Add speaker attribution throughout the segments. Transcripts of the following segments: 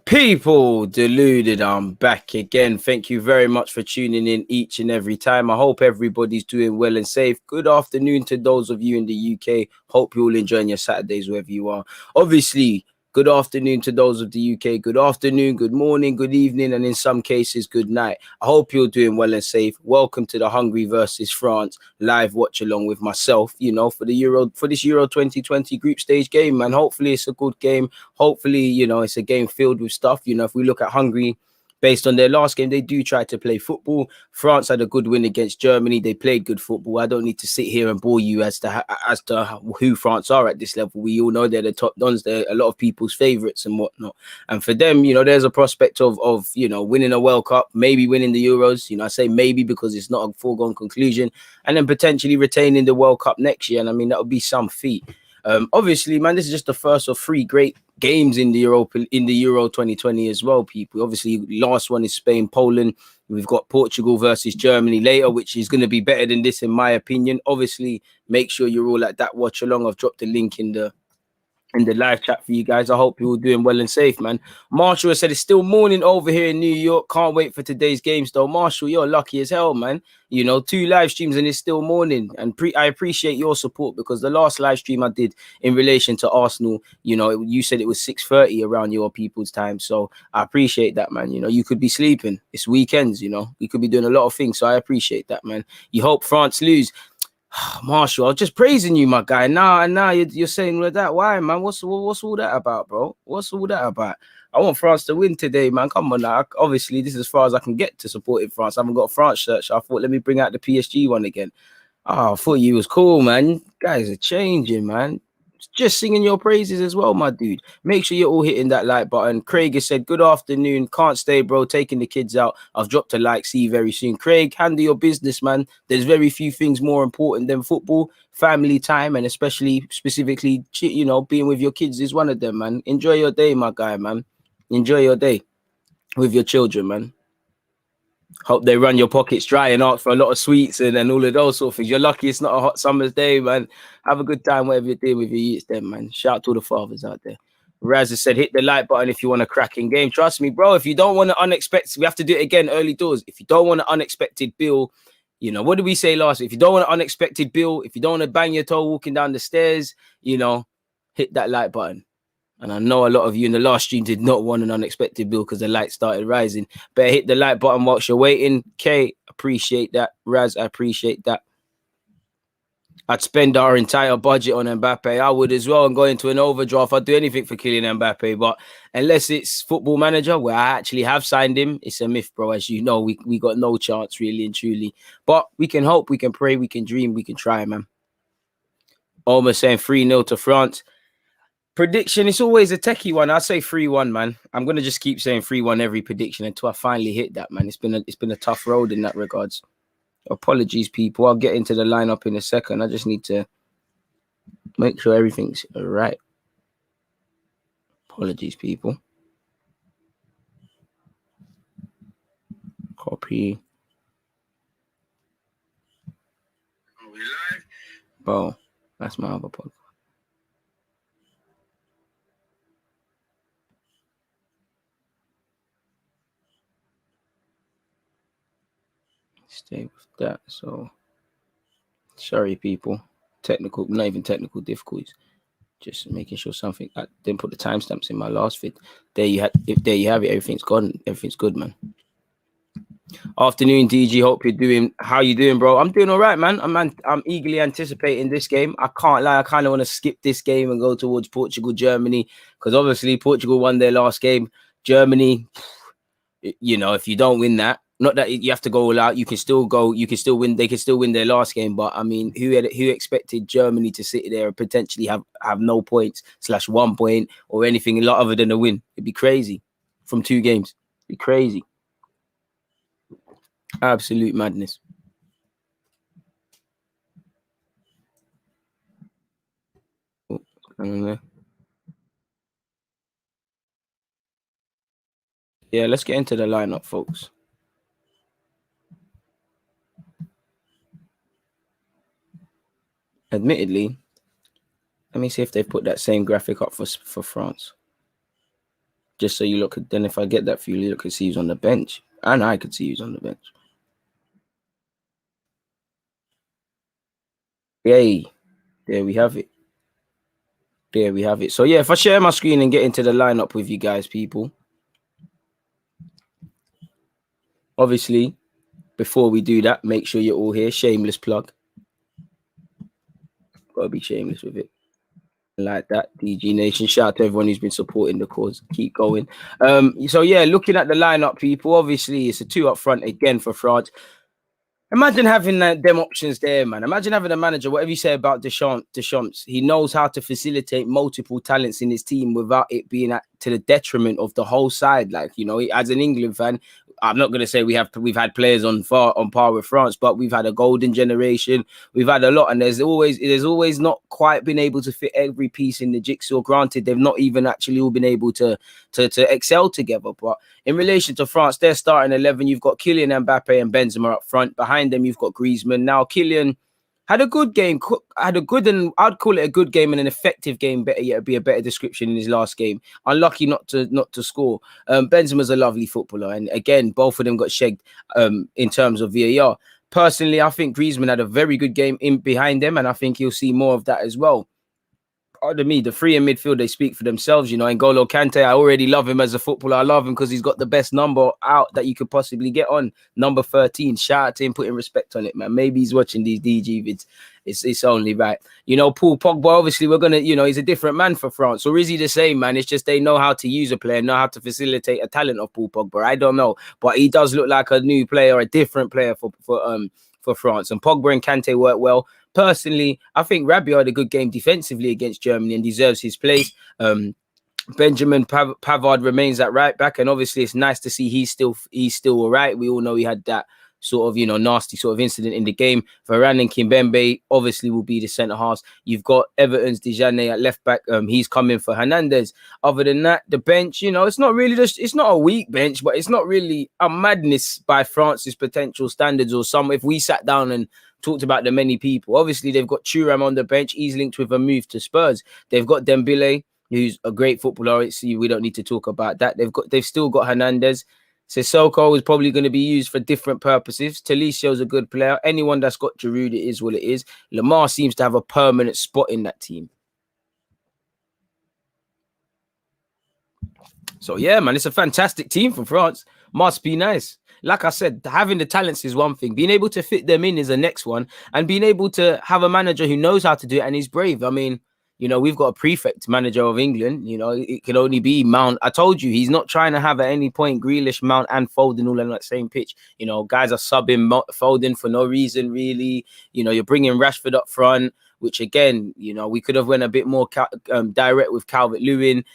Speaker 1: People deluded, I'm back again. Thank you very much for tuning in each and every time. I hope everybody's doing well and safe. Good afternoon to those of you in the UK. Hope you're all enjoying your Saturdays wherever you are. Obviously, good afternoon to those of the UK. Good afternoon, good morning, good evening, and in some cases, good night. I hope you're doing well and safe. Welcome to the Hungary versus France live watch along with myself, for this Euro 2020 group stage game, man. Hopefully it's a good game. Hopefully, it's a game filled with stuff. If we look at Hungary, based on their last game, they do try to play football. France had a good win against Germany. They played good football. I don't need to sit here and bore you as to who France are at this level. We all know they're the top dons. They're a lot of people's favourites and whatnot. And for them, there's a prospect of winning a World Cup, maybe winning the Euros. I say maybe because it's not a foregone conclusion, and then potentially retaining the World Cup next year. And I mean, that would be some feat. Obviously, man, this is just the first of 3 great games in the Euro 2020 as well, people. Obviously, last one is Spain, Poland. We've got Portugal versus Germany later, which is going to be better than this, in my opinion. Obviously, make sure you're all at that watch along. I've dropped the link in the live chat for you guys. I hope you're all doing well and safe, man. Marshall said it's still morning over here in New York. Can't wait for today's games, though. Marshall, you're lucky as hell, man. 2 live streams and it's still morning. And I appreciate your support, because the last live stream I did in relation to Arsenal, you said it was 6:30 around your people's time. So I appreciate that, man. You could be sleeping. It's weekends, we could be doing a lot of things. So I appreciate that, man. You hope France lose. Marshall, I was just praising you, my guy. Now you're saying all that. Why, man? What's all that about, bro? What's all that about? I want France to win today, man. Come on now. Obviously, this is as far as I can get to supporting France. I haven't got a France shirt, so I thought, let me bring out the PSG one again. Oh, I thought you was cool, man. You guys are changing, man. Just singing your praises as well, my dude. Make sure you're all hitting that like button. Craig has said, good afternoon. Can't stay, bro. Taking the kids out. I've dropped a like. See you very soon. Craig, handle your business, man. There's very few things more important than football. Family time, and specifically, being with your kids is one of them, man. Enjoy your day, my guy, man. Enjoy your day with your children, man. Hope they run your pockets dry and ask for a lot of sweets and all of those sort of things. You're lucky it's not a hot summer's day, man. Have a good time, whatever you're doing with your eats then, man. Shout out to all the fathers out there. Raz has said, hit the like button if you want a cracking game. Trust me, bro, if you don't want an unexpected, we have to do it again early doors. If you don't want an unexpected bill, what did we say last week? If you don't want an unexpected bill, if you don't want to bang your toe walking down the stairs, hit that like button. And I know a lot of you in the last stream did not want an unexpected bill because the light started rising. Better hit the like button whilst you're waiting. Kay, appreciate that. Raz, I appreciate that. I'd spend our entire budget on Mbappe. I would as well, and go into an overdraft. I'd do anything for Kylian Mbappe. But unless it's Football Manager, where I actually have signed him, it's a myth, bro. As you know, we got no chance, really and truly. But we can hope, we can pray, we can dream, we can try, man. Almost saying 3-0 to France. Prediction, it's always a techie one. I'd say 3-1, man. I'm gonna just keep saying 3-1 every prediction until I finally hit that, man. It's been a tough road in that regards. Apologies, people. I'll get into the lineup in a second. I just need to make sure everything's all right. Apologies, people. Copy. Are we live? Bro, that's my other podcast. Stay with that. So sorry, people. Not even technical difficulties. Just making sure something. I didn't put the timestamps in my last vid. There you have it. Everything's gone. Everything's good, man. Afternoon, DG. Hope you're doing. How you doing, bro? I'm doing all right, man. I'm eagerly anticipating this game. I can't lie. I kind of want to skip this game and go towards Portugal, Germany, because obviously Portugal won their last game. Germany, if you don't win that, not that you have to go all out. You can still go. You can still win. They can still win their last game. But I mean, who expected Germany to sit there and potentially have no points / 1 point or anything a lot other than a win? It'd be crazy from 2 games. It'd be crazy. Absolute madness. Yeah, let's get into the lineup, folks. Admittedly, let me see if they've put that same graphic up for France. Just so you look at, then if I get that for you, you can see who's on the bench. And I could see who's on the bench. Yay. There we have it. There we have it. So yeah, if I share my screen and get into the lineup with you guys, people. Obviously, before we do that, make sure you're all here. Shameless plug. Gotta be shameless with it. Like that, DG Nation. Shout out to everyone who's been supporting the cause. Keep going. So yeah, looking at the lineup, people. Obviously, it's a 2 up front again for France. Imagine having them options there, man. Imagine having a manager, whatever you say about Deschamps, he knows how to facilitate multiple talents in his team without it being to the detriment of the whole side. Like, you know, as an England fan, I'm not going to say we've had players on par with France, but we've had a golden generation. We've had a lot, and there's always not quite been able to fit every piece in the jigsaw. Granted, they've not even actually all been able to excel together. But in relation to France, they're starting 11. You've got Kylian Mbappe and Benzema up front. Behind them, you've got Griezmann. Now, Kylian had a good game. And I'd call it a good game and an effective game. Better yet, be a better description in his last game. Unlucky not to score. Benzema's a lovely footballer, and again, both of them got shagged in terms of VAR. Personally, I think Griezmann had a very good game in behind them, and I think you'll see more of that as well. Pardon me, the three in midfield, they speak for themselves. You know, N'Golo Kante, I already love him as a footballer. I love him because he's got the best number out that you could possibly get on. Number 13. Shout out to him, putting respect on it, man. Maybe he's watching these DG vids. It's only right. You know, Paul Pogba, obviously, we're going to, you know, he's a different man for France. Or is he the same, man? It's just they know how to use a player, know how to facilitate a talent of Paul Pogba. I don't know. But he does look like a new player, a different player for France. And Pogba and Kante work well. Personally, I think Rabiot had a good game defensively against Germany and deserves his place. Benjamin Pavard remains at right back, and obviously it's nice to see he's still all right. We all know he had that sort of, you know, nasty sort of incident in the game. Varane and Kimpembe obviously will be the centre halves. You've got Everton's Dijanne at left back. He's coming for Hernandez. Other than that, the bench, you know, it's not really it's not a weak bench, but it's not really a madness by France's potential standards or some. If we sat down and talked about the many people, obviously they've got Thuram on the bench. He's linked with a move to Spurs. They've got Dembele, who's a great footballer. We don't need to talk about that. They've still got Hernandez. Sissoko is probably going to be used for different purposes. Talisso's a good player. Anyone that's got Giroud, it is what it is. Lamar seems to have a permanent spot in that team. So yeah, man, it's a fantastic team from France. Must be nice. Like I said, having the talents is one thing. Being able to fit them in is the next one. And being able to have a manager who knows how to do it and is brave. I mean, you know, we've got a prefect manager of England. You know, it can only be Mount. I told you, he's not trying to have at any point Grealish, Mount, and Foden all on that same pitch. You know, guys are subbing Foden for no reason, really. You know, you're bringing Rashford up front, which again, you know, we could have went a bit more direct with Calvert-Lewin.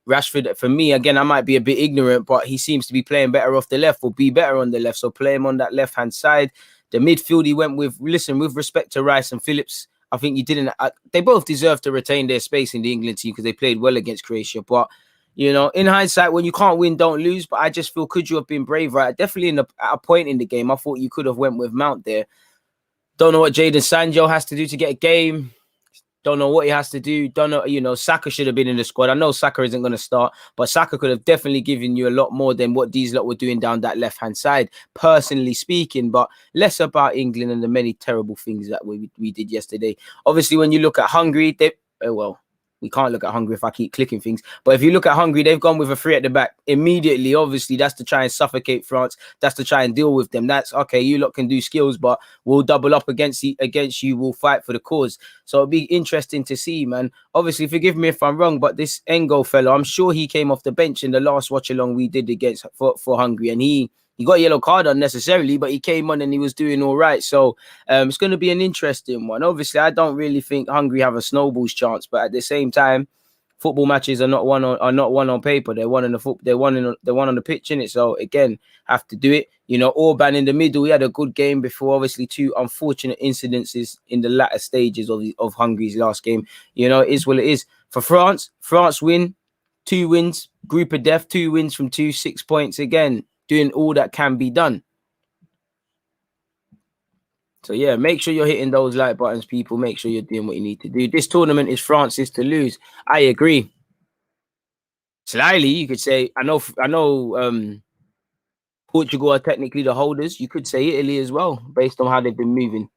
Speaker 1: Rashford, for me, again, I might be a bit ignorant, but he seems to be playing better off the left or be better on the left. So play him on that left-hand side. The midfield, he went with, listen, with respect to Rice and Phillips, I think you didn't. They both deserve to retain their space in the England team because they played well against Croatia. But, you know, in hindsight, when you can't win, don't lose. But I just feel, could you have been braver? Definitely at a point in the game, I thought you could have went with Mount there. Don't know what Jadon Sancho has to do to get a game. Don't know what he has to do. Don't know, you know, Saka should have been in the squad. I know Saka isn't going to start, but Saka could have definitely given you a lot more than what these lot were doing down that left-hand side, personally speaking, but less about England and the many terrible things that we did yesterday. Obviously, when you look at Hungary, we can't look at Hungary if I keep clicking things. But if you look at Hungary, they've gone with a three at the back immediately. Obviously, that's to try and suffocate France. That's to try and deal with them. That's okay. You lot can do skills, but we'll double up against you. We'll fight for the cause. So it'll be interesting to see, man. Obviously, forgive me if I'm wrong, but this Ngo fellow, I'm sure he came off the bench in the last watch-along we did against for Hungary, and he got a yellow card unnecessarily, but he came on and he was doing all right. So it's going to be an interesting one. Obviously, I don't really think Hungary have a snowball's chance, but at the same time, football matches are not one on paper. They're one on the pitch, in it. So again, have to do it. You know, Orban in the middle, he had a good game before. Obviously, two unfortunate incidences in the latter stages of Hungary's last game. You know, it is what it is. For France win, 2 wins, group of death, 2 wins from 6 points again. Doing all that can be done. So yeah, make sure you're hitting those like buttons, people. Make sure you're doing what you need to do. This tournament is France's to lose. I agree. Slightly, you could say. I know. Portugal are technically the holders. You could say Italy as well, based on how they've been moving.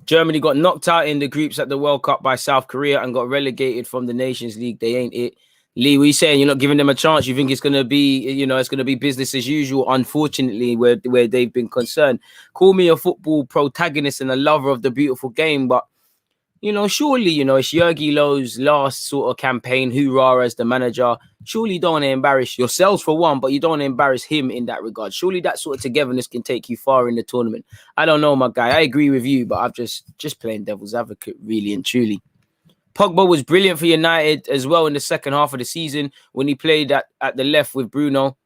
Speaker 1: Germany got knocked out in the groups at the World Cup by South Korea and got relegated from the Nations League. They ain't it. Lee, what are you saying? You're not giving them a chance. You think it's gonna be, it's gonna be business as usual, unfortunately, where they've been concerned. Call me a football protagonist and a lover of the beautiful game, but surely, it's Jurgi Low's last sort of campaign, hoorah, as the manager. Surely you don't want to embarrass yourselves for one, but you don't want to embarrass him in that regard. Surely that sort of togetherness can take you far in the tournament. I don't know, my guy. I agree with you, but I've just playing devil's advocate, really and truly. Pogba was brilliant for United as well in the second half of the season when he played at the left with Bruno.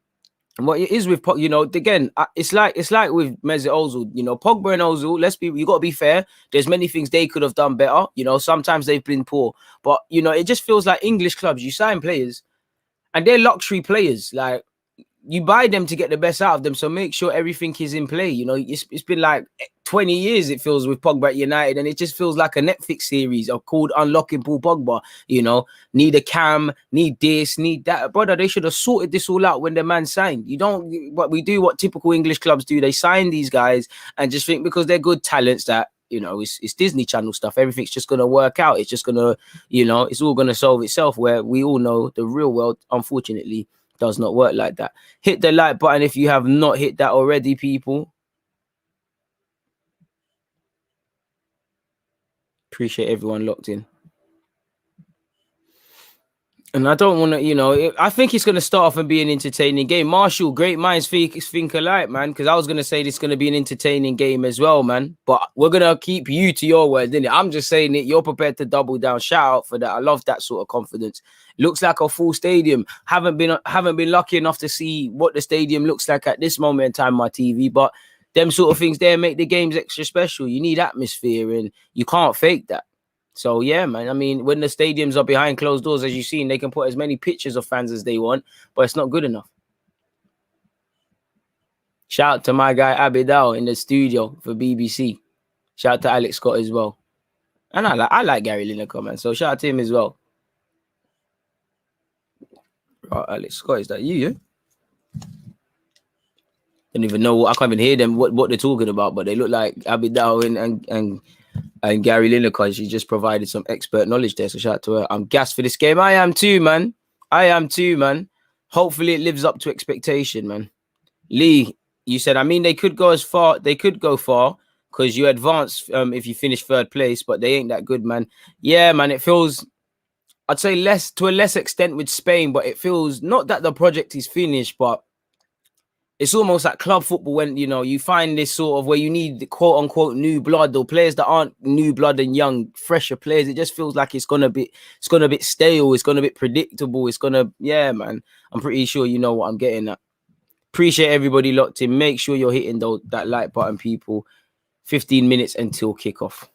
Speaker 1: And what it is with again, it's like with Mesut Ozil, Pogba and Ozil. You got to be fair. There's many things they could have done better. Sometimes they've been poor, but it just feels like English clubs. You sign players, and they're luxury players. Like you buy them to get the best out of them. So make sure everything is in play. It's been like 20 years, it feels, with Pogba at United, and it just feels like a Netflix series called Unlocking Paul Pogba. Need a cam, need this, need that. Brother, they should have sorted this all out when the man signed. What typical English clubs do. They sign these guys and just think because they're good talents that, it's Disney Channel stuff. Everything's just going to work out. It's just going to, it's all going to solve itself, where we all know the real world, unfortunately, does not work like that. Hit the like button if you have not hit that already, people. Appreciate everyone locked in. And I don't want to, I think it's going to start off and be an entertaining game. Marshall, great minds think alike, man. Because I was going to say this is going to be an entertaining game as well, man. But we're going to keep you to your word, didn't it? I'm just saying it. You're prepared to double down. Shout out for that. I love that sort of confidence. Looks like a full stadium. Haven't been lucky enough to see what the stadium looks like at this moment in time on my TV. But them sort of things there make the games extra special. You need atmosphere, and you can't fake that. So, yeah, man, I mean, when the stadiums are behind closed doors, as you've seen, they can put as many pictures of fans as they want, but it's not good enough. Shout out to my guy, Abidal, in the studio for BBC. Shout out to Alex Scott as well. And I like Gary Lineker, man, so shout out to him as well. Right, Alex Scott, is that you, yeah? Don't even know. I can't even hear them, what they're talking about, but they look like Abidal and Gary Lineker. She just provided some expert knowledge there, so shout out to her. I'm gassed for this game. I am too, man. Hopefully it lives up to expectation, man. Lee, you said, I mean, they could go far because you advance if you finish third place, but they ain't that good, man. Yeah, man, it feels, I'd say to a less extent with Spain, but it feels not that the project is finished, but it's almost like club football when, you find this sort of where you need the quote unquote new blood, or players that aren't new blood and young, fresher players. It just feels like it's gonna be stale. It's gonna be predictable. Yeah, man. I'm pretty sure you know what I'm getting at. Appreciate everybody locked in. Make sure you're hitting that like button, people. 15 minutes until kickoff.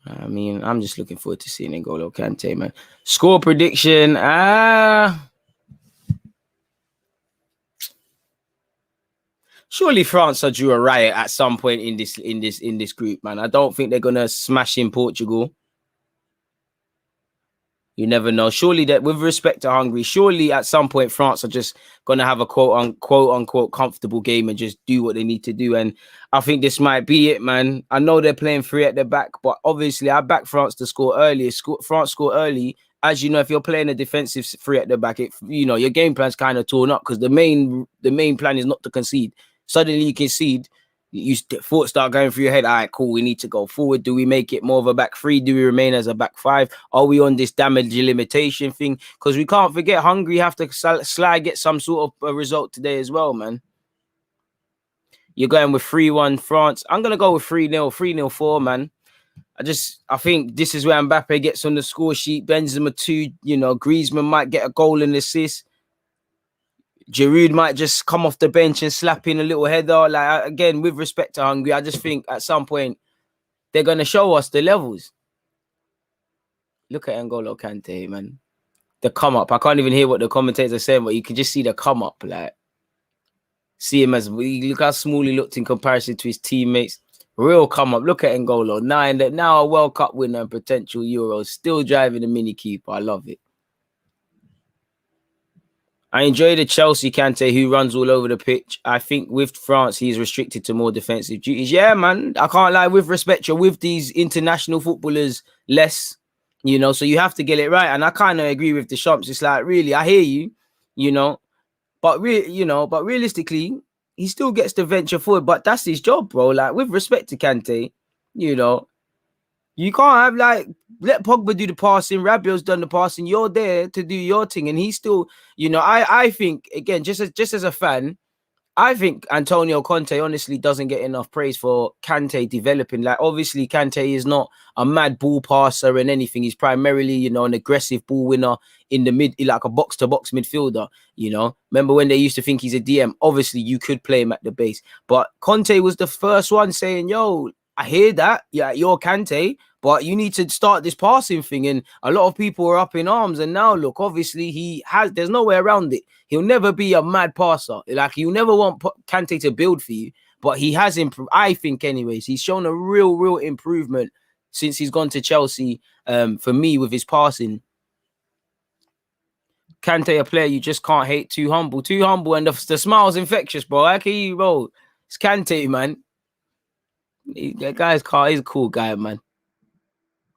Speaker 1: I mean, I'm just looking forward to seeing N'Golo Kante, man. Score prediction. Surely France are due a riot at some point in this group, man. I don't think they're gonna smash in Portugal. You never know. Surely that, with respect to Hungary, surely at some point France are just gonna have a quote unquote comfortable game and just do what they need to do. And I think this might be it, man. I know they're playing free at the back, but obviously I back France to score early. France score early. As you know, if you're playing a defensive free at the back, your game plan's kind of torn up because the main plan is not to concede. Suddenly you concede. Thoughts start going through your head. All right, cool. We need to go forward. Do we make it more of a back three? Do we remain as a back five? Are we on this damage limitation thing? Because we can't forget Hungary have to get some sort of a result today as well, man. You're going with 3-1 France. I'm going to go with 3-0, 3-0-4, man. I think this is where Mbappe gets on the score sheet. Benzema 2, Griezmann might get a goal and assist. Giroud might just come off the bench and slap in a little header. Like, again, with respect to Hungary, I just think at some point they're going to show us the levels. Look at N'Golo Kante, man. The come up. I can't even hear what the commentators are saying, but you can just see the come up. Like, see him as, look how small he looked in comparison to his teammates. Real come up. Look at N'Golo. Now a World Cup winner and potential Euros. Still driving the mini keeper. I love it. I enjoy the Chelsea Kante who runs all over the pitch. I think with France, he's restricted to more defensive duties. Yeah, man. I can't lie. With respect, you're with these international footballers less, you know, so you have to get it right. And I kind of agree with Deschamps. It's like, really, I hear you, you know, but realistically, he still gets to venture forward. But that's his job, bro. Like, with respect to Kante, you know, you can't have, like, let Pogba do the passing. Rabiot's done the passing. You're there to do your thing. And he's still, you know, I think, again, just as a fan, I think Antonio Conte honestly doesn't get enough praise for Kante developing. Like, obviously, Kante is not a mad ball passer and anything. He's primarily, you know, an aggressive ball winner in the mid, like a box-to-box midfielder, you know. Remember when they used to think he's a DM? Obviously, you could play him at the base. But Conte was the first one saying, yo, I hear that. Yeah, you're Kante, but you need to start this passing thing. And a lot of people are up in arms. And now, look, obviously, there's no way around it. He'll never be a mad passer. Like, you never want Kante to build for you. But he has improved, I think, anyways. He's shown a real improvement since he's gone to Chelsea, for me, with his passing. Kante, a player you just can't hate. Too humble, and the smile's infectious, bro. How can you, bro? It's Kante, man. That guy's he's a cool guy, man.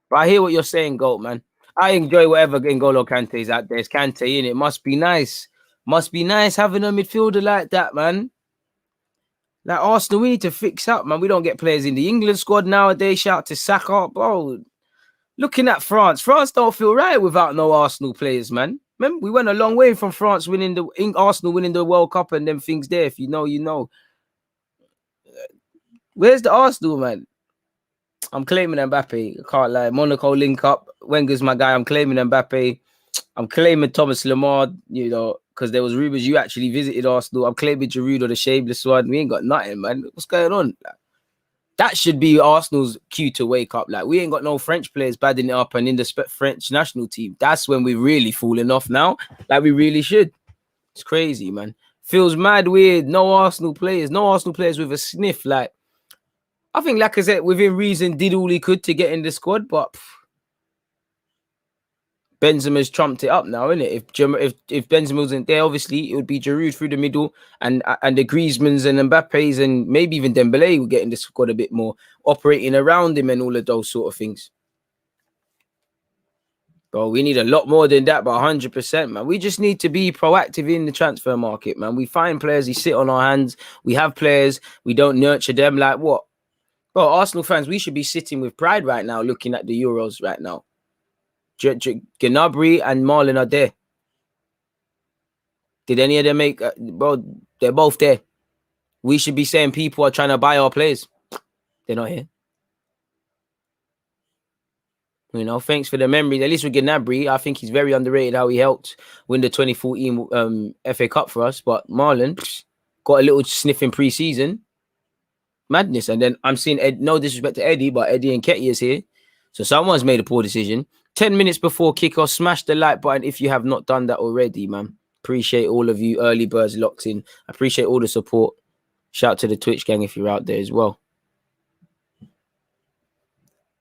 Speaker 1: But I hear what you're saying, Goat, man. I enjoy whatever N'Golo Kante is out there. It's Kante, innit? It must be nice. Must be nice having a midfielder like that, man. Like, Arsenal, we need to fix up, man. We don't get players in the England squad nowadays. Shout out to Saka, bro. Looking at France don't feel right without no Arsenal players, man. Remember, we went a long way from France Arsenal winning the World Cup and them things there. If you know, you know. Where's the Arsenal, man? I'm claiming Mbappe. I can't lie. Monaco link up. Wenger's my guy. I'm claiming Mbappe. I'm claiming Thomas Lemar, you know, because there was rumors you actually visited Arsenal. I'm claiming Giroud or the shameless one. We ain't got nothing, man. What's going on? That should be Arsenal's cue to wake up. Like, we ain't got no French players badding it up and in the French national team. That's when we're really falling off now. Like, we really should. It's crazy, man. Feels mad weird. No Arsenal players with a sniff. Like, I think Lacazette, within reason, did all he could to get in the squad, but Benzema's trumped it up now, isn't it? If Benzema wasn't there, obviously it would be Giroud through the middle, and the Griezmanns and Mbappes and maybe even Dembele will get in the squad a bit more, operating around him and all of those sort of things. Bro, we need a lot more than that, but 100%, man. We just need to be proactive in the transfer market, man. We find players, they sit on our hands. We have players, we don't nurture them. Like, what? Bro, Arsenal fans, we should be sitting with pride right now, looking at the Euros right now. Gnabry and Marlon are there. Did any of them make... bro, they're both there. We should be saying people are trying to buy our players. They're not here. You know, thanks for the memories. At least with Gnabry, I think he's very underrated how he helped win the 2014 FA Cup for us. But Marlon got a little sniff in pre-season. Madness. And then I'm seeing, no disrespect to Eddie, but Eddie and Ketty is here. So someone's made a poor decision. 10 minutes before kickoff, smash the like button if you have not done that already, man. Appreciate all of you early birds locked in. Appreciate all the support. Shout out to the Twitch gang if you're out there as well.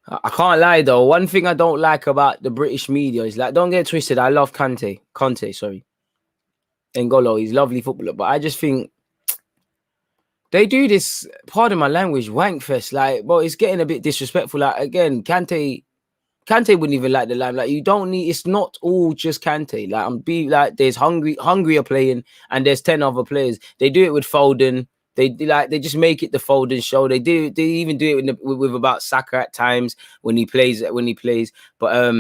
Speaker 1: I can't lie, though. One thing I don't like about the British media is, like, don't get twisted. I love Conte, sorry. N'Golo, he's a lovely footballer. But I just think they do this, pardon my language, wank fest. Like, bro, it's getting a bit disrespectful. Like, again, Kante wouldn't even like the line. Like, you don't need, it's not all just Kante. Like, there's Hungary are playing and there's 10 other players. They do it with Foden. They just make it the Foden show. They even do it with about Saka at times when he plays. But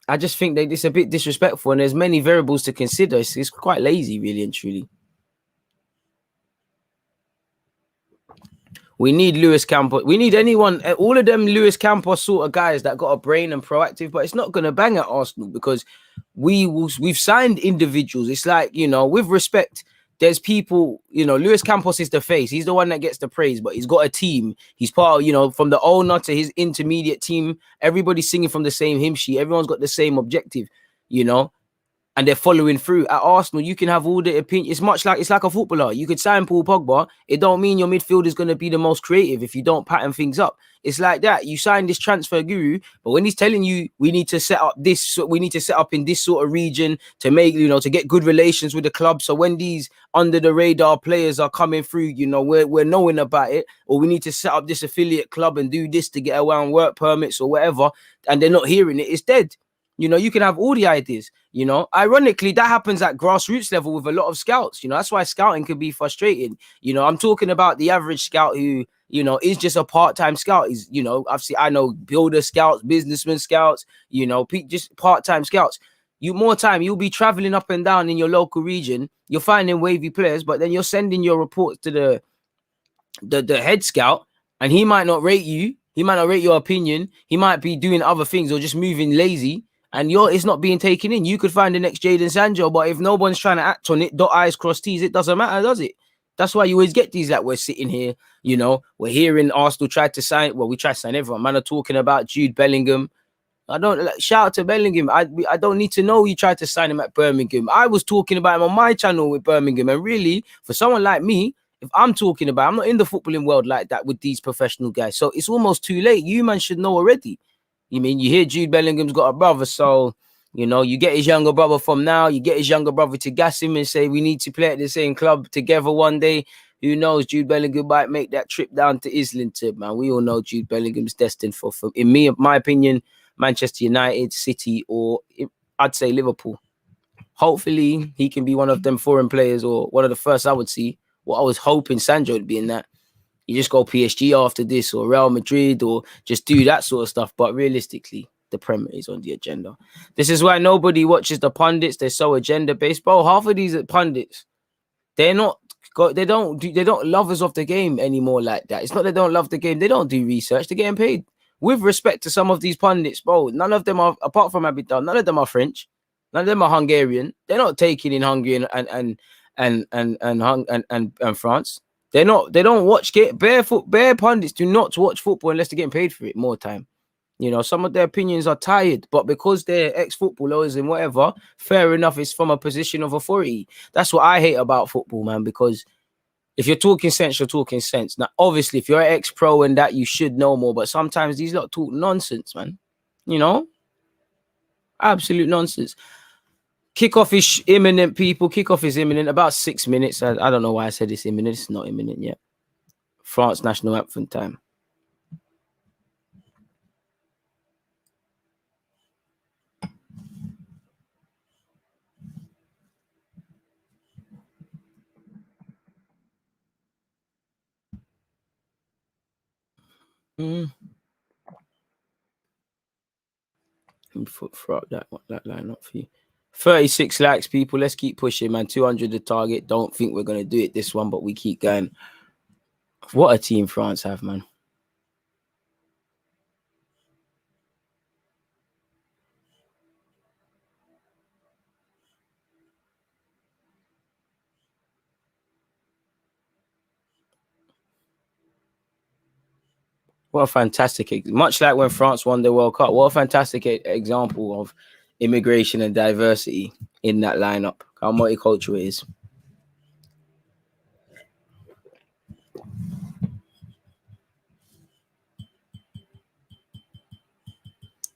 Speaker 1: I just think that it's a bit disrespectful and there's many variables to consider. It's quite lazy, really and truly. We need Lewis Campos. We need anyone, all of them Lewis Campos sort of guys that got a brain and proactive, but it's not going to bang at Arsenal because we've signed individuals. It's like, you know, with respect, there's people, you know, Lewis Campos is the face. He's the one that gets the praise, but he's got a team. He's part of, you know, from the owner to his intermediate team. Everybody's singing from the same hymn sheet. Everyone's got the same objective, you know, and they're following through. At Arsenal, you can have all the opinion. It's like a footballer. You could sign Paul Pogba. It don't mean your midfield is going to be the most creative if you don't pattern things up. It's like that. You sign this transfer guru, but when he's telling you we need to set up this, we need to set up in this sort of region to make, you know, to get good relations with the club. So when these under the radar players are coming through, you know, we're knowing about it, or we need to set up this affiliate club and do this to get around work permits or whatever, and they're not hearing it. It's dead. You know, you can have all the ideas, you know. Ironically, that happens at grassroots level with a lot of scouts. You know, that's why scouting can be frustrating. You know, I'm talking about the average scout who, you know, is just a part-time scout. Is, you know, I know builder scouts, businessman scouts, you know, just part-time scouts. You'll be traveling up and down in your local region. You're finding wavy players, but then you're sending your reports to the head scout, and he might not rate you. He might not rate your opinion. He might be doing other things or just moving lazy, and it's not being taken in. You could find the next Jadon Sancho, but if no one's trying to act on it, dot I's, cross T's, it doesn't matter, does it? That's why you always get these, like, we're sitting here, you know, we're hearing Arsenal tried to sign, well, we tried to sign everyone. Man are talking about Jude Bellingham. I don't, like, shout out to Bellingham. I don't need to know you tried to sign him at Birmingham. I was talking about him on my channel with Birmingham. And really, for someone like me, if I'm talking about, I'm not in the footballing world like that with these professional guys. So it's almost too late. You man should know already. You mean, you hear Jude Bellingham's got a brother, so, you know, you get his younger brother from now, you get his younger brother to gas him and say we need to play at the same club together one day. Who knows? Jude Bellingham might make that trip down to Islington, man. We all know Jude Bellingham's destined for in my opinion, Manchester United, City, or I'd say Liverpool. Hopefully, he can be one of them foreign players, or one of the first I would see. What I was hoping Sancho would be in that. You just go PSG after this, or Real Madrid, or just do that sort of stuff. But realistically, the Premier is on the agenda. This is why nobody watches the pundits. They're so agenda based. Bro, half of these pundits, they're not. They don't love us of the game anymore like that. It's not they don't love the game. They don't do research. They're getting paid. With respect to some of these pundits, bro, none of them are, apart from Abidal, none of them are French. None of them are Hungarian. They're not taking in Hungary and France. They're not. They don't watch bare pundits do not watch football unless they're getting paid for it more time. You know, some of their opinions are tired, but because they're ex-footballers and whatever, fair enough. It's from a position of authority. That's what I hate about football, man, because if you're talking sense, you're talking sense. Now, obviously, if you're an ex-pro and that, you should know more, but sometimes these lot talk nonsense, man. You know? Absolute nonsense. Kickoff is imminent, people. Kickoff is imminent. About 6 minutes. I don't know why I said it's imminent. It's not imminent yet. France national anthem time. Throw up that line up for you. 36 likes, people. Let's keep pushing, man. 200 the target. Don't think we're gonna do it this one, but we keep going. What a team France have, man. What a fantastic, much like when France won the World Cup. What a fantastic example of immigration and diversity in that lineup. How multicultural it is.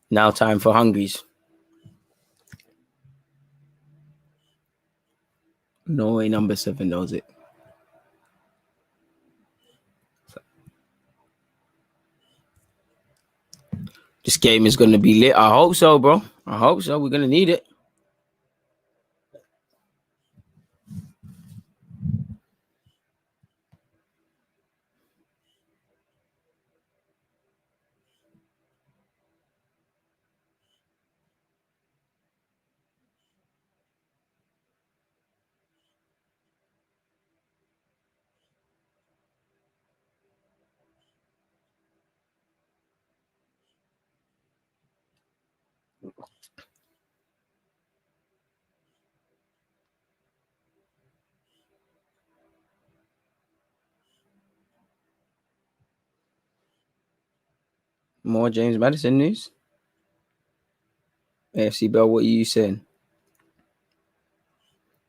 Speaker 1: Now time for Hungary's. No way, number 7 knows it. This game is going to be lit. I hope so, bro. I hope so. We're going to need it. More James Maddison news. AFC Bell, what are you saying?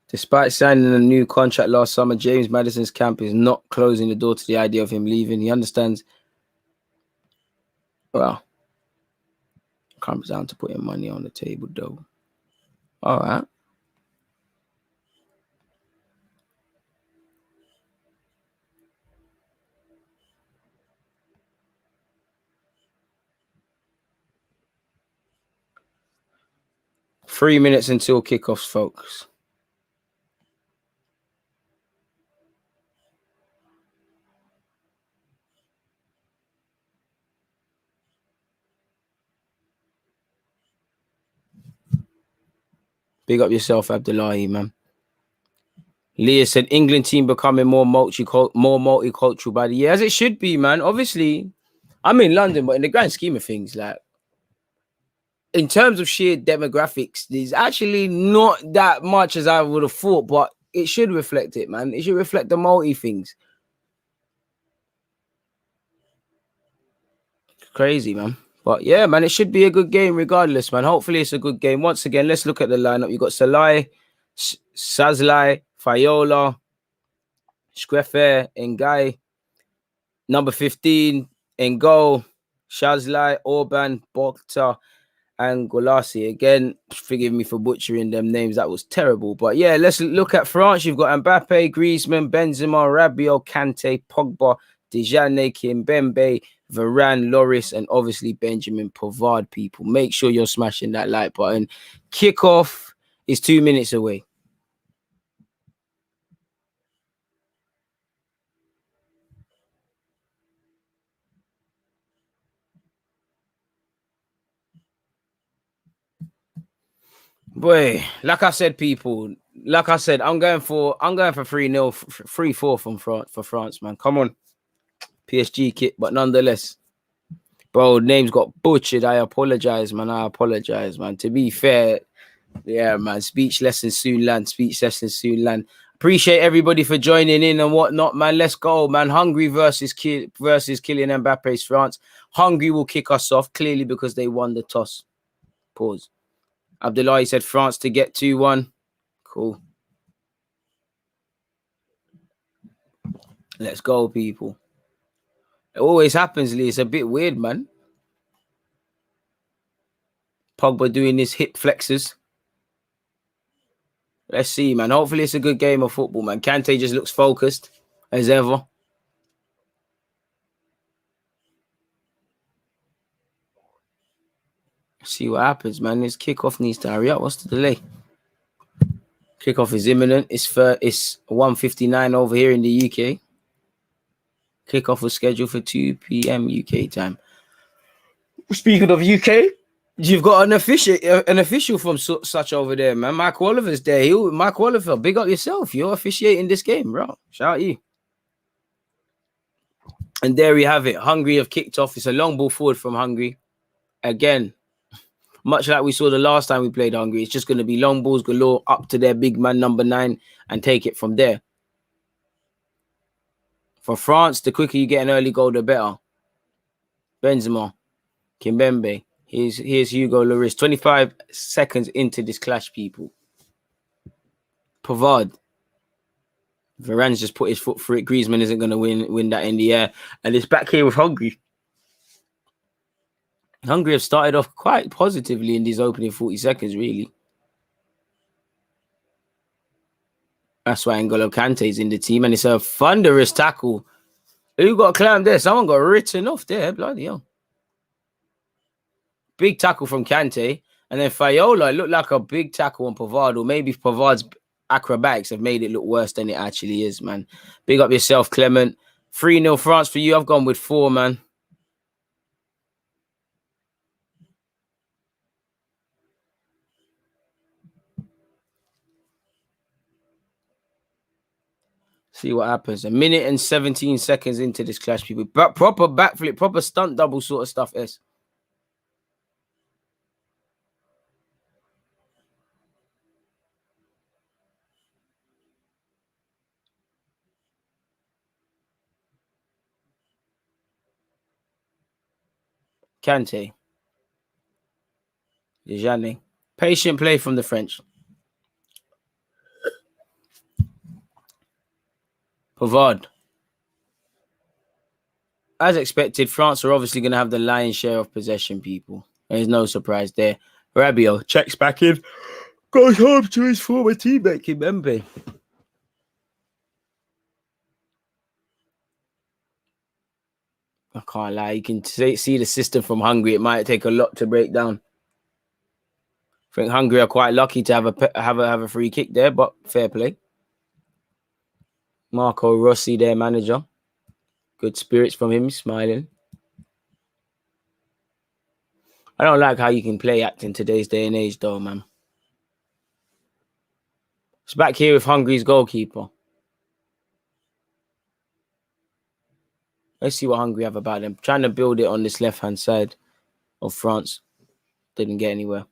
Speaker 1: Despite signing a new contract last summer, James Maddison's camp is not closing the door to the idea of him leaving. He understands. Well, comes down to putting money on the table, though. All right. Three minutes until kickoffs, folks. Big up yourself, Abdullahi, man. Leah said England team becoming more multicultural by the year, as it should be, man. Obviously, I'm in London, but in the grand scheme of things, like in terms of sheer demographics, there's actually not that much as I would have thought, but it should reflect it, man. It should reflect the multi things. Crazy, man. But yeah, man, it should be a good game regardless, man. Hopefully it's a good game. Once again, let's look at the lineup. You got Salai, Sazlai, Fayola, Skrefe, Ngai, number 15 in goal, Shazlai, Orban, Bokta, and Golasi. Again, forgive me for butchering them names. That was terrible. But yeah, let's look at France. You've got Mbappe, Griezmann, Benzema, Rabiot, Kante, Pogba, Dejane, Kimpembe, Varane, Loris, and obviously Benjamin Pavard. People, make sure you're smashing that like button. Kickoff is 2 minutes away. Boy, like I said, people, like I said, I'm going for 3-0, 3-4 from France, man. Come on. PSG kit, but nonetheless. Bro, names got butchered. I apologize, man. To be fair, yeah, man. Speech lessons soon land. Appreciate everybody for joining in and whatnot, man. Let's go, man. Hungary versus Kylian Mbappe's France. Hungary will kick us off, clearly because they won the toss. Pause. Abdullahi said France to get 2-1. Cool. Let's go, people. It always happens, Lee. It's a bit weird, man. Pogba doing his hip flexes. Let's see, man. Hopefully it's a good game of football, man. Kante just looks focused as ever. See what happens, man. This kickoff needs to hurry up. What's the delay? Kickoff is imminent. It's 1:59 over here in the UK. Kickoff was scheduled for 2 p.m. UK time. Speaking of UK, you've got an official from such over there, man. Mike Oliver's there. Mike Oliver, big up yourself. You're officiating this game, bro. Shout out you. And there we have it. Hungary have kicked off. It's a long ball forward from Hungary. Again, much like we saw the last time we played Hungary, it's just going to be long balls galore up to their big man, number 9, and take it from there. For France, the quicker you get an early goal, the better. Benzema, Kimpembe. Here's Hugo Lloris. 25 seconds into this clash, people. Pavard. Varane's just put his foot through it. Griezmann isn't going to win that in the air. And it's back here with Hungary. Hungary have started off quite positively in these opening 40 seconds, really. That's why N'Golo Kante is in the team. And it's a thunderous tackle. Who got clamped there? Someone got written off there. Bloody hell. Big tackle from Kante. And then Fayola looked like a big tackle on Pavard. Or maybe Pavard's acrobatics have made it look worse than it actually is, man. Big up yourself, Clement. 3-0 France for you. I've gone with 4, man. See what happens. 1 minute and 17 seconds into this clash, people. Proper backflip, proper stunt double sort of stuff, S. Kante. Dejane. Patient play from the French. Pavard. As expected, France are obviously going to have the lion's share of possession, people. There's no surprise there. Rabiot checks back in. Goes home to his former teammate, Kimpembe. I can't lie. You can see the system from Hungary. It might take a lot to break down. I think Hungary are quite lucky to have a free kick there, but fair play. Marco Rossi, their manager. Good spirits from him, smiling. I don't like how you can play act in today's day and age, though, man. It's back here with Hungary's goalkeeper. Let's see what Hungary have about them. Trying to build it on this left-hand side of France. Didn't get anywhere.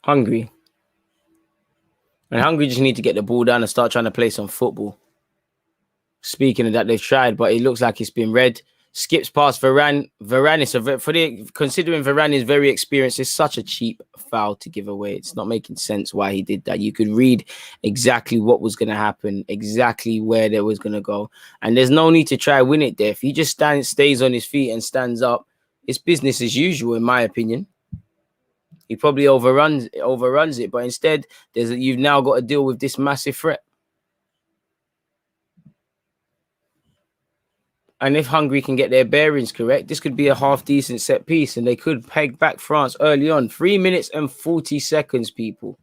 Speaker 1: Hungary. And Hungary just need to get the ball down and start trying to play some football. Speaking of that, they've tried, but it looks like it's been red. Skips past Varane. Varane is considering Varane is very experienced, it's such a cheap foul to give away. It's not making sense why he did that. You could read exactly what was going to happen, exactly where they was going to go, and there's no need to try win it there. If he just stays on his feet and stands up, it's business as usual, in my opinion. He probably overruns it, but instead, you've now got to deal with this massive threat. And if Hungary can get their bearings correct, this could be a half-decent set piece, and they could peg back France early on. 3 minutes and 40 seconds, people.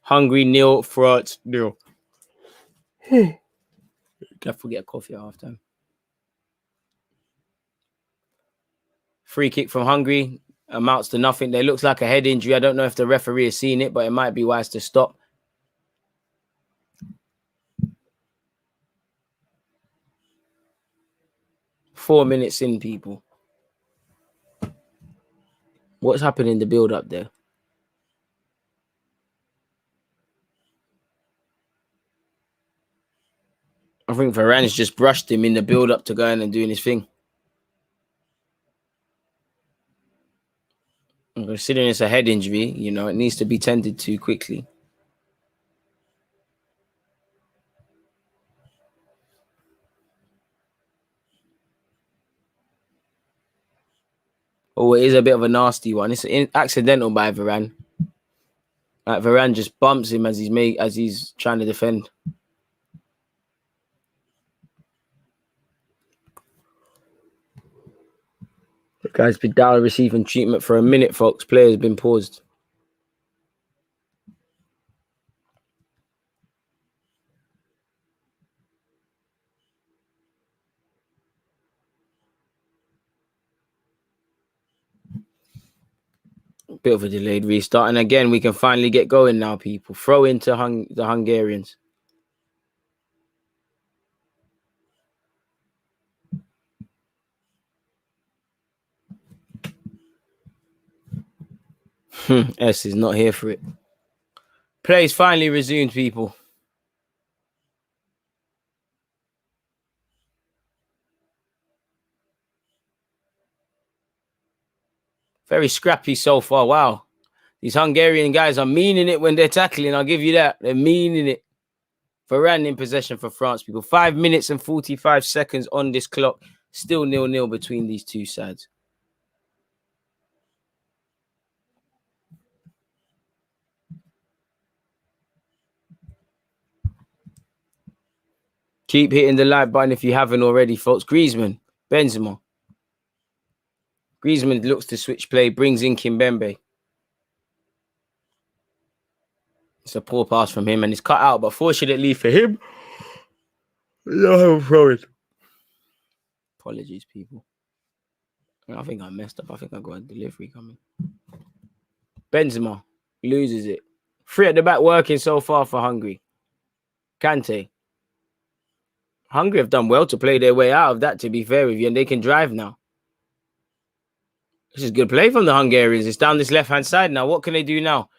Speaker 1: Hungary 0, France 0. Can't forget a coffee at halftime. Free kick from Hungary amounts to nothing. There looks like a head injury. I don't know if the referee has seen it, but it might be wise to stop. Four minutes in, people. What's happening in the build-up there? I think Varane's just brushed him in the build-up to going and doing his thing. And considering it's a head injury, it needs to be tended to quickly. Oh, it is a bit of a nasty one. It's accidental by Varane. Like Varane just bumps him as he's trying to defend. The guy's been down receiving treatment for a minute, folks. Player's been paused. Bit of a delayed restart. And again, we can finally get going now, people. Throw into the Hungarians. S is not here for it. Play's finally resumed, people. Very scrappy so far. Wow. These Hungarian guys are meaning it when they're tackling. I'll give you that. They're meaning it. Varane in possession for France, people. 5 minutes and 45 seconds on this clock. Still 0-0 between these two sides. Keep hitting the like button if you haven't already, folks. Griezmann, Benzema. Griezmann looks to switch play, brings in Kimpembe. It's a poor pass from him, and it's cut out, but fortunately for him, throw it. Apologies, people. I think I messed up. I think I got a delivery coming. Benzema loses it. Three at the back working so far for Hungary. Kante. Hungary have done well to play their way out of that, to be fair with you, and they can drive now. This is good play from the Hungarians. It's down this left-hand side now. What can they do now?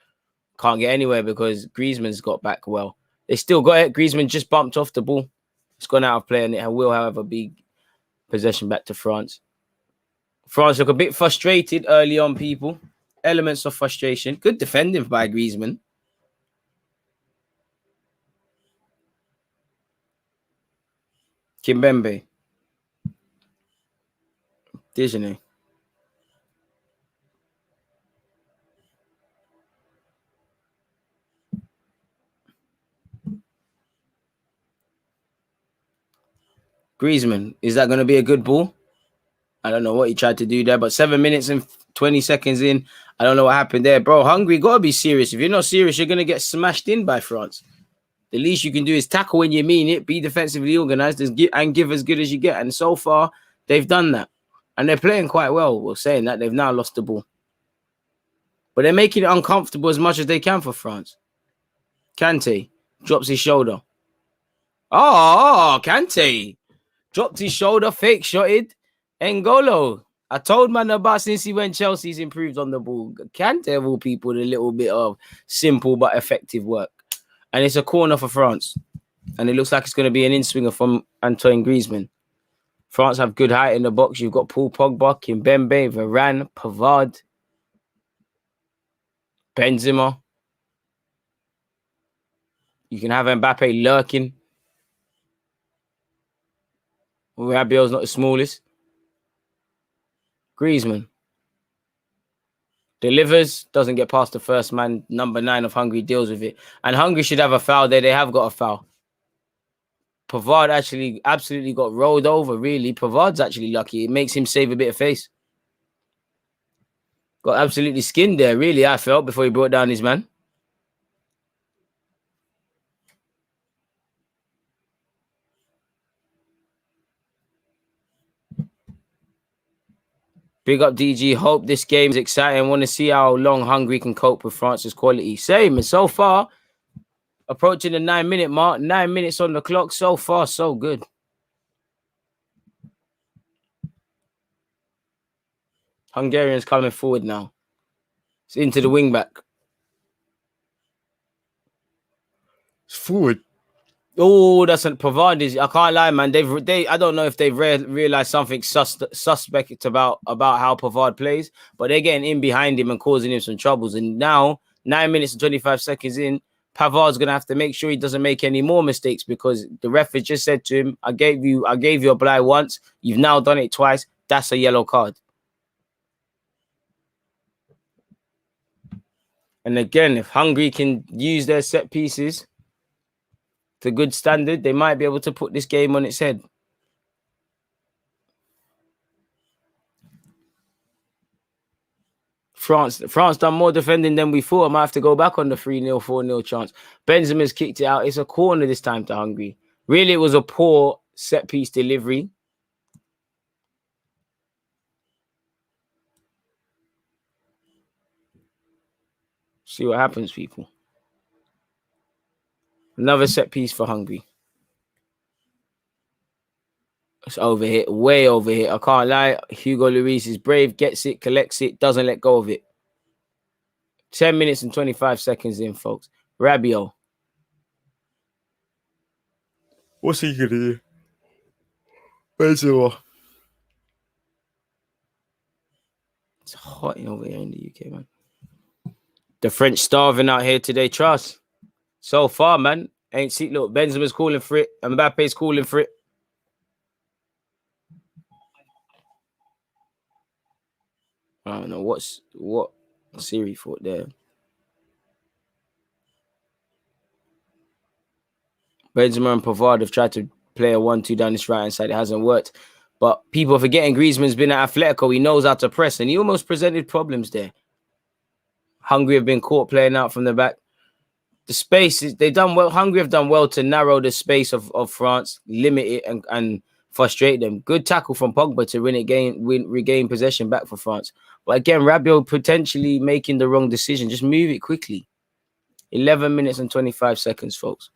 Speaker 1: Can't get anywhere because Griezmann's got back well. They still got it. Griezmann just bumped off the ball. It's gone out of play, and it will, however, be possession back to France. France look a bit frustrated early on, people. Elements of frustration. Good defending by Griezmann. Kimpembe. Disney. Griezmann. Is that going to be a good ball? I don't know what he tried to do there, but 7 minutes and 20 seconds in, I don't know what happened there. Bro, Hungary, got to be serious. If you're not serious, you're going to get smashed in by France. The least you can do is tackle when you mean it, be defensively organized, and give as good as you get. And so far, they've done that. And they're playing quite well. We're saying that they've now lost the ball. But they're making it uncomfortable as much as they can for France. Kante drops his shoulder. Oh, Kante dropped his shoulder, fake shotted. N'Golo. I told man about since he went Chelsea's improved on the ball. Kante of all people, a little bit of simple but effective work. And it's a corner for France. And it looks like it's going to be an in-swinger from Antoine Griezmann. France have good height in the box. You've got Paul Pogba, Kimpembe, Varane, Pavard, Benzema. You can have Mbappe lurking. Rabiot's not the smallest. Griezmann delivers, doesn't get past the first man. Number 9 of Hungary deals with it. And Hungary should have a foul there. They have got a foul. Pavard actually absolutely got rolled over, really. Pavard's actually lucky. It makes him save a bit of face. Got absolutely skinned there, really, I felt, before he brought down his man. Big up DG. Hope this game is exciting. Want to see how long Hungary can cope with France's quality. Same. And so far, approaching the 9-minute mark. 9 minutes on the clock. So far, so good. Hungarians coming forward now. It's into the wing back. It's forward. Oh, that's a Pavard. I can't lie, man. I don't know if they've realized something suspect about how Pavard plays, but they're getting in behind him and causing him some troubles. And now, 9 minutes and 25 seconds in, Pavard's gonna have to make sure he doesn't make any more mistakes because the ref has just said to him, "I gave you a blind once. You've now done it twice. That's a yellow card." And again, if Hungary can use their set pieces to good standard, they might be able to put this game on its head. France done more defending than we thought. I might have to go back on the 3-0, 4-0 chance. Benzema's kicked it out. It's a corner this time to Hungary. Really, it was a poor set-piece delivery. See what happens, people. Another set-piece for Hungary. It's overhit, way overhit. I can't lie. Hugo Lloris is brave, gets it, collects it, doesn't let go of it. 10 minutes and 25 seconds in, folks. Rabiot. What's he going to do? Benzema. It's hot over here in the UK, man. The French starving out here today, trust. So far, man. Ain't see, look, Benzema's calling for it. Mbappe's calling for it. I don't know what Siri thought there. Benzema and Pavard have tried to play a 1-2 down this right-hand side. It hasn't worked. But people are forgetting Griezmann's been at Atletico. He knows how to press, and he almost presented problems there. Hungary have been caught playing out from the back. The space, they've done well. Hungary have done well to narrow the space of France, limit it, and frustrate them. Good tackle from Pogba to regain possession back for France. But again, Rabiot potentially making the wrong decision. Just move it quickly. 11 minutes and 25 seconds, folks.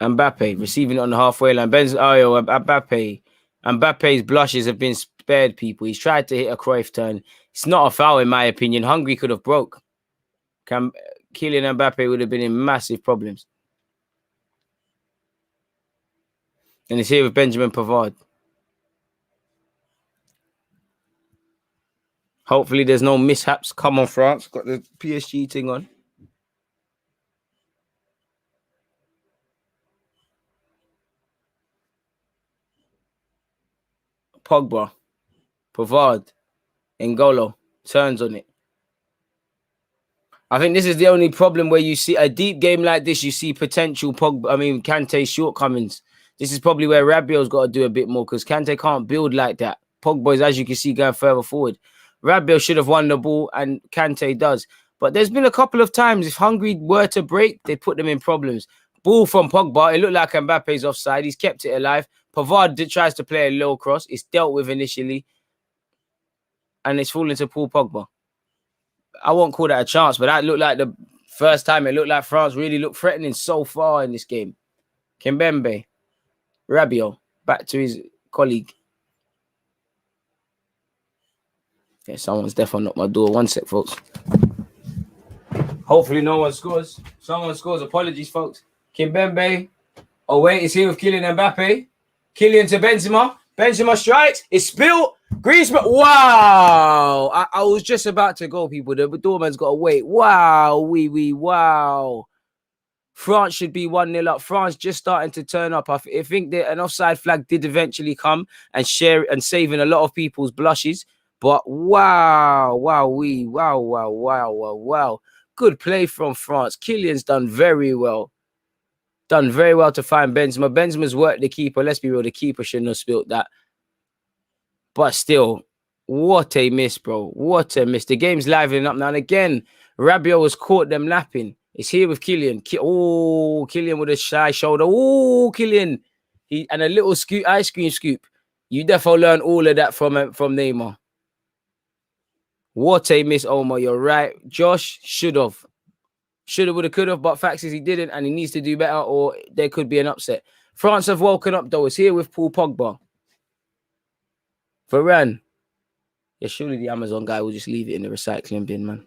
Speaker 1: Mbappe receiving it on the halfway line. Mbappe. Mbappe's blushes have been spared, people. He's tried to hit a Cruyff turn. It's not a foul, in my opinion. Hungary could have broke. Kylian Mbappe would have been in massive problems. And it's here with Benjamin Pavard. Hopefully there's no mishaps. Come on, France. Got the PSG thing on. Pogba. Pavard. N'Golo. Turns on it. I think this is the only problem where you see a deep game like this, you see potential Kante's shortcomings. This is probably where Rabiot's got to do a bit more because Kante can't build like that. Pogba is, as you can see, going further forward. Rabiot should have won the ball and Kante does. But there's been a couple of times if Hungary were to break, they put them in problems. Ball from Pogba. It looked like Mbappe's offside. He's kept it alive. Pavard tries to play a low cross. It's dealt with initially. And it's fallen to Paul Pogba. I won't call that a chance, but that looked like the first time it looked like France really looked threatening so far in this game. Kimpembe, Rabiot, back to his colleague. Yeah, someone's definitely knocked my door. 1 sec, folks. Hopefully no one scores. Someone scores. Apologies, folks. Kimpembe. Oh, wait, it's here with Kylian Mbappe. Kylian to Benzema. Benzema strikes. It's spilled. Griezmann. Wow. I was just about to go, people. The doorman's got to wait. Wow. Wow. France should be 1-0 up. France just starting to turn up. I think that an offside flag did eventually come and share and saving a lot of people's blushes. But wow. Good play from France. Kylian's done very well. Done very well to find Benzema. Benzema's worked the keeper. Let's be real, the keeper shouldn't have spilt that. But still, what a miss, bro. What a miss. The game's livening up now. And again, Rabiot has caught them lapping. It's here with Kylian. Kylian with a shy shoulder. Oh, Kylian. And a little ice cream scoop. You definitely learn all of that from Neymar. What a miss, Omar. You're right. Josh should have. Should have, would have, could have, but facts is he didn't, and he needs to do better, or there could be an upset. France have woken up, though. It's here with Paul Pogba. Varane. Yeah, surely the Amazon guy will just leave it in the recycling bin, man.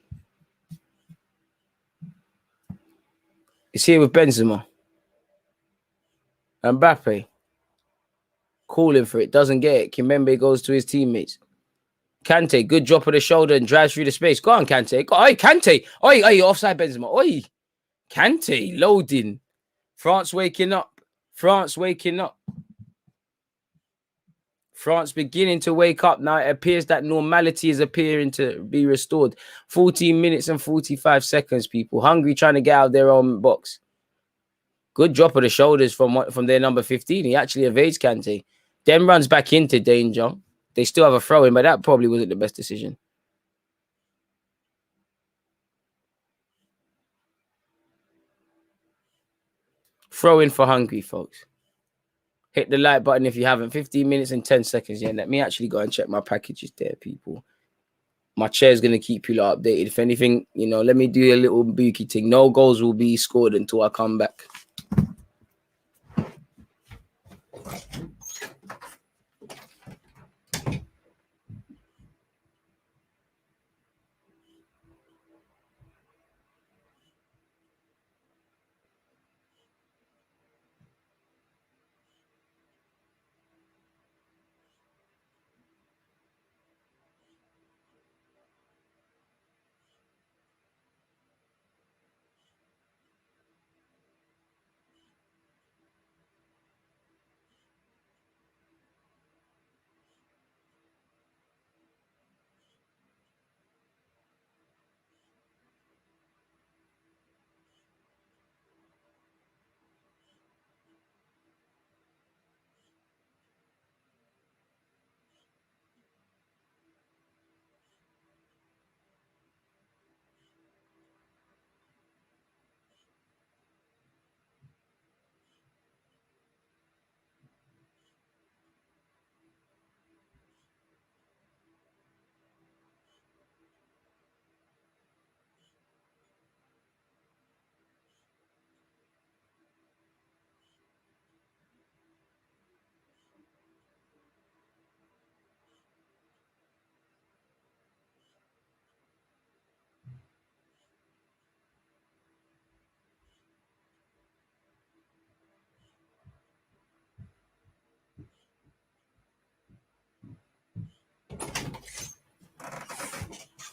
Speaker 1: It's here with Benzema. Mbappe. Calling for it. Doesn't get it. Kimpembe goes to his teammates. Kante. Good drop of the shoulder and drives through the space. Go on, Kante. Oi, Kante. Oi, offside Benzema. Oi. Kante. Loading. France waking up. France beginning to wake up now. It appears that normality is appearing to be restored. 14 minutes and 45 seconds, people. Hungary trying to get out of their own box. Good drop of the shoulders from their number 15. He actually evades Kante. Then runs back into danger. They still have a throw in, but that probably wasn't the best decision. Throw in for Hungary, folks. Hit the like button if you haven't. 15 minutes and 10 seconds. Yeah, let me actually go and check my packages there, people. My chair's going to keep you updated. If anything, let me do a little bookie thing. No goals will be scored until I come back.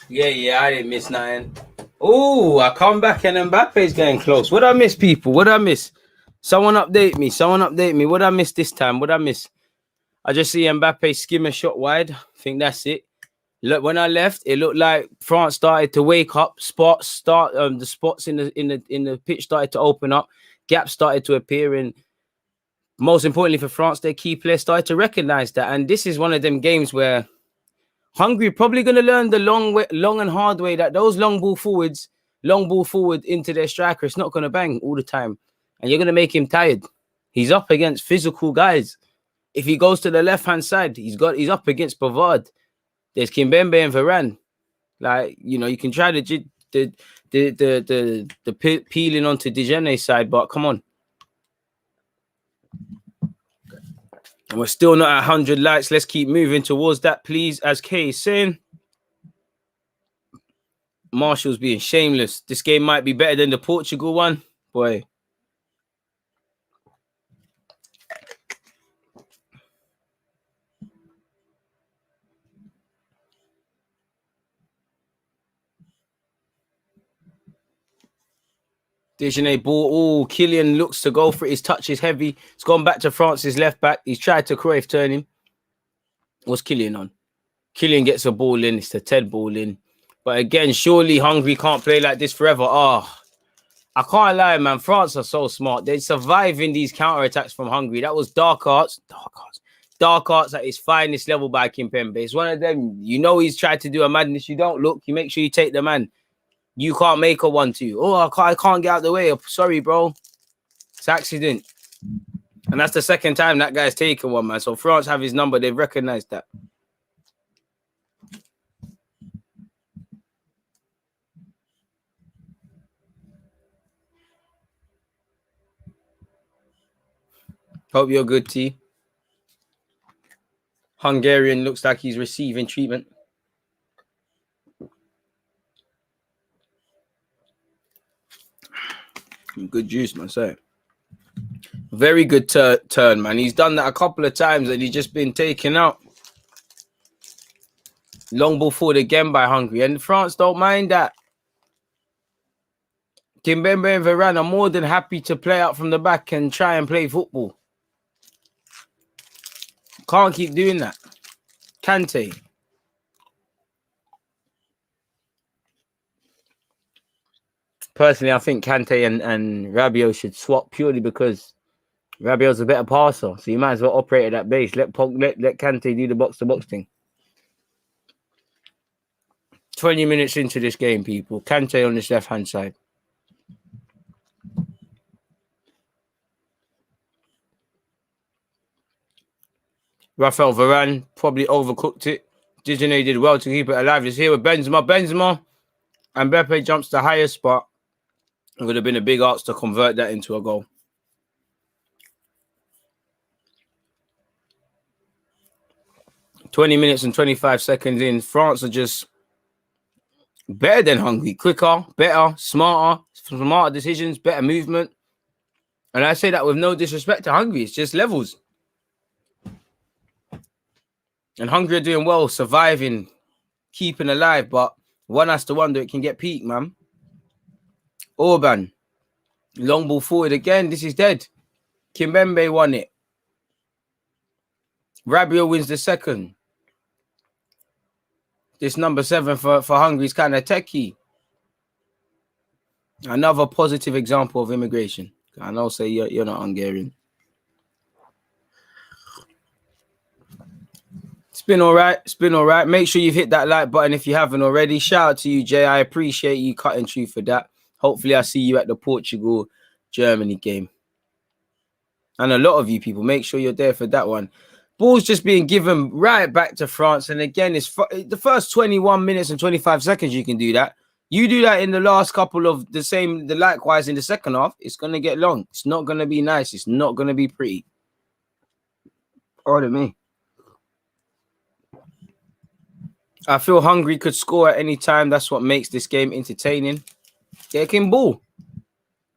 Speaker 1: Yeah, I didn't miss nothing. Oh, I come back and Mbappe's getting close. What I miss, people? What I miss? Someone update me. What I miss this time? What I miss? I just see Mbappe skim a shot wide. I think that's it. Look, when I left, it looked like France started to wake up. The spots in the pitch started to open up. Gaps started to appear, and most importantly for France, their key players started to recognize that. And this is one of them games where Hungary probably going to learn the long and hard way that those long ball forward into their striker, it's not going to bang all the time, and you're going to make him tired. He's up against physical guys. If he goes to the left hand side, he's up against Pavard. There's Kimpembe and Varane. Like, you know, you can try the peeling onto Dejene's side, but come on. And we're still not at 100 likes. Let's keep moving towards that, please. As Kay is saying, Marshall's being shameless. This game might be better than the Portugal one. Boy. Dejeuner ball. Oh, Kylian looks to go for it. His touch is heavy. It's gone back to France's left back. He's tried to Cruyff turn him. What's Kylian on? Kylian gets a ball in. It's the Ted ball in. But again, surely Hungary can't play like this forever. I can't lie, man. France are so smart. They're surviving these counterattacks from Hungary. That was dark arts at its finest level by Kimpembe. It's one of them. You know he's tried to do a madness. You don't look. You make sure you take the man. You can't make a 1-2. Oh, I can't get out of the way. Sorry, bro. It's accident. And that's the second time that guy's taken one, man. So France have his number. They've recognized that. Hope you're good, T. Hungarian looks like he's receiving treatment. Good juice, man. Say. Very good turn, man. He's done that a couple of times and he's just been taken out. Long ball forward again by Hungary. And France don't mind that. Kimpembe and Varane are more than happy to play out from the back and try and play football. Can't keep doing that. Kante. Personally, I think Kante and Rabiot should swap purely because Rabiot's a better passer. So you might as well operate at that base. Let Kante do the box-to-box thing. 20 minutes into this game, people. Kante on this left-hand side. Raphael Varane probably overcooked it. Dejeuner did well to keep it alive. It's here with Benzema. And Mbappe jumps the highest spot. It would have been a big ask to convert that into a goal. $20 minutes and 25 seconds in. France are just better than Hungary. Quicker, better, smarter decisions, better movement. And I say that with no disrespect to Hungary. It's just levels. And Hungary are doing well, surviving, keeping alive. But one has to wonder it can get peaked, man. Orban. Long ball forward again. This is dead. Kimpembe won it. Rabiot wins the second. This number 7 for Hungary is kind of techie. Another positive example of immigration. I know, say you're not Hungarian. It's been all right. Make sure you've hit that like button if you haven't already. Shout out to you, Jay. I appreciate you cutting through for that. Hopefully, I see you at the Portugal-Germany game. And a lot of you people, make sure you're there for that one. Ball's just being given right back to France. And again, it's the first 21 minutes and 25 seconds you can do that. You do that in the last couple of likewise in the second half, it's going to get long. It's not going to be nice. It's not going to be pretty. Pardon me. I feel Hungary could score at any time. That's what makes this game entertaining. They can ball.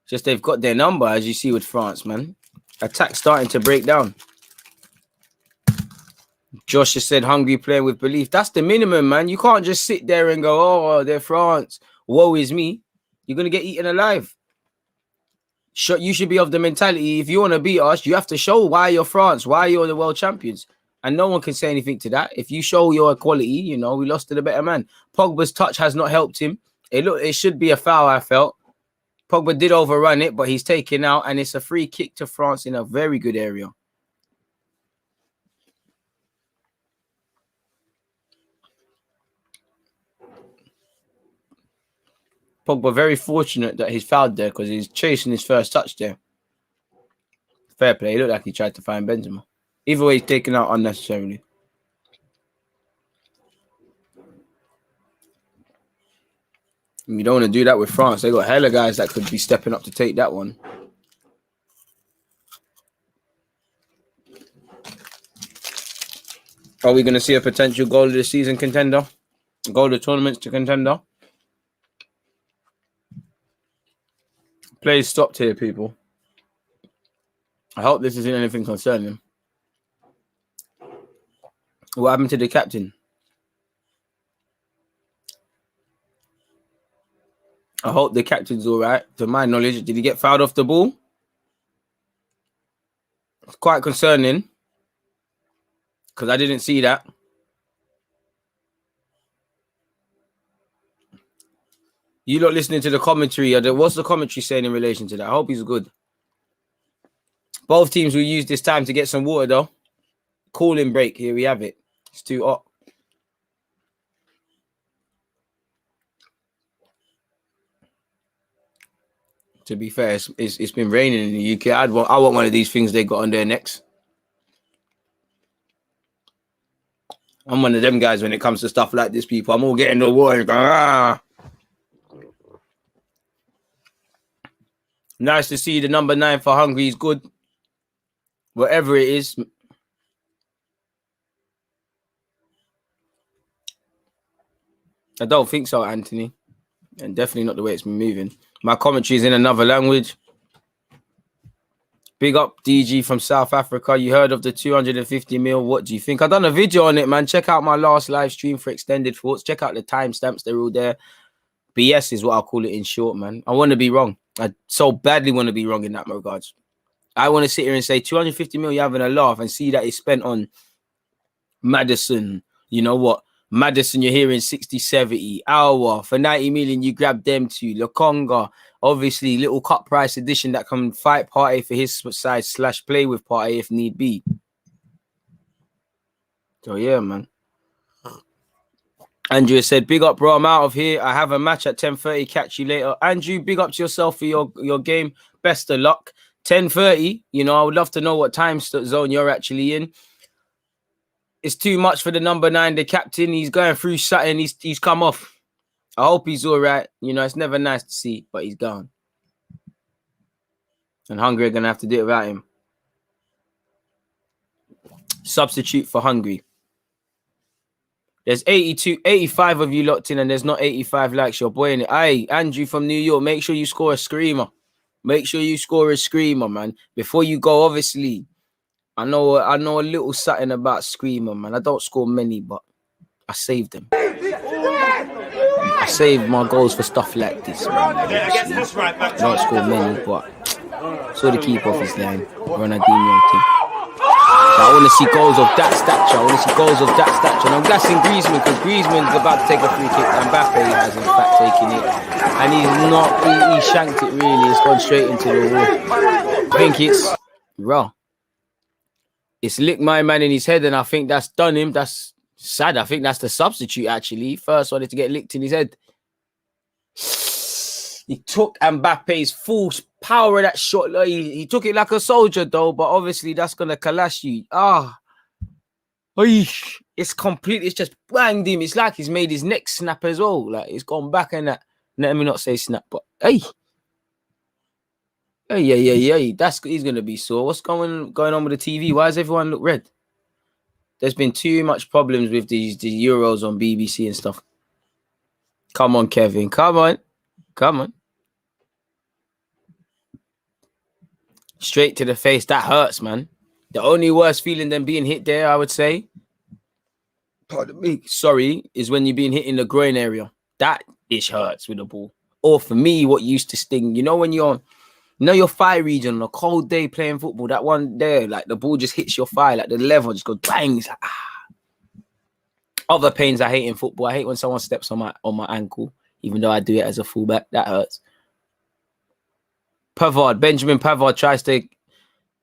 Speaker 1: Just they've got their number, as you see with France, man. Attack starting to break down. Josh has said Hungary playing with belief. That's the minimum, man. You can't just sit there and go, oh, they're France. Woe is me. You're going to get eaten alive. You should be of the mentality, if you want to beat us, you have to show why you're France, why you're the world champions. And no one can say anything to that. If you show your quality, you know, we lost to the better man. Pogba's touch has not helped him. It should be a foul, I felt. Pogba did overrun it, but he's taken out, and it's a free kick to France in a very good area. Pogba very fortunate that he's fouled there because he's chasing his first touch there. Fair play. It looked like he tried to find Benzema. Either way, he's taken out unnecessarily. And you don't want to do that with France. They got hella guys that could be stepping up to take that one. Are we going to see a potential goal of the season contender? Goal of the tournaments to contender? Plays stopped here, people. I hope this isn't anything concerning. What happened to the captain? I hope the captain's all right. To my knowledge, did he get fouled off the ball? It's quite concerning because I didn't see that. You lot listening to the commentary, what's the commentary saying in relation to that? I hope he's good. Both teams will use this time to get some water, though. Cooling break. Here we have it. It's too hot. To be fair, it's been raining in the UK. I want one of these things they got on their necks. I'm one of them guys when it comes to stuff like this, people. I'm all getting the water and going, ah. Nice to see the number 9 for Hungary is good. Whatever it is. I don't think so, Anthony. And definitely not the way it's been moving. My commentary is in another language. Big up DG from South Africa. You heard of the 250 mil. What do you think? I've done a video on it, man. Check out my last live stream for extended thoughts. Check out the timestamps. They're all there. BS is what I'll call it in short, man. I want to be wrong. I so badly want to be wrong in that regards. I want to sit here and say 250 mil, you're having a laugh and see that it's spent on Madison. You know what? Madison, you're hearing 60, 70. Hour for 90 million, you grab them two. Lokonga, obviously, little cut price edition that can fight Partey for his side / play with Partey if need be. So, yeah, man. Andrew said, big up, bro. I'm out of here. I have a match at 10:30. Catch you later. Andrew, big up to yourself for your game. Best of luck. 10:30. You know, I would love to know what time zone you're actually in. It's too much for the number 9, the captain. He's going through something. He's come off. I hope he's all right. You know, it's never nice to see, but he's gone. And Hungary are going to have to do it without him. Substitute for Hungary. There's 85 of you locked in, and there's not 85 likes. Your boy in it. Aye, Andrew from New York, make sure you score a screamer. Make sure you score a screamer, man. Before you go, obviously, I know a little something about screamer, man. I don't score many, but I save them. I save my goals for stuff like this, man. I don't score many, but saw the keep off his line. Ronaldinho team. So I want to see goals of that stature. And I'm gassing Griezmann because Griezmann's about to take a free kick. Mbappe has in fact taken it. And he shanked it really. It's gone straight into the wall. I think it's raw. It's licked my man in his head, and I think that's done him. That's sad. I think that's the substitute, actually. First one to get licked in his head. He took Mbappe's full power of that shot. He took it like a soldier, though, but obviously that's going to clash you. It's complete. It's just banged him. It's like he's made his neck snap as well. Like, it's gone back and that. Let me not say snap, but hey. He's going to be sore. What's going on with the TV? Why does everyone look red? There's been too much problems with the Euros on BBC and stuff. Come on, Kevin. Come on. Straight to the face. That hurts, man. The only worse feeling than being hit there, I would say, pardon me, sorry, is when you're being hit in the groin area. That ish hurts with the ball. Or for me, what used to sting, you know, when you're, you know, your thigh region on a cold day playing football, that one there, like the ball just hits your thigh, like the level just goes bang. It's like, Other pains I hate in football. I hate when someone steps on my ankle, even though I do it as a fullback. That hurts. Benjamin Pavard tries to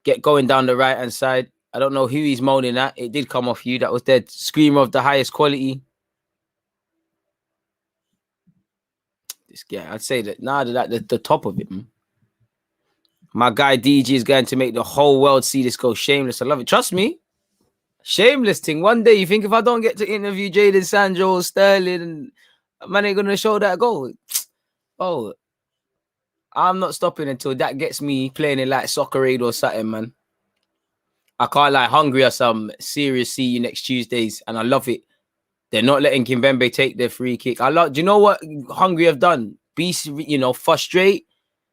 Speaker 1: get going down the right-hand side. I don't know who he's moaning at. It did come off you. That was dead. Screamer of the highest quality. This guy, I'd say that the top of it, man. My guy DG is going to make the whole world see this go. Shameless. I love it. Trust me. Shameless thing. One day, you think if I don't get to interview Jadon Sancho, Sterling, man ain't going to show that goal. Oh, I'm not stopping until that gets me playing in like Soccer Aid or something, man. I can't lie. Hungary are some serious see you next Tuesdays, and I love it. They're not letting Kimpembe take their free kick. Do you know what Hungary have done? Be, frustrate,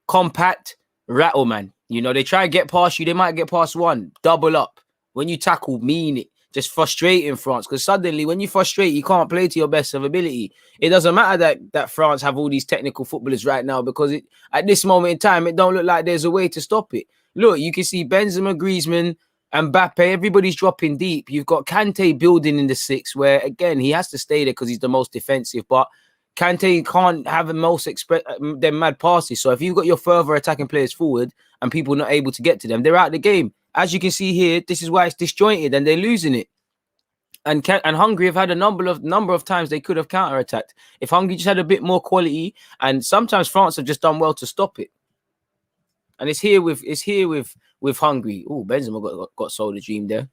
Speaker 1: compact, rattle, man. You know, they try to get past you. They might get past one. Double up. When you tackle, mean it. Just frustrating France. Because suddenly, when you frustrate, you can't play to your best of ability. It doesn't matter that France have all these technical footballers right now, because at this moment in time, it don't look like there's a way to stop it. Look, you can see Benzema, Griezmann, and Mbappe, everybody's dropping deep. You've got Kante building in the six, where, again, he has to stay there because he's the most defensive. But Kante can't have the most them mad passes. So if you've got your further attacking players forward and people not able to get to them, they're out of the game. As you can see here, this is why it's disjointed and they're losing it. And Hungary have had a number of times they could have counterattacked. If Hungary just had a bit more quality, and sometimes France have just done well to stop it. And it's here with Hungary. Oh, Benzema got sold a dream there.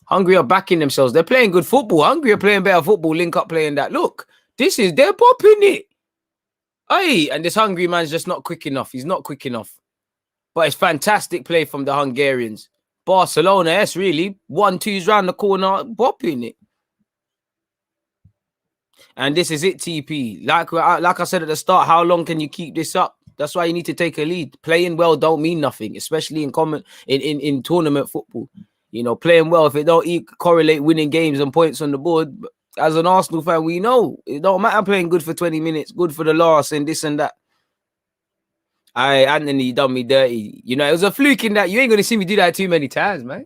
Speaker 1: Hungary are backing themselves. They're playing good football. Hungary are playing better football. Link up playing that. Look, they're popping it. Hey, and this Hungary man's just not quick enough. He's not quick enough. But it's fantastic play from the Hungarians. Barcelona, yes, really. 1-2's round the corner, popping it. And this is it, TP. Like I said at the start, how long can you keep this up? That's why you need to take a lead. Playing well don't mean nothing, especially in tournament football. You know, playing well, if it don't correlate winning games and points on the board, as an Arsenal fan, we know it don't matter playing good for 20 minutes, good for the last and this and that. Anthony, you done me dirty. You know, it was a fluke in that. You ain't going to see me do that too many times, man.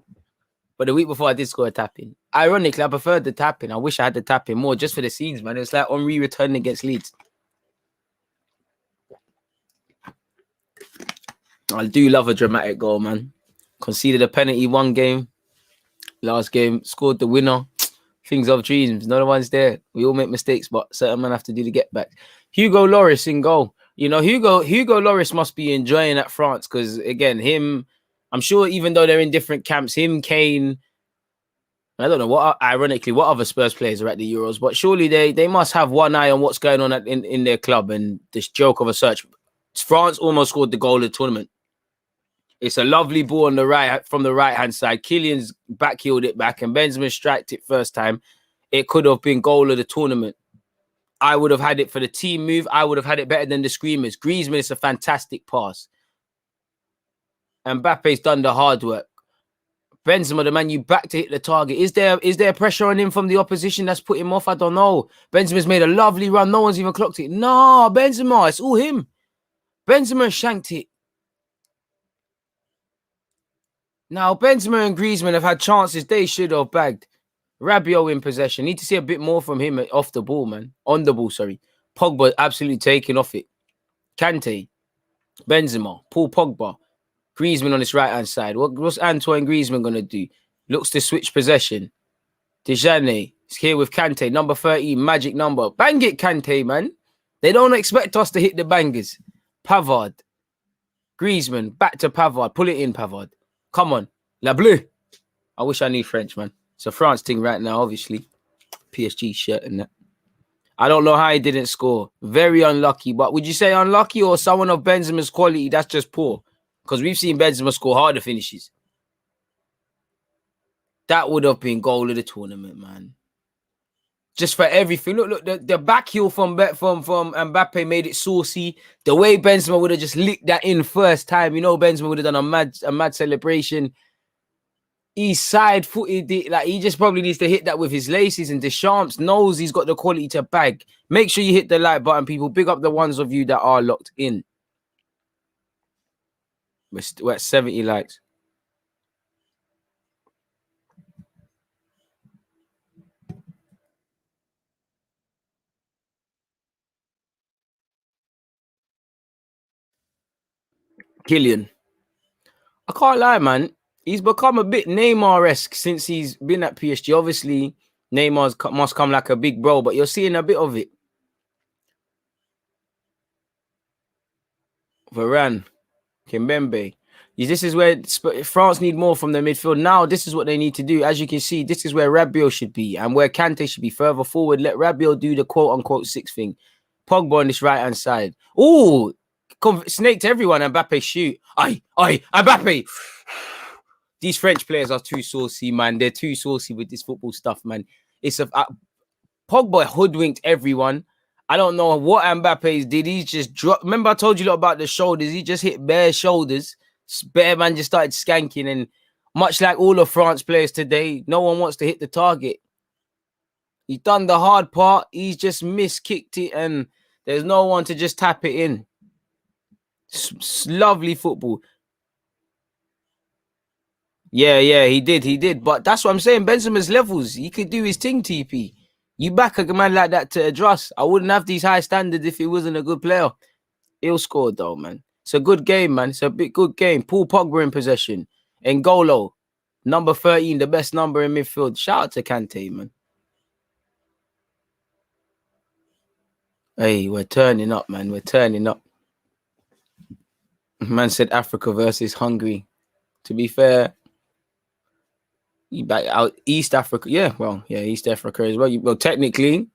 Speaker 1: But the week before, I did score a tap-in. Ironically, I preferred the tap-in. I wish I had the tap-in more just for the scenes, man. It was like Henry returning against Leeds. I do love a dramatic goal, man. Conceded a penalty one game. Last game, scored the winner. Things of dreams. No one's there. We all make mistakes, but certain men have to do the get back. Hugo Lloris in goal. You know, Hugo Lloris must be enjoying at France because, again, I'm sure even though they're in different camps, Kane, I don't know ironically, what other Spurs players are at the Euros, but surely they must have one eye on what's going on in their club. And this joke of a search, France almost scored the goal of the tournament. It's a lovely ball on the right from the right-hand side. Kylian's backheeled it back and Benzema striked it first time. It could have been goal of the tournament. I would have had it for the team move. I would have had it better than the Screamers. Griezmann is a fantastic pass. And Mbappe's done the hard work. Benzema, the man you back to hit the target. Is there pressure on him from the opposition that's put him off? I don't know. Benzema's made a lovely run. No one's even clocked it. No, Benzema. It's all him. Benzema shanked it. Now, Benzema and Griezmann have had chances they should have bagged. Rabiot in possession. Need to see a bit more from him off the ball, man. On the ball, sorry. Pogba absolutely taking off it. Kante. Benzema. Paul Pogba. Griezmann on his right-hand side. What's Antoine Griezmann going to do? Looks to switch possession. Dejane is here with Kante. Number 13. Magic number. Bang it, Kante, man. They don't expect us to hit the bangers. Pavard. Griezmann. Back to Pavard. Pull it in, Pavard. Come on. La Bleu. I wish I knew French, man. It's a France thing right now, obviously. PSG shirt and that. I don't know how he didn't score. Very unlucky. But would you say unlucky or someone of Benzema's quality that's just poor? Because we've seen Benzema score harder finishes. That would have been goal of the tournament, man. Just for everything. Look, the back heel from Mbappe made it saucy. The way Benzema would have just licked that in first time. You know, Benzema would have done a mad celebration. He's side-footed. Like, he just probably needs to hit that with his laces, and Deschamps knows he's got the quality to bag. Make sure you hit the like button, people. Big up the ones of you that are locked in. We're at 70 likes. Killian. I can't lie, man. He's become a bit Neymar-esque since he's been at PSG. Obviously, Neymar must come like a big bro, but you're seeing a bit of it. Varane, Kimpembe. This is where France need more from the midfield. Now, this is what they need to do. As you can see, this is where Rabiot should be and where Kante should be further forward. Let Rabiot do the quote-unquote six thing. Pogba on this right-hand side. Ooh, snaked everyone. Mbappe shoot. Aye, Mbappe. These French players are too saucy, man. They're too saucy with this football stuff, man. It's a Pogba hoodwinked everyone. I don't know what Mbappe did. He just dropped. Remember, I told you about the shoulders. He just hit bare shoulders. Bare man just started skanking. And much like all of France players today, no one wants to hit the target. He's done the hard part. He's just miskicked it. And there's no one to just tap it in. Lovely football. Yeah, he did. But that's what I'm saying. Benzema's levels. He could do his thing, TP. You back a man like that to address. I wouldn't have these high standards if he wasn't a good player. He'll score though, man. It's a good game, man. It's a big good game. Paul Pogba in possession. N'Golo, number 13, the best number in midfield. Shout out to Kante, man. Hey, we're turning up, man. We're turning up. Man said Africa versus Hungary. To be fair, you back out East Africa. Yeah, East Africa as well. Well, technically,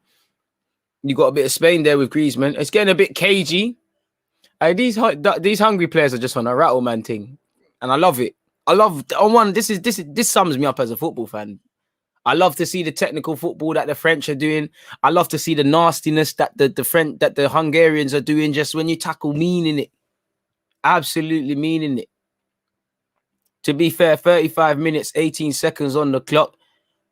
Speaker 1: you got a bit of Spain there with Griezmann. It's getting a bit cagey. These hungry players are just on a rattle man thing, and I love it. I love this sums me up as a football fan. I love to see the technical football that the French are doing. I love to see the nastiness that the Hungarians are doing. Just when you tackle, meaning it, absolutely meaning it. To be fair, 35 minutes, 18 seconds on the clock.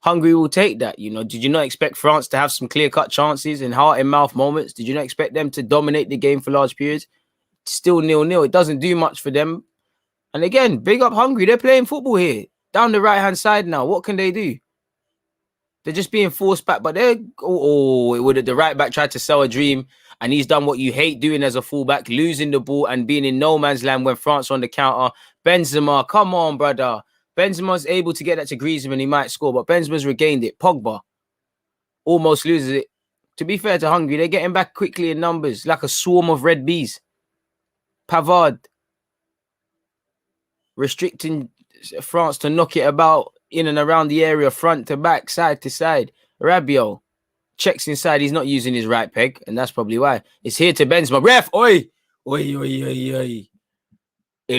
Speaker 1: Hungary will take that. You know, did you not expect France to have some clear-cut chances and heart-in-mouth moments? Did you not expect them to dominate the game for large periods? Still 0-0. It doesn't do much for them. And again, big up Hungary. They're playing football here. Down the right-hand side now. What can they do? They're just being forced back. But they're... the right back tried to sell a dream. And he's done what you hate doing as a fullback. Losing the ball and being in no man's land when France are on the counter. Benzema, come on, brother. Benzema's able to get that to Griezmann. He might score. But Benzema's regained it. Pogba almost loses it. To be fair to Hungary, they're getting back quickly in numbers. Like a swarm of red bees. Pavard restricting France to knock it about in and around the area, front to back, side to side. Rabiot checks inside. He's not using his right peg, and that's probably why. It's here to Benzema. Ref, oi. It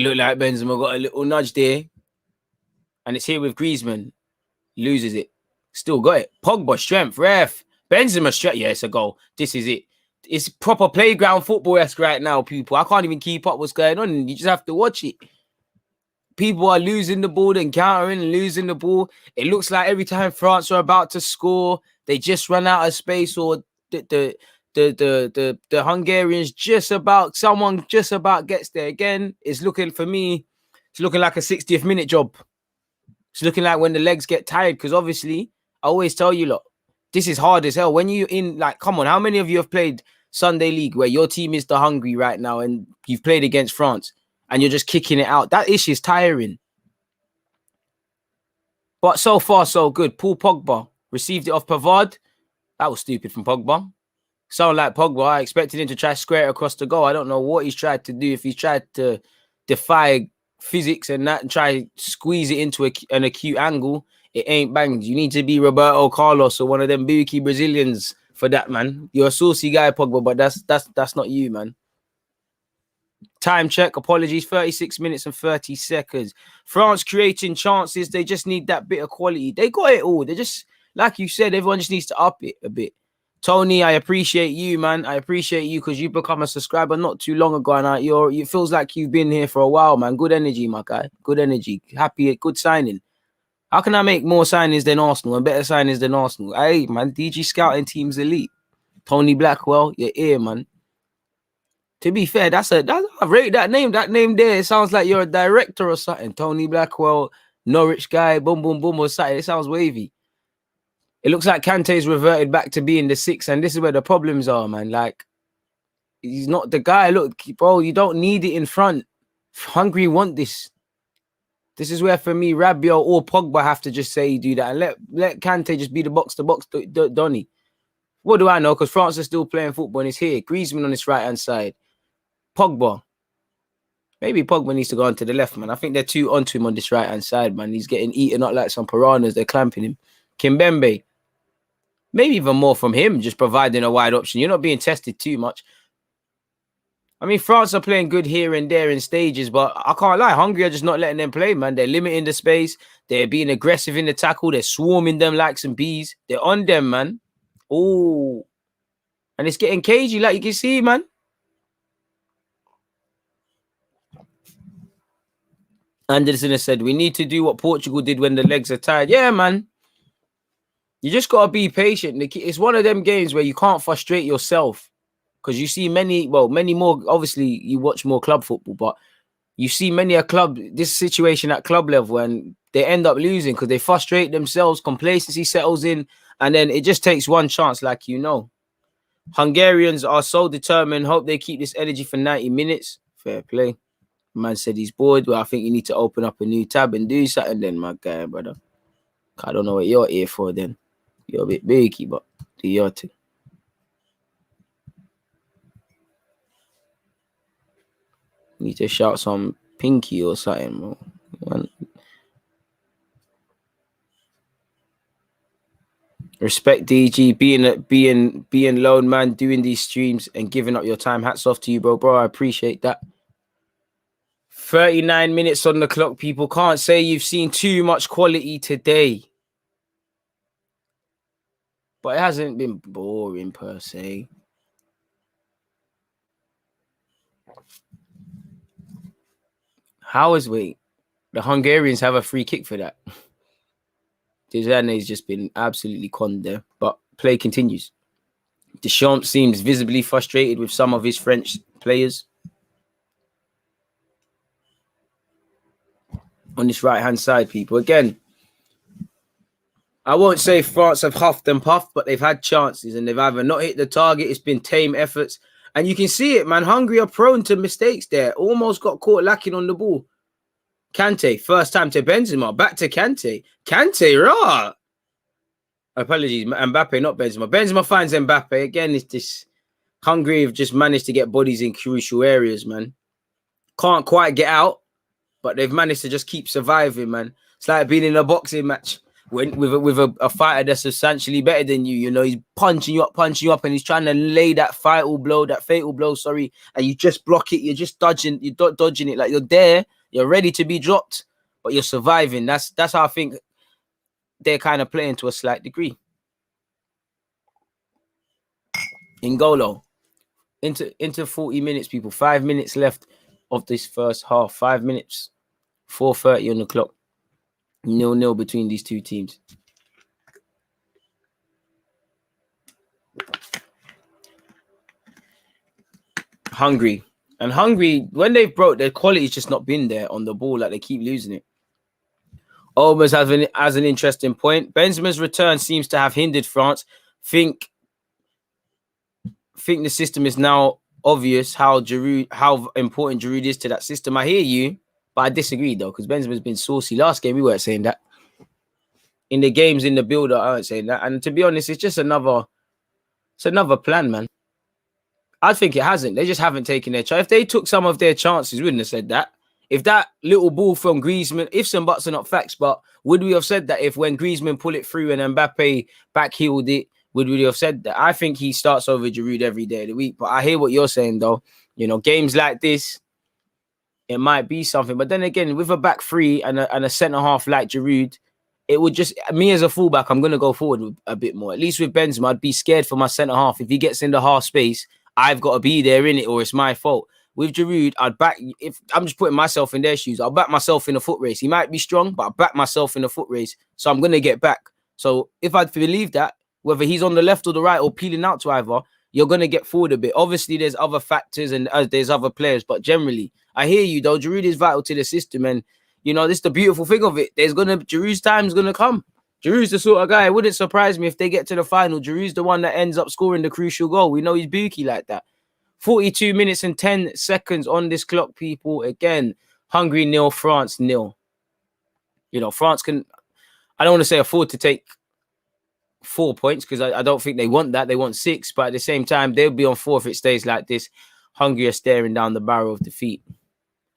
Speaker 1: looked like Benzema got a little nudge there. And it's here with Griezmann. Loses it. Still got it. Pogba, strength. Ref. Benzema, strength. Yeah, it's a goal. This is it. It's proper playground football-esque right now, people. I can't even keep up what's going on. You just have to watch it. People are losing the ball, then countering and losing the ball. It looks like every time France are about to score, they just run out of space, or the Hungarians someone just about gets there. Again, it's looking for me, it's looking like a 60th minute job. It's looking like when the legs get tired, because obviously, I always tell you, look, this is hard as hell. When you in, like, come on, how many of you have played Sunday League where your team is the Hungary right now and you've played against France and you're just kicking it out? That issue is tiring. But so far, so good. Paul Pogba received it off Pavard. That was stupid from Pogba. Sound like Pogba. I expected him to try to square it across the goal. I don't know what he's tried to do. If he's tried to defy physics and that and try to squeeze it into an acute angle, it ain't banged. You need to be Roberto Carlos or one of them bookie Brazilians for that, man. You're a saucy guy, Pogba, but that's not you, man. Time check, apologies, 36 minutes and 30 seconds. France creating chances. They just need that bit of quality. They got it all. They just, like you said, everyone just needs to up it a bit. Tony, I appreciate you, man. I appreciate you because you've become a subscriber not too long ago. And it feels like you've been here for a while, man. Good energy, my guy. Good energy. Happy, good signing. How can I make more signings than Arsenal and better signings than Arsenal? Hey, man, DG scouting team's elite. Tony Blackwell, your ear, man. To be fair, I rate that name. That name there, it sounds like you're a director or something. Tony Blackwell, Norwich guy, boom, boom, boom, or something. It sounds wavy. It looks like Kante's reverted back to being the 6, and this is where the problems are, man. Like, he's not the guy. Look, bro, you don't need it in front. Hungary want this. This is where, for me, Rabiot or Pogba have to just say do that and let Kante just be the box-to-box Donny. What do I know? Because France is still playing football and it's here. Griezmann on this right-hand side. Pogba. Maybe Pogba needs to go onto the left, man. I think they're too onto him on this right-hand side, man. He's getting eaten up like some piranhas. They're clamping him. Kimpembe. Maybe even more from him, just providing a wide option. You're not being tested too much. I mean, France are playing good here and there in stages, but I can't lie. Hungary are just not letting them play, man. They're limiting the space. They're being aggressive in the tackle. They're swarming them like some bees. They're on them, man. Oh. And it's getting cagey, like you can see, man. Anderson has said, we need to do what Portugal did when the legs are tired. Yeah, man. You just got to be patient. It's one of them games where you can't frustrate yourself. Because you see many more, obviously you watch more club football, but you see many a club, this situation at club level, and they end up losing because they frustrate themselves, complacency settles in, and then it just takes one chance, like you know. Hungarians are so determined, hope they keep this energy for 90 minutes. Fair play. Man said he's bored. Well, I think you need to open up a new tab and do something then, my guy, brother. I don't know what you're here for then. You're a bit biggy, but do your thing. Need to shout some pinky or something, bro. Man. Respect DG being lone man, doing these streams and giving up your time. Hats off to you, bro. I appreciate that. 39 minutes on the clock, people. Can't say you've seen too much quality today. But it hasn't been boring per se. The Hungarians have a free kick for that. Desane's just been absolutely conned there, but play continues. Deschamps seems visibly frustrated with some of his French players. On this right-hand side, people. Again, I won't say France have huffed and puffed, but they've had chances and they've either not hit the target. It's been tame efforts. And you can see it, man. Hungary are prone to mistakes there. Almost got caught lacking on the ball. Kante, first time to Benzema. Back to Kante. Kante, rah! Apologies, Mbappe, not Benzema. Benzema finds Mbappe. Again, it's this. Hungary have just managed to get bodies in crucial areas, man. Can't quite get out, but they've managed to just keep surviving, man. It's like being in a boxing match with a fighter that's substantially better than you. You know, he's punching you up, and he's trying to lay that fatal blow, and you just block it. You're just dodging it like you're there. You're ready to be dropped, but you're surviving. That's how I think they're kind of playing to a slight degree. N'Golo, into 40 minutes, people. 5 minutes left of this first half. 5 minutes. 4:30 on the clock. 0-0 between these two teams. Hungary. And Hungary, when they've broke, their quality's just not been there on the ball. Like, they keep losing it. Almost has an interesting point. Benzema's return seems to have hindered France. Think the system is now obvious how important Giroud is to that system. I hear you, but I disagree, though, because Benzema's been saucy. Last game, we weren't saying that. In the games, in the build-up, I weren't saying that. And to be honest, it's just another plan, man. I think it hasn't. They just haven't taken their chance. If they took some of their chances, we wouldn't have said that. If that little ball from Griezmann, ifs and buts are not facts, but would we have said that if when Griezmann pulled it through and Mbappe backheeled it, would we have said that? I think he starts over Giroud every day of the week. But I hear what you're saying, though. You know, games like this, it might be something. But then again, with a back three and a centre-half like Giroud, it would just, me as a fullback, I'm going to go forward a bit more. At least with Benzema, I'd be scared for my centre-half. If he gets in the half space, I've got to be there in it, or it's my fault. with Giroud, I'd back, if I'm just putting myself in their shoes, I'll back myself in a foot race. He might be strong, but I'll back myself in a foot race. So I'm going to get back. So if I believe that, whether he's on the left or the right or peeling out to either, you're going to get forward a bit. Obviously, there's other factors and there's other players, but generally, I hear you though. Giroud is vital to the system, and you know, this is the beautiful thing of it. Giroud's time's going to come. Giroud's the sort of guy, it wouldn't surprise me if they get to the final. Giroud's the one that ends up scoring the crucial goal. We know he's booky like that. 42 minutes and 10 seconds on this clock, people. Again, Hungary 0, France 0. You know, France can, I don't want to say afford to take 4 points because I don't think they want that. They want 6, but at the same time, they'll be on 4 if it stays like this. Hungary are staring down the barrel of defeat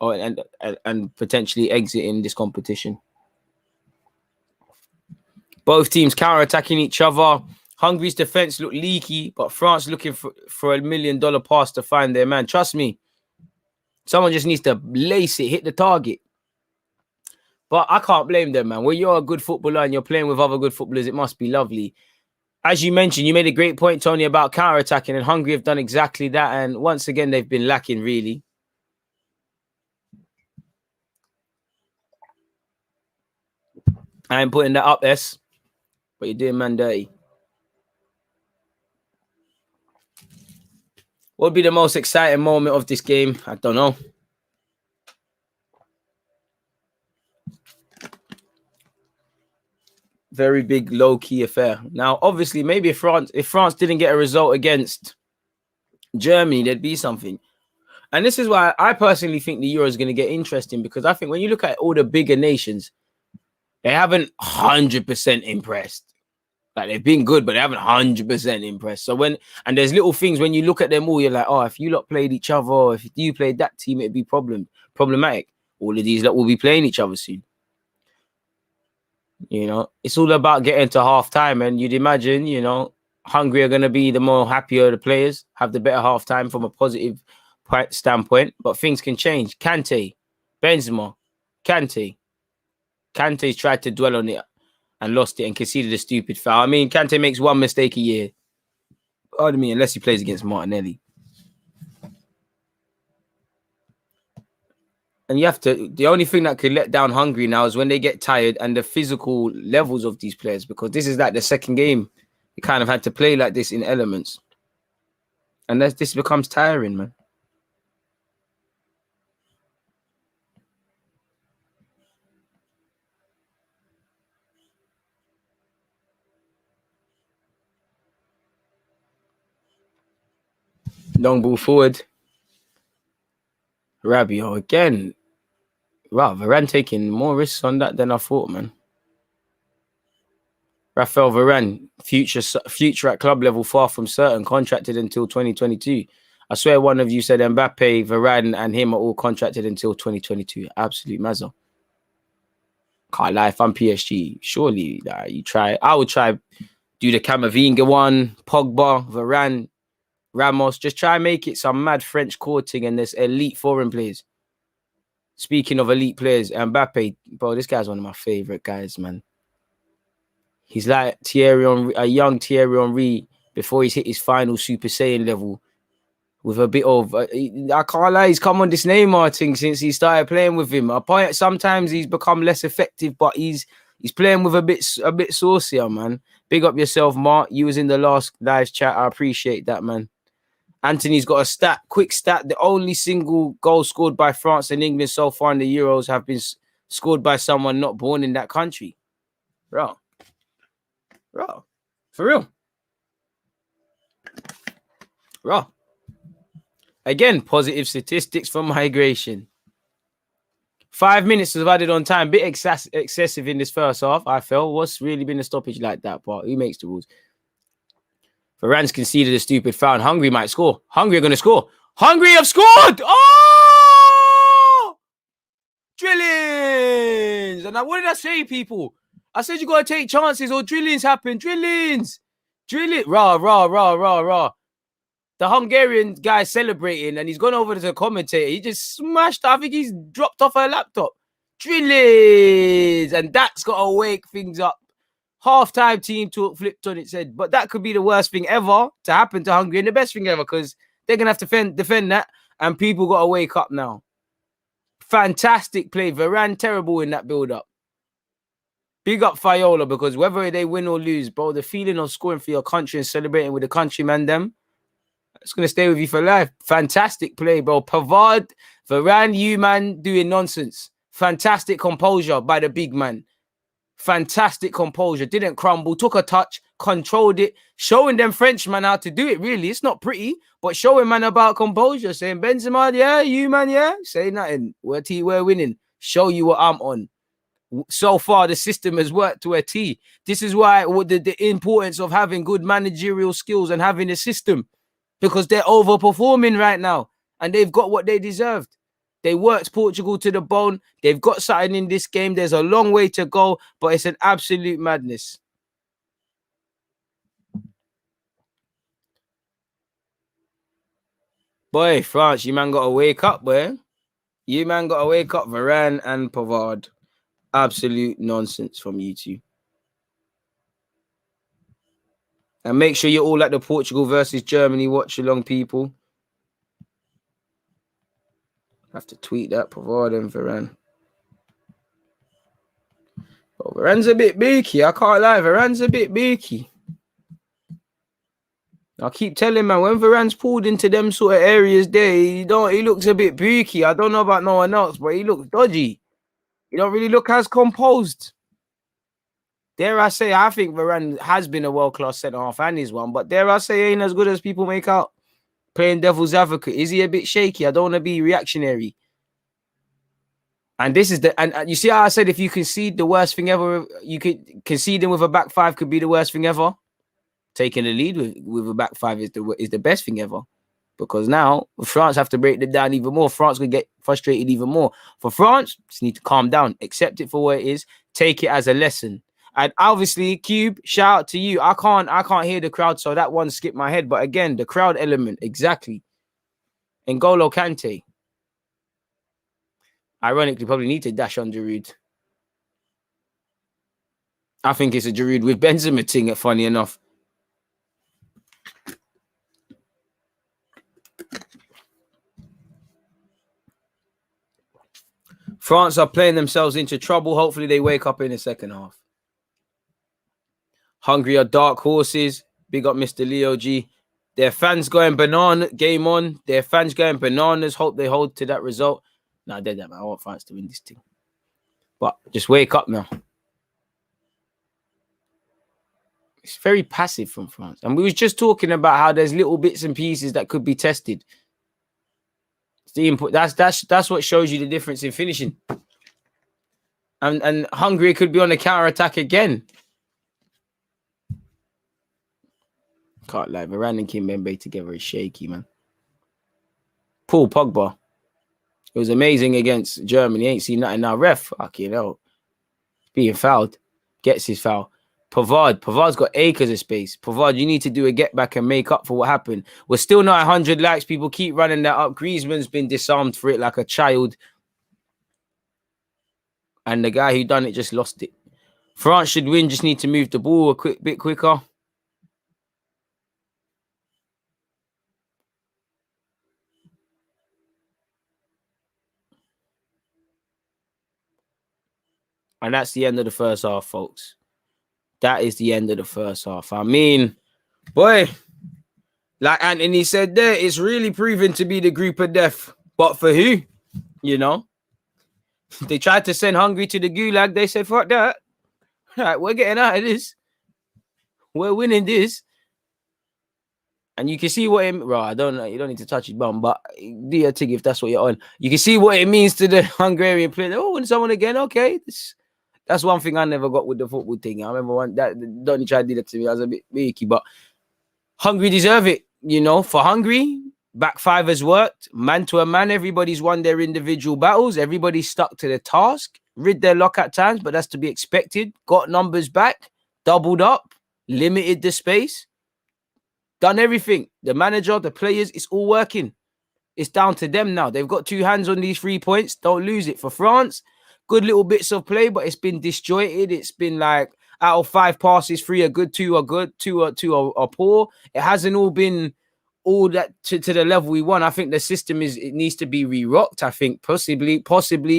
Speaker 1: and potentially exiting this competition. Both teams counter-attacking each other. Hungary's defense looked leaky, but France looking for $1 million pass to find their man. Trust me, someone just needs to lace it, hit the target. But I can't blame them, man. When you're a good footballer and you're playing with other good footballers, it must be lovely. As you mentioned, you made a great point, Tony, about counter-attacking, and Hungary have done exactly that. And once again, they've been lacking, really. I ain't putting that up, S. But you're doing man dirty. What would be the most exciting moment of this game? I don't know. Very big low-key affair. Now, obviously, maybe if France didn't get a result against Germany, there'd be something. And this is why I personally think the Euro is going to get interesting, because I think when you look at all the bigger nations, they haven't 100% impressed. Like, they've been good, but they haven't 100% impressed. So and there's little things when you look at them all, you're like, oh, if you lot played each other, or if you played that team, it'd be problematic. All of these lot will be playing each other soon. You know, it's all about getting to half time, and you'd imagine, you know, Hungary are going to be the more happier the players, have the better half time from a positive standpoint, but things can change. Kante, Benzema, Kante's tried to dwell on it and lost it and conceded a stupid foul. I mean, Kante makes one mistake a year. Pardon me, unless he plays against Martinelli. And you have to, the only thing that could let down Hungary now is when they get tired and the physical levels of these players, because this is like the second game. You kind of had to play like this in elements. And this becomes tiring, man. Long ball forward. Rabiot again. Wow, Varane taking more risks on that than I thought, man. Raphael Varane, future at club level far from certain, contracted until 2022. I swear one of you said Mbappe, Varane, and him are all contracted until 2022. Absolute mazzo. Can't lie, if I'm PSG, surely you try. I would try do the Camavinga one, Pogba, Varane, Ramos. Just try and make it some mad French courting and there's elite foreign players. Speaking of elite players, Mbappe, bro, this guy's one of my favorite guys, man. He's like Thierry Henry, a young Thierry Henry before he's hit his final Super Saiyan level with a bit of, I can't lie, he's come on this Neymar thing since he started playing with him. Sometimes he's become less effective, but he's playing with a bit saucier, man. Big up yourself, Mark. You was in the last live chat. I appreciate that, man. Anthony's got a quick stat. The only single goal scored by France and England so far in the Euros have been scored by someone not born in that country. Bro. For real. Bro. Again, positive statistics for migration. 5 minutes was added on time. Bit excessive in this first half, I felt. What's really been a stoppage like that? But who makes the rules? Varane's conceded a stupid foul. Hungary might score. Hungary are going to score. Hungary have scored! Oh! Drillings! And what did I say, people? I said you got to take chances or drillings happen. Drillings! Rah. The Hungarian guy celebrating and he's gone over to the commentator. He just smashed. I think he's dropped off her laptop. Drillings! And that's got to wake things up. Half-time team talk flipped on its head. But that could be the worst thing ever to happen to Hungary and the best thing ever because they're going to have to defend that. and people got to wake up now. Fantastic play. Varane terrible in that build-up. Big up Fayola, because whether they win or lose, bro, the feeling of scoring for your country and celebrating with the countryman them, it's going to stay with you for life. Fantastic play, bro. Pavard, Varane, you man doing nonsense. Fantastic composure by the big man. Fantastic composure. Didn't crumble. Took a touch. Controlled it. Showing them Frenchmen how to do it, really. It's not pretty, but showing man about composure. Saying, Benzema, yeah, you man, yeah. Say nothing. We're winning. Show you what I'm on. So far, the system has worked to a T. This is why the importance of having good managerial skills and having a system. Because they're overperforming right now and they've got what they deserved. They worked Portugal to the bone. They've got something in this game. There's a long way to go, but it's an absolute madness. Boy, France, you man got to wake up, boy. You man got to wake up, Varane and Pavard. Absolute nonsense from you two. And make sure you're all at the Portugal versus Germany watch-along, people. I have to tweet that, Pavard and Varane. But Varane's a bit beaky. I can't lie. Varane's a bit beaky. I keep telling man, when Varane's pulled into them sort of areas there, he looks a bit beaky. I don't know about no one else, but he looks dodgy. He don't really look as composed. Dare I say, I think Varane has been a world-class centre-half and is one, but dare I say, ain't as good as people make out. Playing devil's advocate. Is he a bit shaky? I don't want to be reactionary. And this is and you see how I said if you concede the worst thing ever, you could conceding with a back five could be the worst thing ever. Taking the lead with a back five is the best thing ever. Because now France have to break them down even more. France could get frustrated even more. For France, just need to calm down, accept it for what it is, take it as a lesson. And obviously, Cube, shout out to you. I can't hear the crowd, so that one skipped my head. But again, the crowd element, exactly. N'Golo Kante. Ironically, probably need to dash on Giroud. I think it's a Giroud with Benzema thing, funny enough. France are playing themselves into trouble. Hopefully, they wake up in the second half. Hungary are dark horses. Big up Mr. Leo G. Their fans going banana. Game on. Their fans going bananas. Hope they hold to that result. Nah, dead that man. I want France to win this thing. But just wake up now. It's very passive from France. And we was just talking about how there's little bits and pieces that could be tested. It's the input. That's what shows you the difference in finishing. And Hungary could be on the counter-attack again. Can't lie. Varane and Kimpembe together is shaky, man. Paul Pogba. It was amazing against Germany. Ain't seen nothing now. Ref, fucking hell. Being fouled. Gets his foul. Pavard's got acres of space. Pavard, you need to do a get back and make up for what happened. We're still not 100 likes. People keep running that up. Griezmann's been disarmed for it like a child. And the guy who done it just lost it. France should win. Just need to move the ball a bit quicker. And that's the end of the first half, folks. That is the end of the first half. I mean, boy, like Anthony said there, it's really proven to be the group of death. But for who? You know? They tried to send Hungary to the gulag. They said, fuck that. All right, we're getting out of this. We're winning this. And you can see what it... Bro, I don't know. You don't need to touch his bum, but do your thing if that's what you're on. You can see what it means to the Hungarian player. Oh, and someone again. Okay, that's one thing I never got with the football thing. I remember one that Donny tried to do that to me. I was a bit beaky, but Hungary deserve it. You know, for Hungary, back five has worked. Man to a man, everybody's won their individual battles. Everybody's stuck to the task. Rid their luck at times, but that's to be expected. Got numbers back, doubled up, limited the space. Done everything. The manager, the players, it's all working. It's down to them now. They've got two hands on these 3 points. Don't lose it. For France, good little bits of play, but it's been disjointed. It's been like out of 5 passes, 3 are good, 2 are good, 2 are poor. It hasn't all been all that to the level we want. I think the system it needs to be re-rocked. I think possibly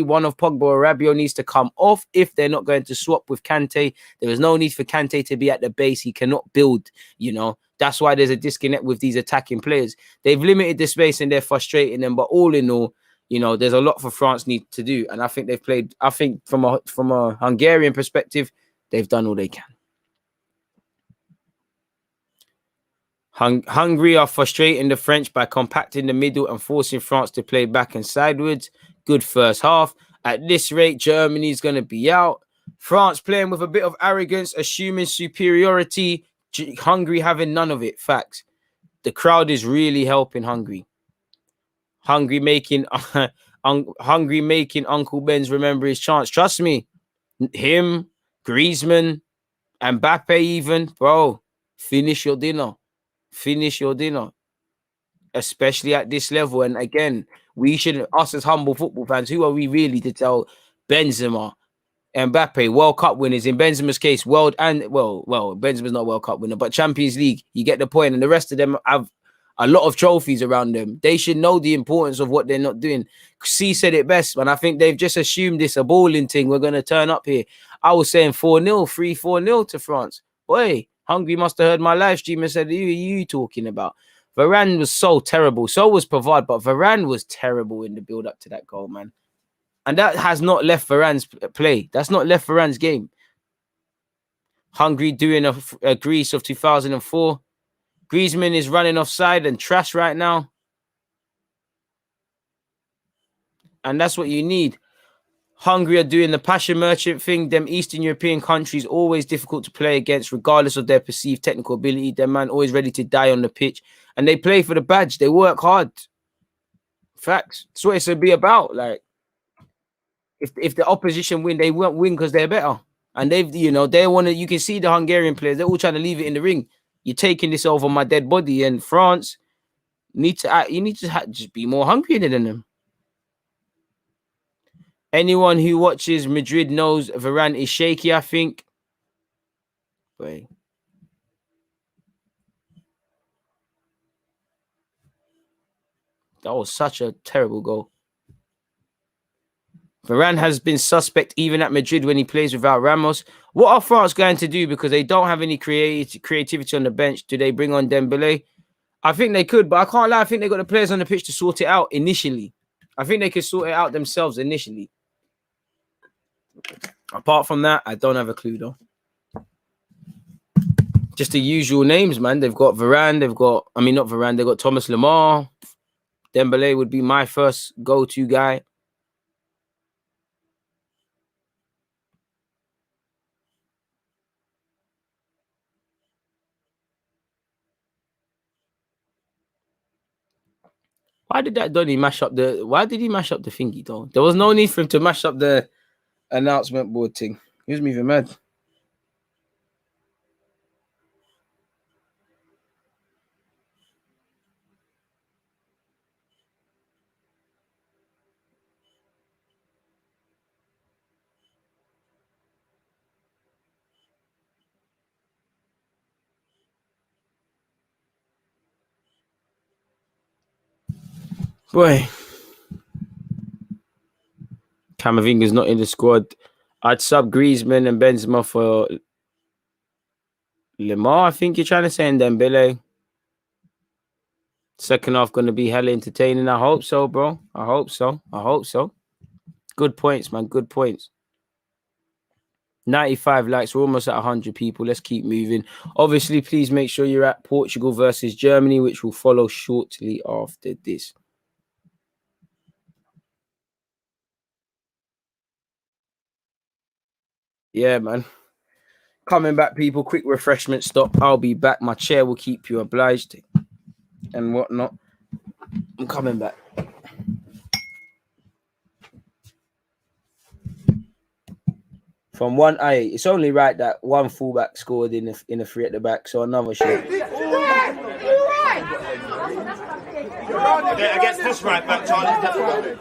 Speaker 1: one of Pogba or Rabiot needs to come off if they're not going to swap with Kante. There is no need for Kante to be at the base. He cannot build, That's why there's a disconnect with these attacking players. They've limited the space and they're frustrating them. But all in all, there's a lot for France need to do. And I think they've played, from a Hungarian perspective, they've done all they can. Hungary are frustrating the French by compacting the middle and forcing France to play back and sideways. Good first half. At this rate, Germany's going to be out. France playing with a bit of arrogance, assuming superiority. Hungary having none of it. Facts. The crowd is really helping Hungary. Hungary making Uncle Ben's remember his chance. Trust me. Him, Griezmann, and Mbappe even. Bro, finish your dinner. Finish your dinner, especially at this level. And again, us as humble football fans, who are we really to tell Benzema, Mbappe, World Cup winners, in Benzema's case, Benzema's not World Cup winner, but Champions League, you get the point. And the rest of them have a lot of trophies around them. They should know the importance of what they're not doing. C said it best, and I think they've just assumed this a balling thing. We're going to turn up here. I was saying 4-0, 3-4-0 to France. Boy, Hungary must have heard my live stream and said, who are you talking about? Varane was so terrible. So was Pavard, but Varane was terrible in the build-up to that goal, man. And that has not left Varane's play. That's not left Varane's game. Hungary doing a Greece of 2004. Griezmann is running offside and trash right now. And that's what you need. Hungary are doing the passion merchant thing. Them Eastern European countries always difficult to play against, regardless of their perceived technical ability. Their man always ready to die on the pitch. And they play for the badge. They work hard. Facts. That's what it's to be about. Like, if the opposition win, they won't win because they're better. And they want to, you can see the Hungarian players, they're all trying to leave it in the ring. You're taking this over my dead body. And France need to just be more hungry than them. Anyone who watches Madrid knows Varane is shaky, I think. Wait. That was such a terrible goal. Varane has been suspect even at Madrid when he plays without Ramos. What are France going to do? Because they don't have any creativity on the bench. Do they bring on Dembele? I think they could, but I can't lie. I think they got the players on the pitch to sort it out initially. I think they could sort it out themselves initially. Apart from that, I don't have a clue though. Just the usual names, man. They've got Varane. They've got Thomas Lemar. Dembele would be my first go-to guy. Why did he mash up the thingy though? There was no need for him to mash up the announcement board thing. He was moving mad. Boy, Camavinga's not in the squad. I'd sub Griezmann and Benzema for Lemar. I think you're trying to say, and Dembele. Second half going to be hella entertaining. I hope so, bro. I hope so. Good points, man. Good points. 95 likes. We're almost at 100 people. Let's keep moving. Obviously, please make sure you're at Portugal versus Germany, which will follow shortly after this. Yeah, man. Coming back, people. Quick refreshment stop. I'll be back. My chair will keep you obliged and whatnot. I'm coming back. From one eye, it's only right that one fullback scored in a free at the back, so another shot.
Speaker 2: Against this right back, Charlie.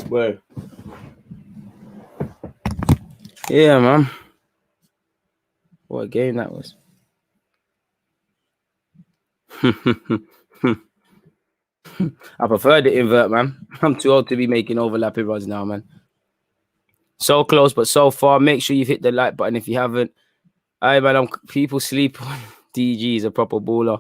Speaker 1: Well, yeah, man. What a game that was. I prefer the invert, man. I'm too old to be making overlapping runs now, man. So close, but so far. Make sure you've hit the like button if you haven't. Hey, man, people sleep on DG is a proper baller.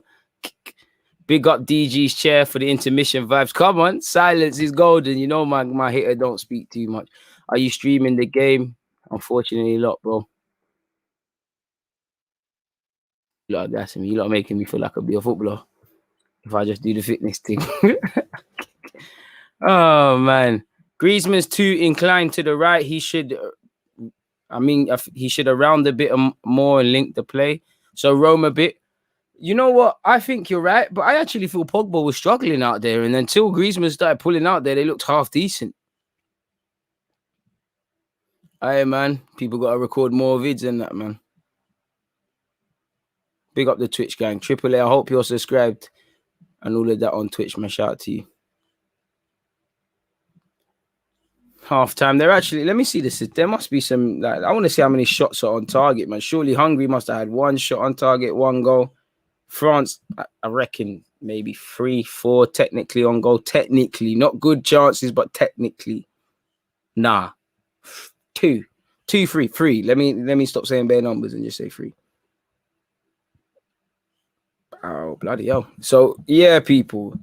Speaker 1: Big up DG's chair for the intermission vibes. Come on, silence is golden. You know my hitter don't speak too much. Are you streaming the game? Unfortunately, lot, bro. You lot gassing me. You lot making me feel like I'd be a footballer if I just do the fitness thing. Oh man, Griezmann's too inclined to the right. He should. He should have round a bit more and link the play. So roam a bit. You know what? I think you're right, but I actually feel Pogba was struggling out there, and until Griezmann started pulling out there, they looked half decent. Hey man, people got to record more vids than that, man. Big up the Twitch gang. Triple A, I hope you're subscribed and all of that on Twitch, man. Shout out to you. Half time. They're actually, let me see this. There must be some, like, I want to see how many shots are on target, man. Surely Hungary must have had one shot on target, one goal. France, I reckon maybe 3, 4 technically on goal. Technically, not good chances, but technically. Nah. 2, 3, 3. Let me stop saying bare numbers and just say 3. Oh, bloody hell. So, yeah, people.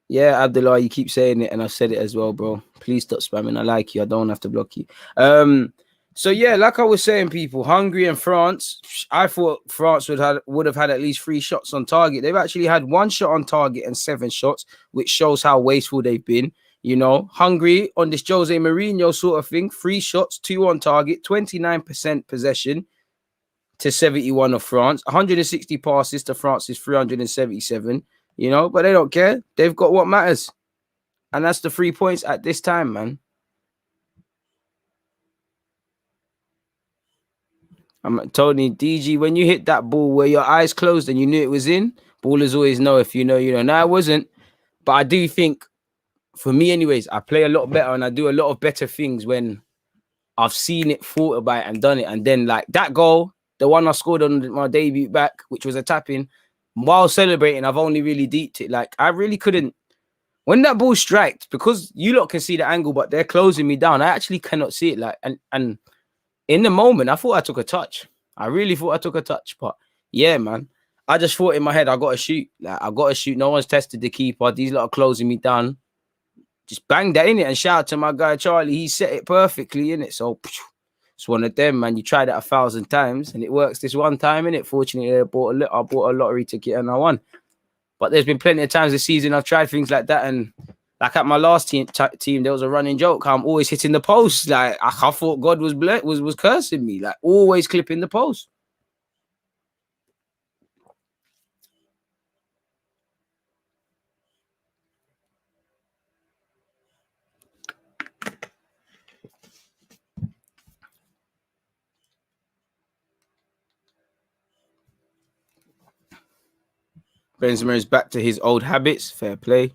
Speaker 1: Yeah, Abdullah, you keep saying it, and I said it as well, bro. Please stop spamming. I like you. I don't have to block you. So yeah, like I was saying, people, Hungary and France. I thought France would have had at least 3 shots on target. They've actually had 1 shot on target and 7 shots, which shows how wasteful they've been. You know, Hungary on this Jose Mourinho sort of thing, 3 shots, 2 on target, 29% possession to 71 of France, 160 passes to France's 377. You know, but they don't care. They've got what matters. And that's the 3 points at this time, man. Tony, DG, when you hit that ball where your eyes closed and you knew it was in, ballers always know if you know, you know. No, I wasn't. But I do think, for me anyways, I play a lot better and I do a lot of better things when I've seen it, thought about it and done it. And then like that goal, the one I scored on my debut back, which was a tap-in, while celebrating, I've only really deeped it. Like I really couldn't. When that ball striked, because you lot can see the angle, but they're closing me down, I actually cannot see it. Like, and in the moment, I thought I took a touch. I really thought I took a touch. But yeah, man, I just thought in my head, I got to shoot. Like, I got to shoot. No one's tested the keeper. These lot are closing me down. Just bang that in it and shout out to my guy, Charlie. He set it perfectly in it. So it's one of them, man. You tried it 1,000 times and it works this one time, innit? Fortunately, I bought a lottery ticket and I won. But there's been plenty of times this season I've tried things like that, and like at my last team, there was a running joke. I'm always hitting the post. Like I thought God was cursing me. Like always clipping the post. Benzema is back to his old habits. Fair play.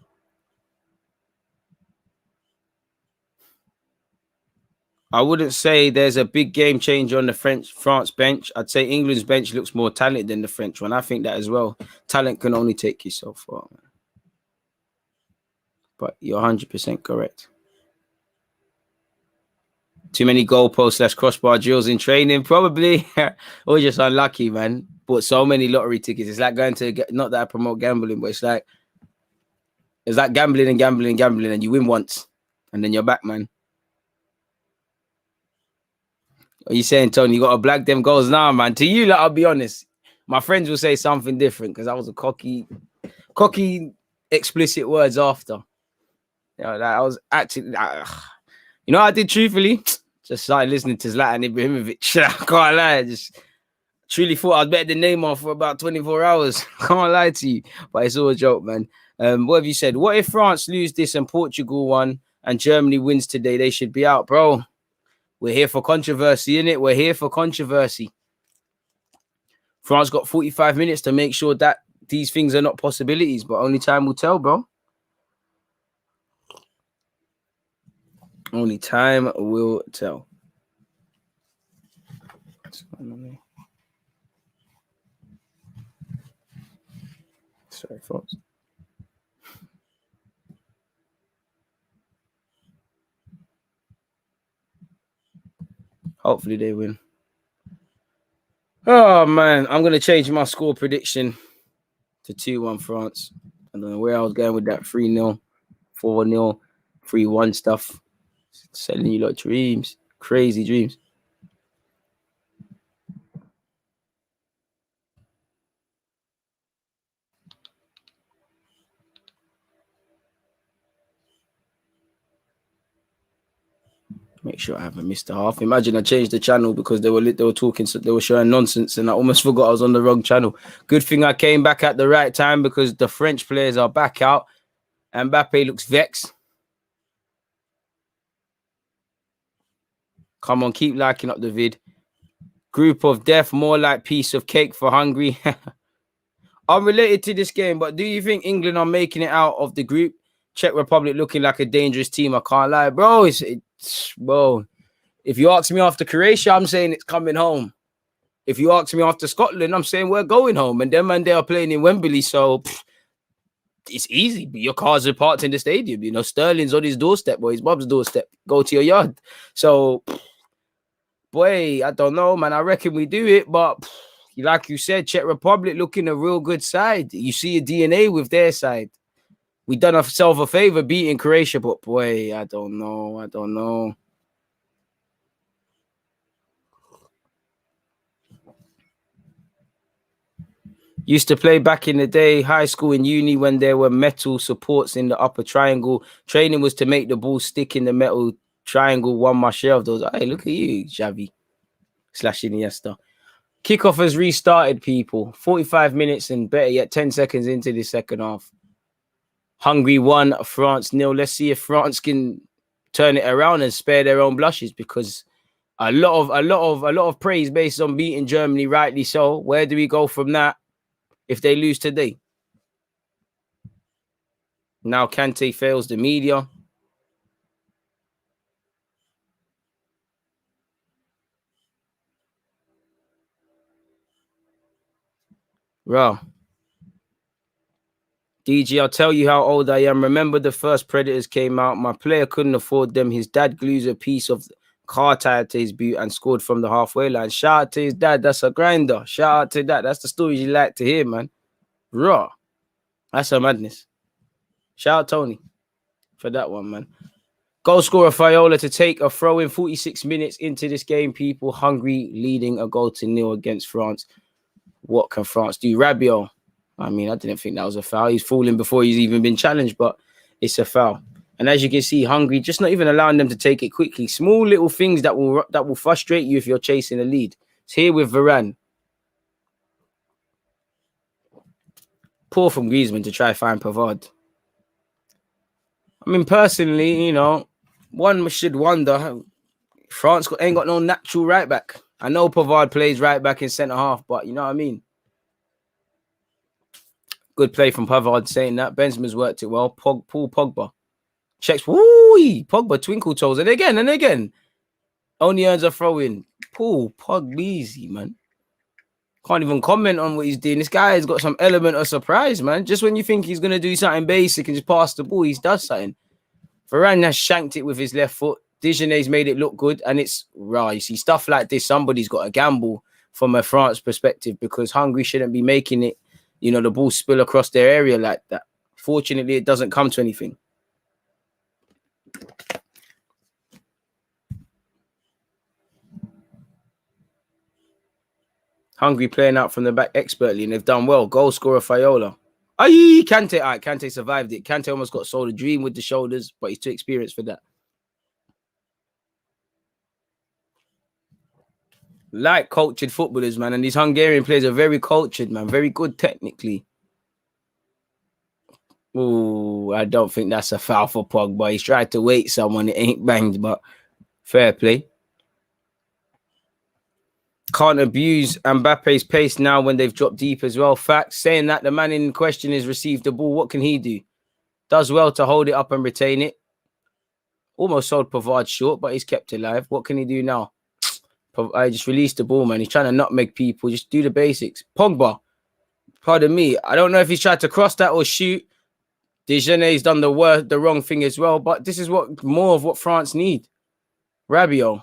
Speaker 1: I wouldn't say there's a big game changer on the France bench. I'd say England's bench looks more talented than the French one. I think that as well. Talent can only take you so far, man. But you're 100% correct. Too many goalposts / crossbar drills in training, probably. Or just unlucky, man. Bought so many lottery tickets. It's like going to not that I promote gambling, but it's like gambling and you win once and then you're back, man. Are you saying, Tony, you got to black them goals now, man? To you, like, I'll be honest. My friends will say something different because I was a cocky, explicit words after. You know, that I was actually, you know what I did truthfully? Just started listening to Zlatan Ibrahimovic. I can't lie. Just truly thought I'd better than Neymar for about 24 hours. Can't lie to you. But it's all a joke, man. What have you said? What if France lose this and Portugal won and Germany wins today? They should be out, bro. We're here for controversy, innit? We're here for controversy. France got 45 minutes to make sure that these things are not possibilities, but only time will tell, bro. Only time will tell. Sorry, folks. Hopefully they win. Oh, man. I'm going to change my score prediction to 2-1 France. I don't know where I was going with that 3-0, 4-0, 3-1 stuff. Selling you lot dreams. Crazy dreams. Make sure I haven't missed a half. Imagine I changed the channel because they were talking, so they were showing nonsense, and I almost forgot I was on the wrong channel. Good thing I came back at the right time because the French players are back out. And Mbappe looks vexed. Come on, keep liking up the vid. Group of death, more like piece of cake for Hungary. Unrelated to this game, but do you think England are making it out of the group? Czech Republic looking like a dangerous team. I can't lie, bro. Bro. If you ask me after Croatia, I'm saying it's coming home. If you ask me after Scotland, I'm saying we're going home. And them and they are playing in Wembley, so it's easy. Your cars are parked in the stadium. You know, Sterling's on his doorstep or his Bob's doorstep. Go to your yard. So, boy, I don't know, man. I reckon we do it, but like you said, Czech Republic looking a real good side. You see a DNA with their side. We done ourselves a favor beating Croatia, but boy, I don't know. Used to play back in the day, high school and uni, when there were metal supports in the upper triangle. Training was to make the ball stick in the metal triangle. Won my share of those. Hey, look at you, Xavi / Iniesta. Kickoff has restarted, people. 45 minutes and better yet, 10 seconds into the second half. Hungary 1, France 0. Let's see if France can turn it around and spare their own blushes, because a lot of praise based on beating Germany, rightly so. Where do we go from that if they lose today? Now Kante fails the media. Bro. DG, I'll tell you how old I am. Remember the first Predators came out. My player couldn't afford them. His dad glues a piece of car tire to his boot and scored from the halfway line. Shout out to his dad. That's a grinder. Shout out to that. That's the stories you like to hear, man. Raw. That's a madness. Shout out Tony for that one, man. Goal scorer Fiola to take a throw in 46 minutes into this game, people. Hungary leading a 0-0 against France. What can France do? Rabiot. I mean, I didn't think that was a foul. He's falling before he's even been challenged, but it's a foul. And as you can see, Hungary just not even allowing them to take it quickly. Small little things that will frustrate you if you're chasing a lead. It's here with Varane. Poor from Griezmann to try find Pavard. I mean, personally, you know, one should wonder, France ain't got no natural right back. I know Pavard plays right back in centre half, but you know what I mean? Good play from Pavard saying that. Benzema's worked it well. Paul Pogba. Checks. Woo! Pogba twinkle toes. And again. Only earns a throw in. Paul Pogba easy, man. Can't even comment on what he's doing. This guy has got some element of surprise, man. Just when you think he's going to do something basic and just pass the ball, he does something. Varane has shanked it with his left foot. Dijonet's made it look good. And it's right. You see, stuff like this, somebody's got to gamble from a France perspective, because Hungary shouldn't be making it, you know, the ball spill across their area like that. Fortunately, it doesn't come to anything. Hungary playing out from the back expertly, and they've done well. Goal scorer Fiola. Aye, Kante. All right, Kante survived it. Kante almost got sold a dream with the shoulders, but he's too experienced for that. Like cultured footballers, man, and these Hungarian players are very cultured, man. Very good technically. Oh, I don't think that's a foul for Pogba. He's tried to wait someone. It ain't banged, but fair play. Can't abuse Mbappe's pace now when they've dropped deep as well. Fact, saying that the man in question has received the ball. What can he do? Does well to hold it up and retain it. Almost sold Pavard short, but he's kept alive. What can he do now? I just released the ball, man. He's trying to nutmeg people. Just do the basics. Pogba, pardon me. I don't know if he's tried to cross that or shoot. Dejanet's done the wrong thing as well. But this is more of what France need. Rabiot.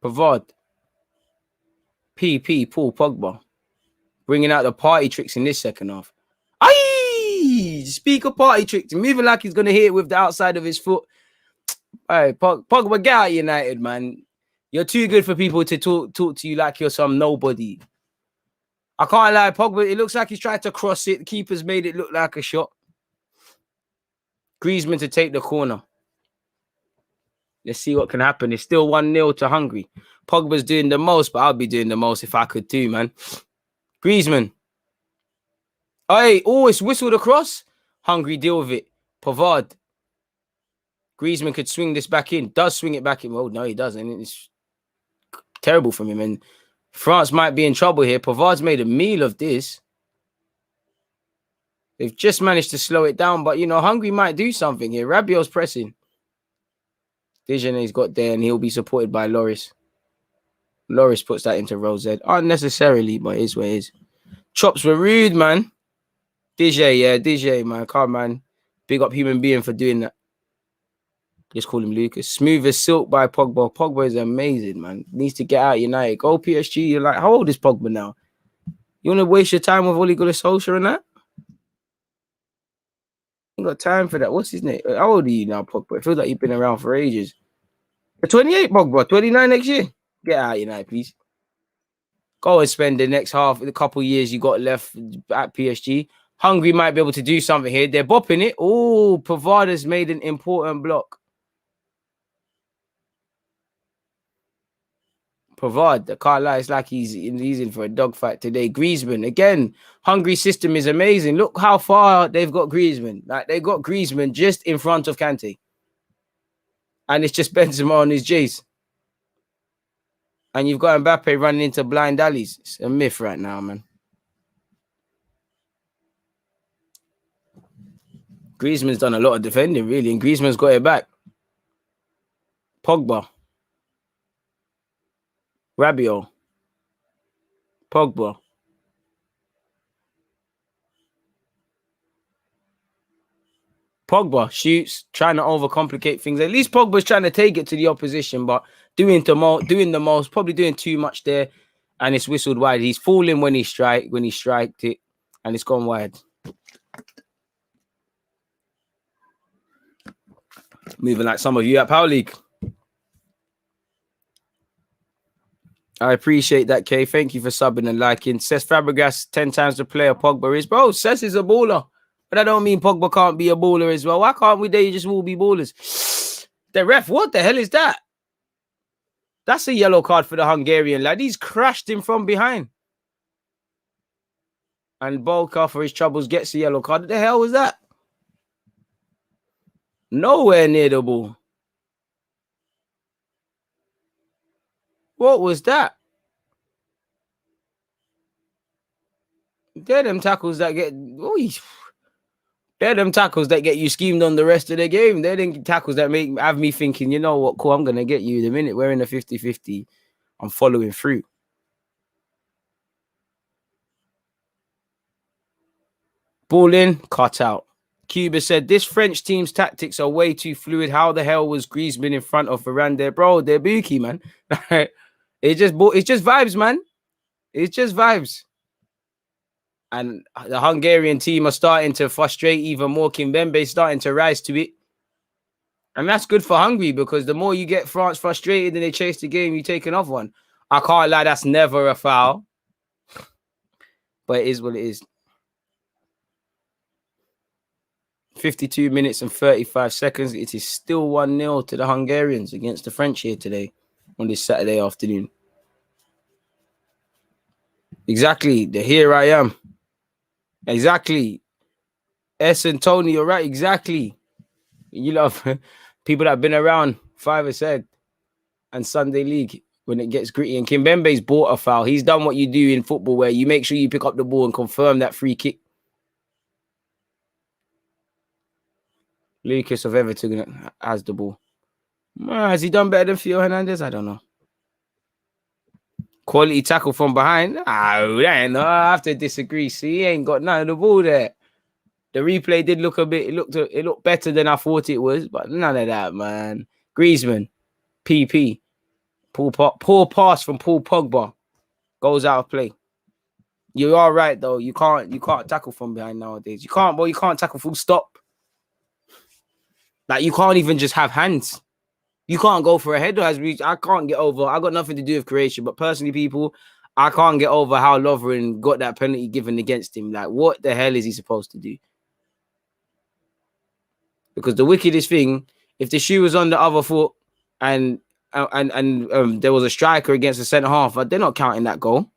Speaker 1: Pavard. Paul Pogba. Bringing out the party tricks in this second half. Aye! Speak of party tricks. Moving like he's going to hit it with the outside of his foot. All right, Pogba, get out United, man. You're too good for people to talk to you like you're some nobody. I can't lie, Pogba, it looks like he's tried to cross it. The keeper's made it look like a shot. Griezmann to take the corner. Let's see what can happen. It's still 1-0 to Hungary. Pogba's doing the most, but I'll be doing the most if I could too, man. Griezmann. Hey, it's whistled across. Hungary deal with it. Pavard. Griezmann could swing this back in. Does swing it back in. Well, no, he doesn't. It's terrible from him. And France might be in trouble here. Pavard's made a meal of this. They've just managed to slow it down. But, Hungary might do something here. Rabiot's pressing. Dejanet's got there, and he'll be supported by Lloris. Lloris puts that into row Z. Unnecessarily, but it is what it is. Chops were rude, man. DJ, man. Come on, man. Big up human being for doing that. Just call him Lucas. Smooth as silk by Pogba. Pogba is amazing, man. Needs to get out United. Go PSG. You're like, how old is Pogba now? You want to waste your time with Ole Gunnar Solskjaer and that? Ain't got time for that. What's his name? How old are you now, Pogba? It feels like you've been around for ages. You're 28, Pogba. 29 next year. Get out United, please. Go and spend the next the couple years you got left at PSG. Hungary might be able to do something here. They're bopping it. Oh, Pavard has made an important block. Pavard, I can't lie, it's like he's in for a dogfight today. Griezmann, again, Hungary system is amazing. Look how far they've got Griezmann. Like, they got Griezmann just in front of Kante. And it's just Benzema on his J's. And you've got Mbappe running into blind alleys. It's a myth right now, man. Griezmann's done a lot of defending, really, and Griezmann's got it back. Pogba. Rabiot. Pogba. Pogba shoots, trying to overcomplicate things. At least Pogba's trying to take it to the opposition, but doing the most, probably doing too much there, and it's whistled wide. He's falling when he striked it, and it's gone wide. Moving like some of you at Power League. I appreciate that, Kay. Thank you for subbing and liking. Cesc Fabregas, 10 times the player Pogba is. Bro, Cesc is a baller. But I don't mean Pogba can't be a baller as well. Why can't we? They just will be ballers. The ref, what the hell is that? That's a yellow card for the Hungarian lad. He's crashed him from behind. And Bolka, for his troubles, gets a yellow card. What the hell was that? Nowhere near the ball. What was that? They're them tackles that get... They're them tackles that get you schemed on the rest of the game. They're them tackles that have me thinking, you know what, cool, I'm going to get you. The minute we're in a 50-50, I'm following through. Ball in, cut out. Cuba said, this French team's tactics are way too fluid. How the hell was Griezmann in front of Varane there? Bro, they're bookie, man. It's just vibes, man. It's just vibes. And the Hungarian team are starting to frustrate even more. Kimpembe's starting to rise to it. And that's good for Hungary, because the more you get France frustrated and they chase the game, you take another one. I can't lie, that's never a foul. But it is what it is. 52 minutes and 35 seconds. It is still 1-0 to the Hungarians against the French here today on this Saturday afternoon. Exactly. The here I am. Exactly. S and Tony, you're right. Exactly. You love people that have been around 5 said and Sunday League. when it gets gritty. And Kimpembe's bought a foul. He's done what you do in football, where you make sure you pick up the ball and confirm that free kick. Lucas of Everton has the ball. Has he done better than Theo Hernandez? I don't know. Quality tackle from behind. No, I have to disagree. See, he ain't got none of the ball there. The replay did look a bit. It looked better than I thought it was, but none of that, man. Griezmann, PP, poor pass from Paul Pogba, goes out of play. You are right though. You can't tackle from behind nowadays. You can't tackle full stop. Like you can't even just have hands. You can't go for a header. I can't get over. I got nothing to do with creation, but personally, people, I can't get over how Lovren got that penalty given against him. Like, what the hell is he supposed to do? Because the wickedest thing, if the shoe was on the other foot and there was a striker against the centre half, they're not counting that goal.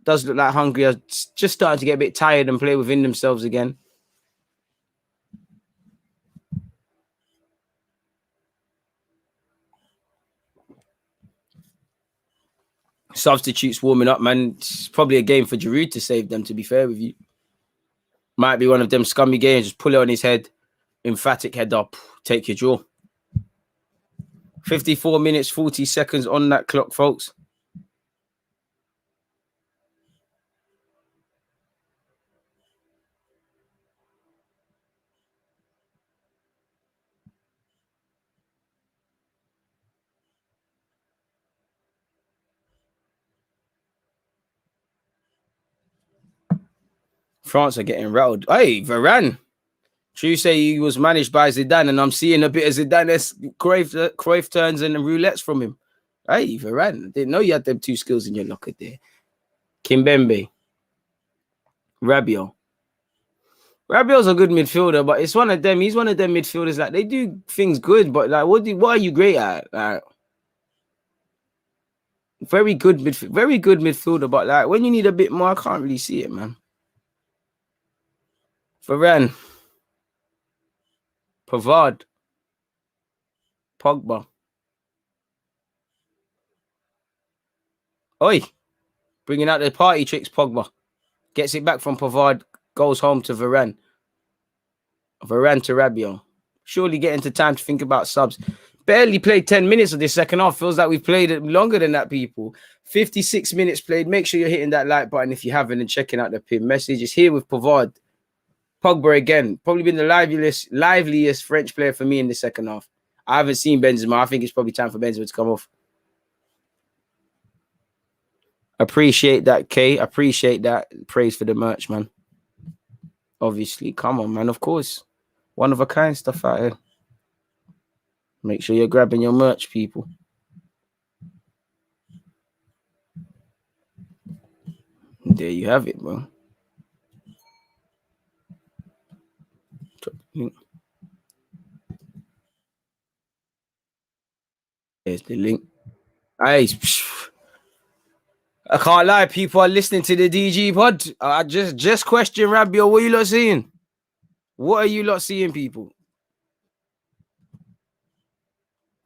Speaker 1: Does look like Hungary are just starting to get a bit tired and play within themselves again. Substitutes warming up, man. It's probably a game for Giroud to save them, to be fair with you. Might be one of them scummy games. Just pull it on his head. Emphatic head up. Take your draw. 54 minutes, 40 seconds on that clock, folks. France are getting rattled. Hey, Varane. True say he was managed by Zidane, and I'm seeing a bit of Zidane's Cruyff turns and roulettes from him. Hey, Varane. Didn't know you had them two skills in your locker there. Kimpembe. Rabiot. Rabiot's a good midfielder, but it's one of them. He's one of them midfielders. Like, they do things good, but like, what are you great at? Like, very good midfielder, but like when you need a bit more, I can't really see it, man. Varane, Pavard, Pogba. Oi, bringing out the party tricks. Pogba gets it back from Pavard, goes home to Varane. Varane to Rabiot. Surely getting to time to think about subs. Barely played 10 minutes of this second half. Feels like we've played it longer than that, people. 56 minutes played. Make sure you're hitting that like button if you haven't and checking out the pin message. It's here with Pavard. Pogba again. Probably been the liveliest French player for me in the second half. I haven't seen Benzema. I think it's probably time for Benzema to come off. Appreciate that, Kay. Appreciate that. Praise for the merch, man. Obviously. Come on, man. Of course. One of a kind stuff out here. Make sure you're grabbing your merch, people. There you have it, bro. There's the link. I can't lie, people are listening to the DG pod. I just question Rabiot. What are you lot seeing? What are you lot seeing, people?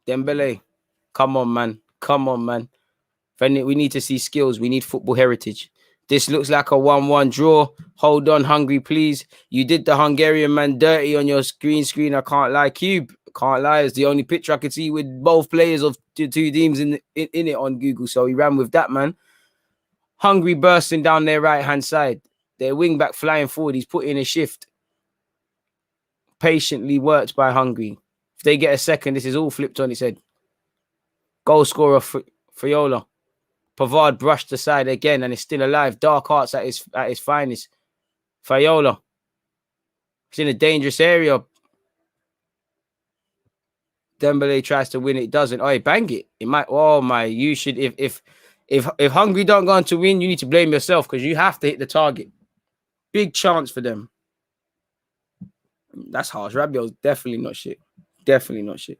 Speaker 1: Dembele. Come on, man. Come on, man. We need to see skills. We need football heritage. This looks like a 1-1 draw. Hold on, Hungary, please. You did the Hungarian man dirty on your screen. I can't lie. Cube. Can't lie. It's the only picture I could see with both players of the two teams in it on Google. So he ran with that, man. Hungary bursting down their right-hand side. Their wing back flying forward. He's put in a shift. Patiently worked by Hungary. If they get a second, this is all flipped on its head. Goal scorer Friola. Pavard brushed aside again and is still alive. Dark Arts at his finest. Fayola. He's in a dangerous area. Dembele tries to win it. Doesn't. Oh, he bang it. It might. Oh my! You should. If Hungary don't go on to win, you need to blame yourself because you have to hit the target. Big chance for them. That's harsh. Rabiot's definitely not shit. Definitely not shit.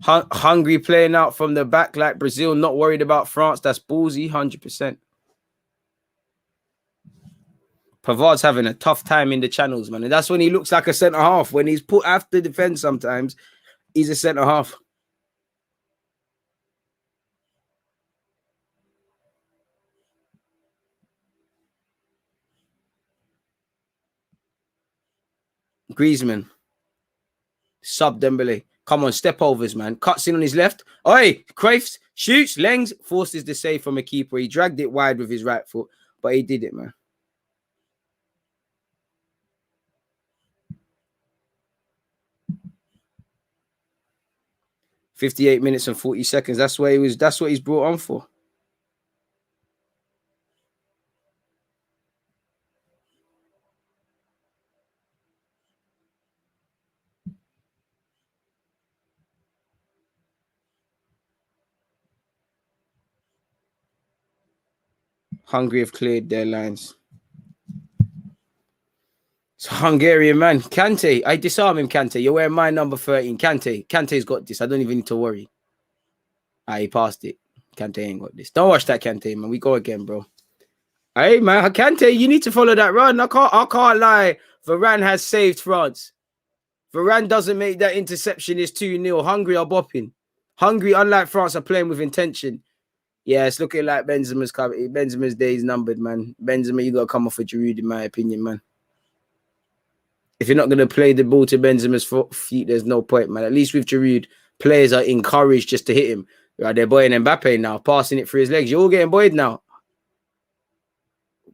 Speaker 1: Hungary playing out from the back like Brazil, not worried about France. That's ballsy, 100%. Pavard's having a tough time in the channels, man. And that's when he looks like a centre-half. When he's put after defence sometimes, he's a centre-half. Griezmann. Sub Dembele. Come on, step overs, man. Cuts in on his left. Oi, Cruyff shoots, Lengs forces the save from a keeper. He dragged it wide with his right foot, but he did it, man. "58 minutes and 40 seconds. That's where he was. That's what he's brought on for. Hungary have cleared their lines. It's Hungarian man. Kante. I disarm him, Kante. You're wearing my number 13. Kante's got this. I don't even need to worry. He passed it. Kante ain't got this. Don't watch that, Kante, man. We go again, bro. Hey, man. Kante, you need to follow that run. I can't lie. Varane has saved France. Varane doesn't make that interception. It's 2-0. Hungary are bopping. Hungary, unlike France, are playing with intention. Yeah, it's looking like Benzema's day is numbered, man. Benzema, you got to come off with Giroud, in my opinion, man. If you're not going to play the ball to Benzema's feet, there's no point, man. At least with Giroud, players are encouraged just to hit him. Right, they're buoying Mbappe now, passing it through his legs. You're all getting buoyed now.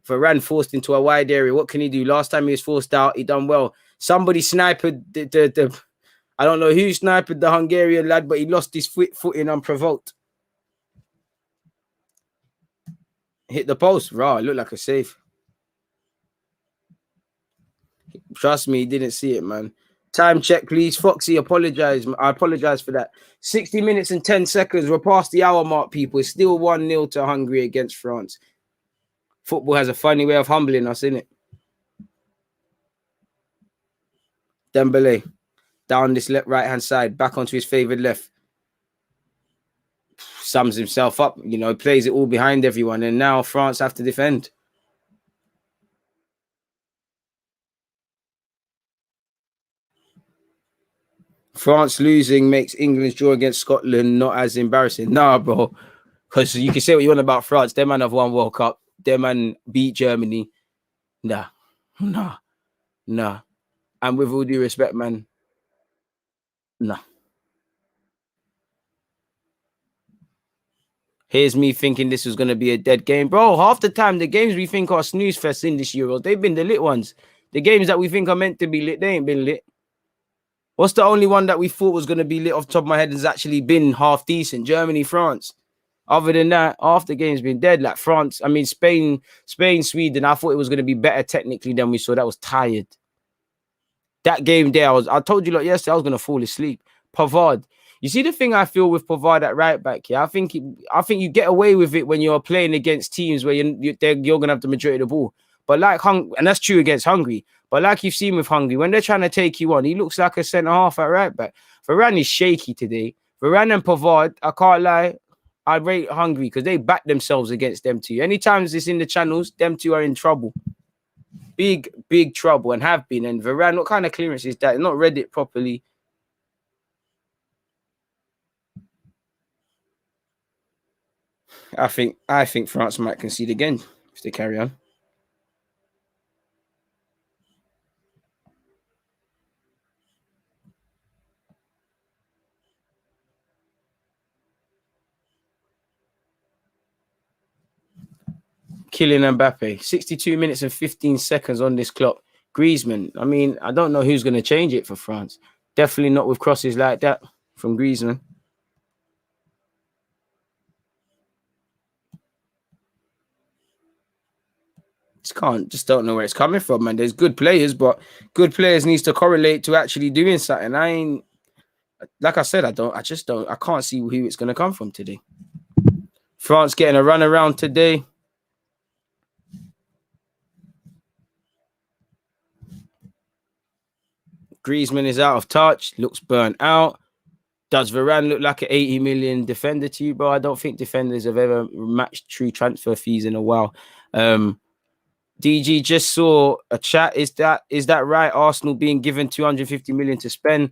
Speaker 1: Varane forced into a wide area. What can he do? Last time he was forced out, he done well. Somebody sniped the I don't know who sniped the Hungarian lad, but he lost his footing unprovoked. Hit the post. Raw, it looked like a save. Trust me, he didn't see it, man. Time check, please. Foxy, apologize. I apologize for that. 60 minutes and 10 seconds. We're past the hour mark, people. It's still 1-0 to Hungary against France. Football has a funny way of humbling us, innit? Dembele down this right-hand side, back onto his favoured left. Sums himself up, plays it all behind everyone. And now France have to defend. France losing makes England's draw against Scotland not as embarrassing. Nah, bro. Because you can say what you want about France. Them man have won World Cup. Them man beat Germany. Nah. And with all due respect, man, nah. Here's me thinking this was going to be a dead game. Bro, half the time, the games we think are snooze fests in this Euro, they've been the lit ones. The games that we think are meant to be lit, they ain't been lit. What's the only one that we thought was going to be lit off the top of my head has actually been half decent? Germany, France. Other than that, half the game's been dead. Like France, Spain, Sweden. I thought it was going to be better technically than we saw. That was tired. That game there, I told you like yesterday, I was going to fall asleep. Pavard. You see the thing I feel with Pavard at right back here? I think you get away with it when you're playing against teams where you're going to have the majority of the ball. But and that's true against Hungary. But like you've seen with Hungary, when they're trying to take you on, he looks like a centre-half at right back. Varane is shaky today. Varane and Pavard, I can't lie, I rate Hungary because they back themselves against them two. Anytime it's in the channels, them two are in trouble. Big trouble and have been. And Varane, what kind of clearance is that? Not read it properly. I think France might concede again if they carry on. Kylian Mbappe, 62 minutes and 15 seconds on this clock. Griezmann, I don't know who's going to change it for France. Definitely not with crosses like that from Griezmann. Just don't know where it's coming from, man. There's good players, but good players needs to correlate to actually doing something. Like I said, I can't see who it's going to come from today. France getting a run around today. Griezmann is out of touch, looks burnt out. Does Varane look like an 80 million defender to you, bro? I don't think defenders have ever matched true transfer fees in a while. DG just saw a chat. Is that right? Arsenal being given 250 million to spend.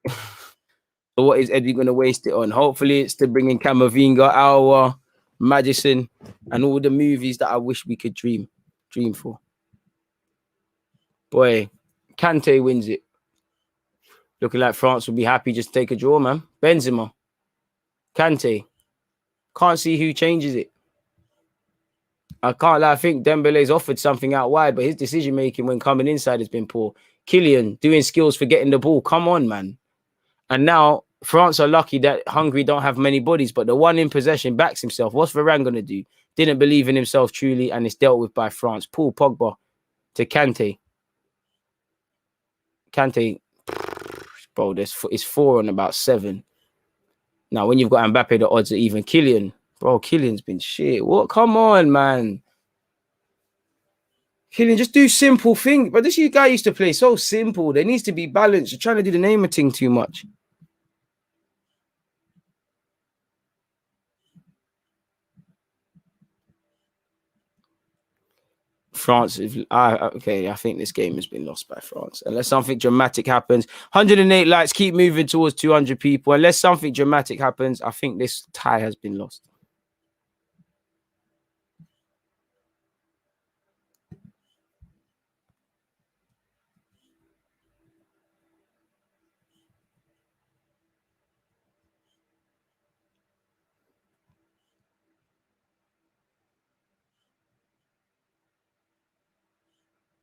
Speaker 1: So what is Eddie going to waste it on? Hopefully it's to bring in Camavinga, Aouar, Madison, and all the movies that I wish we could dream for. Boy, Kante wins it. Looking like France will be happy just to take a draw, man. Benzema, Kante. Can't see who changes it. I can't lie. I think Dembele's offered something out wide, but his decision making when coming inside has been poor. Kylian doing skills for getting the ball. Come on, man. And now France are lucky that Hungary don't have many bodies, but the one in possession backs himself. What's Varane going to do? Didn't believe in himself truly, and it's dealt with by France. Paul Pogba to Kante. Kante, bro, it's 4 on about 7. Now, when you've got Mbappe, the odds are even. Kylian, bro, Kylian's been shit. What? Come on, man. Kylian, just do simple things. But this guy used to play so simple. There needs to be balance. You're trying to do the Neymar thing too much. France, I think this game has been lost by France. Unless something dramatic happens. 108 likes, keep moving towards 200 people. Unless something dramatic happens, I think this tie has been lost.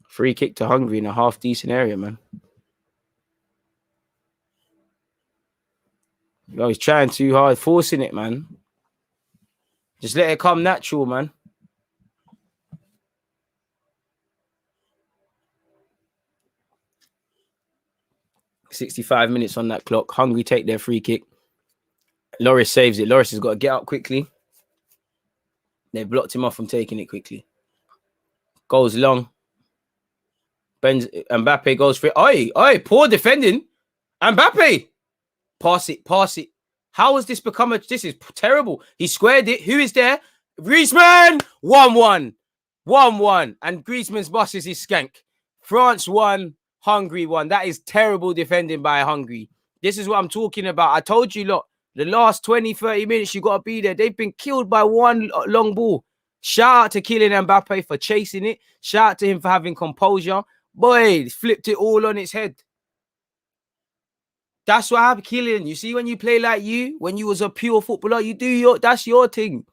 Speaker 1: Free kick to Hungary in a half-decent area, man. Yo, he's trying too hard, forcing it, man. Just let it come natural, man. $65 minutes on that clock. Hungary take their free kick. Loris saves it. Loris has got to get up quickly. They blocked him off from taking it quickly. Goes long. Mbappe goes for it. Oi, poor defending. Mbappe. Pass it. How has this become this is terrible. He squared it. Who is there? Griezmann. 1-1. 1-1. And Griezmann's boss is his skank. France won. Hungary won. That is terrible defending by Hungary. This is what I'm talking about. I told you, look, the last 20, 30 minutes, you got to be there. They've been killed by one long ball. Shout out to Kylian Mbappe for chasing it. Shout out to him for having composure. Boy, flipped it all on its head. That's what happened, Kylian. You see, when you play like when you was a pure footballer, that's your thing.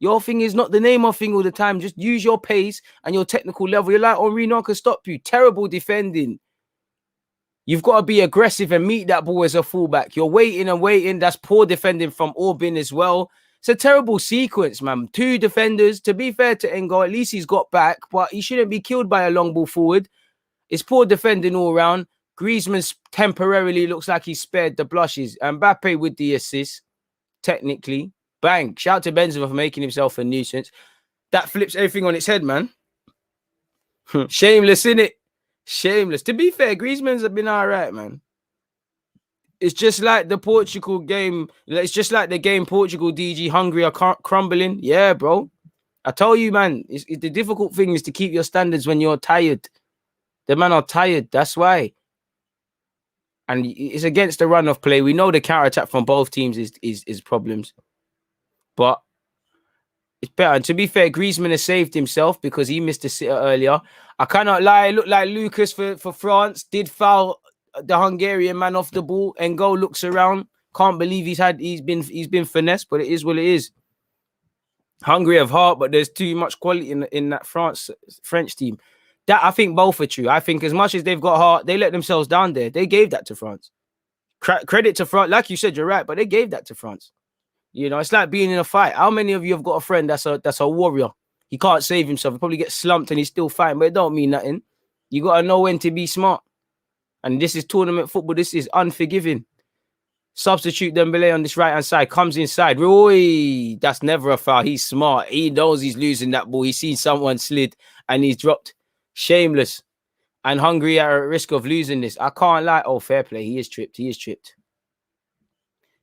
Speaker 1: Your thing is not the Neymar thing all the time. Just use your pace and your technical level. You're like, Henry, no one can stop you. Terrible defending. You've got to be aggressive and meet that ball as a fullback. You're waiting and waiting. That's poor defending from Orbin as well. It's a terrible sequence, man. 2 defenders. To be fair to Engo, at least he's got back, but he shouldn't be killed by a long ball forward. It's poor defending all around. Griezmann temporarily looks like he spared the blushes. Mbappe with the assist, technically. Bang. Shout out to Benzema for making himself a nuisance. That flips everything on its head, man. Shameless, innit? Shameless. To be fair, Griezmann's been all right, man. It's just like the Portugal game. It's just like the game Portugal, DG, Hungary are crumbling. Yeah, bro. I tell you, man, the difficult thing is to keep your standards when you're tired. The men are tired. That's why. And it's against the run of play. We know the counter-attack from both teams is problems. But it's better. And to be fair, Griezmann has saved himself because he missed a sitter earlier. I cannot lie. It looked like Lucas for France did foul the Hungarian man off the ball. And Go looks around. Can't believe he's been finessed, but it is what it is. Hungary have heart, but there's too much quality in that French team. That I think both are true. I think as much as they've got heart, they let themselves down there. They gave that to France. Credit to France. Like you said, you're right, but they gave that to France. You know, it's like being in a fight. How many of you have got a friend that's a warrior? He can't save himself. He probably gets slumped and he's still fighting, but it don't mean nothing. You got to know when to be smart. And this is tournament football. This is unforgiving. Substitute Dembele on this right-hand side. Comes inside. Roy, that's never a foul. He's smart. He knows he's losing that ball. He's seen someone slid and he's dropped. Shameless. And Hungary are at risk of losing this. I can't lie. Oh, fair play. He is tripped.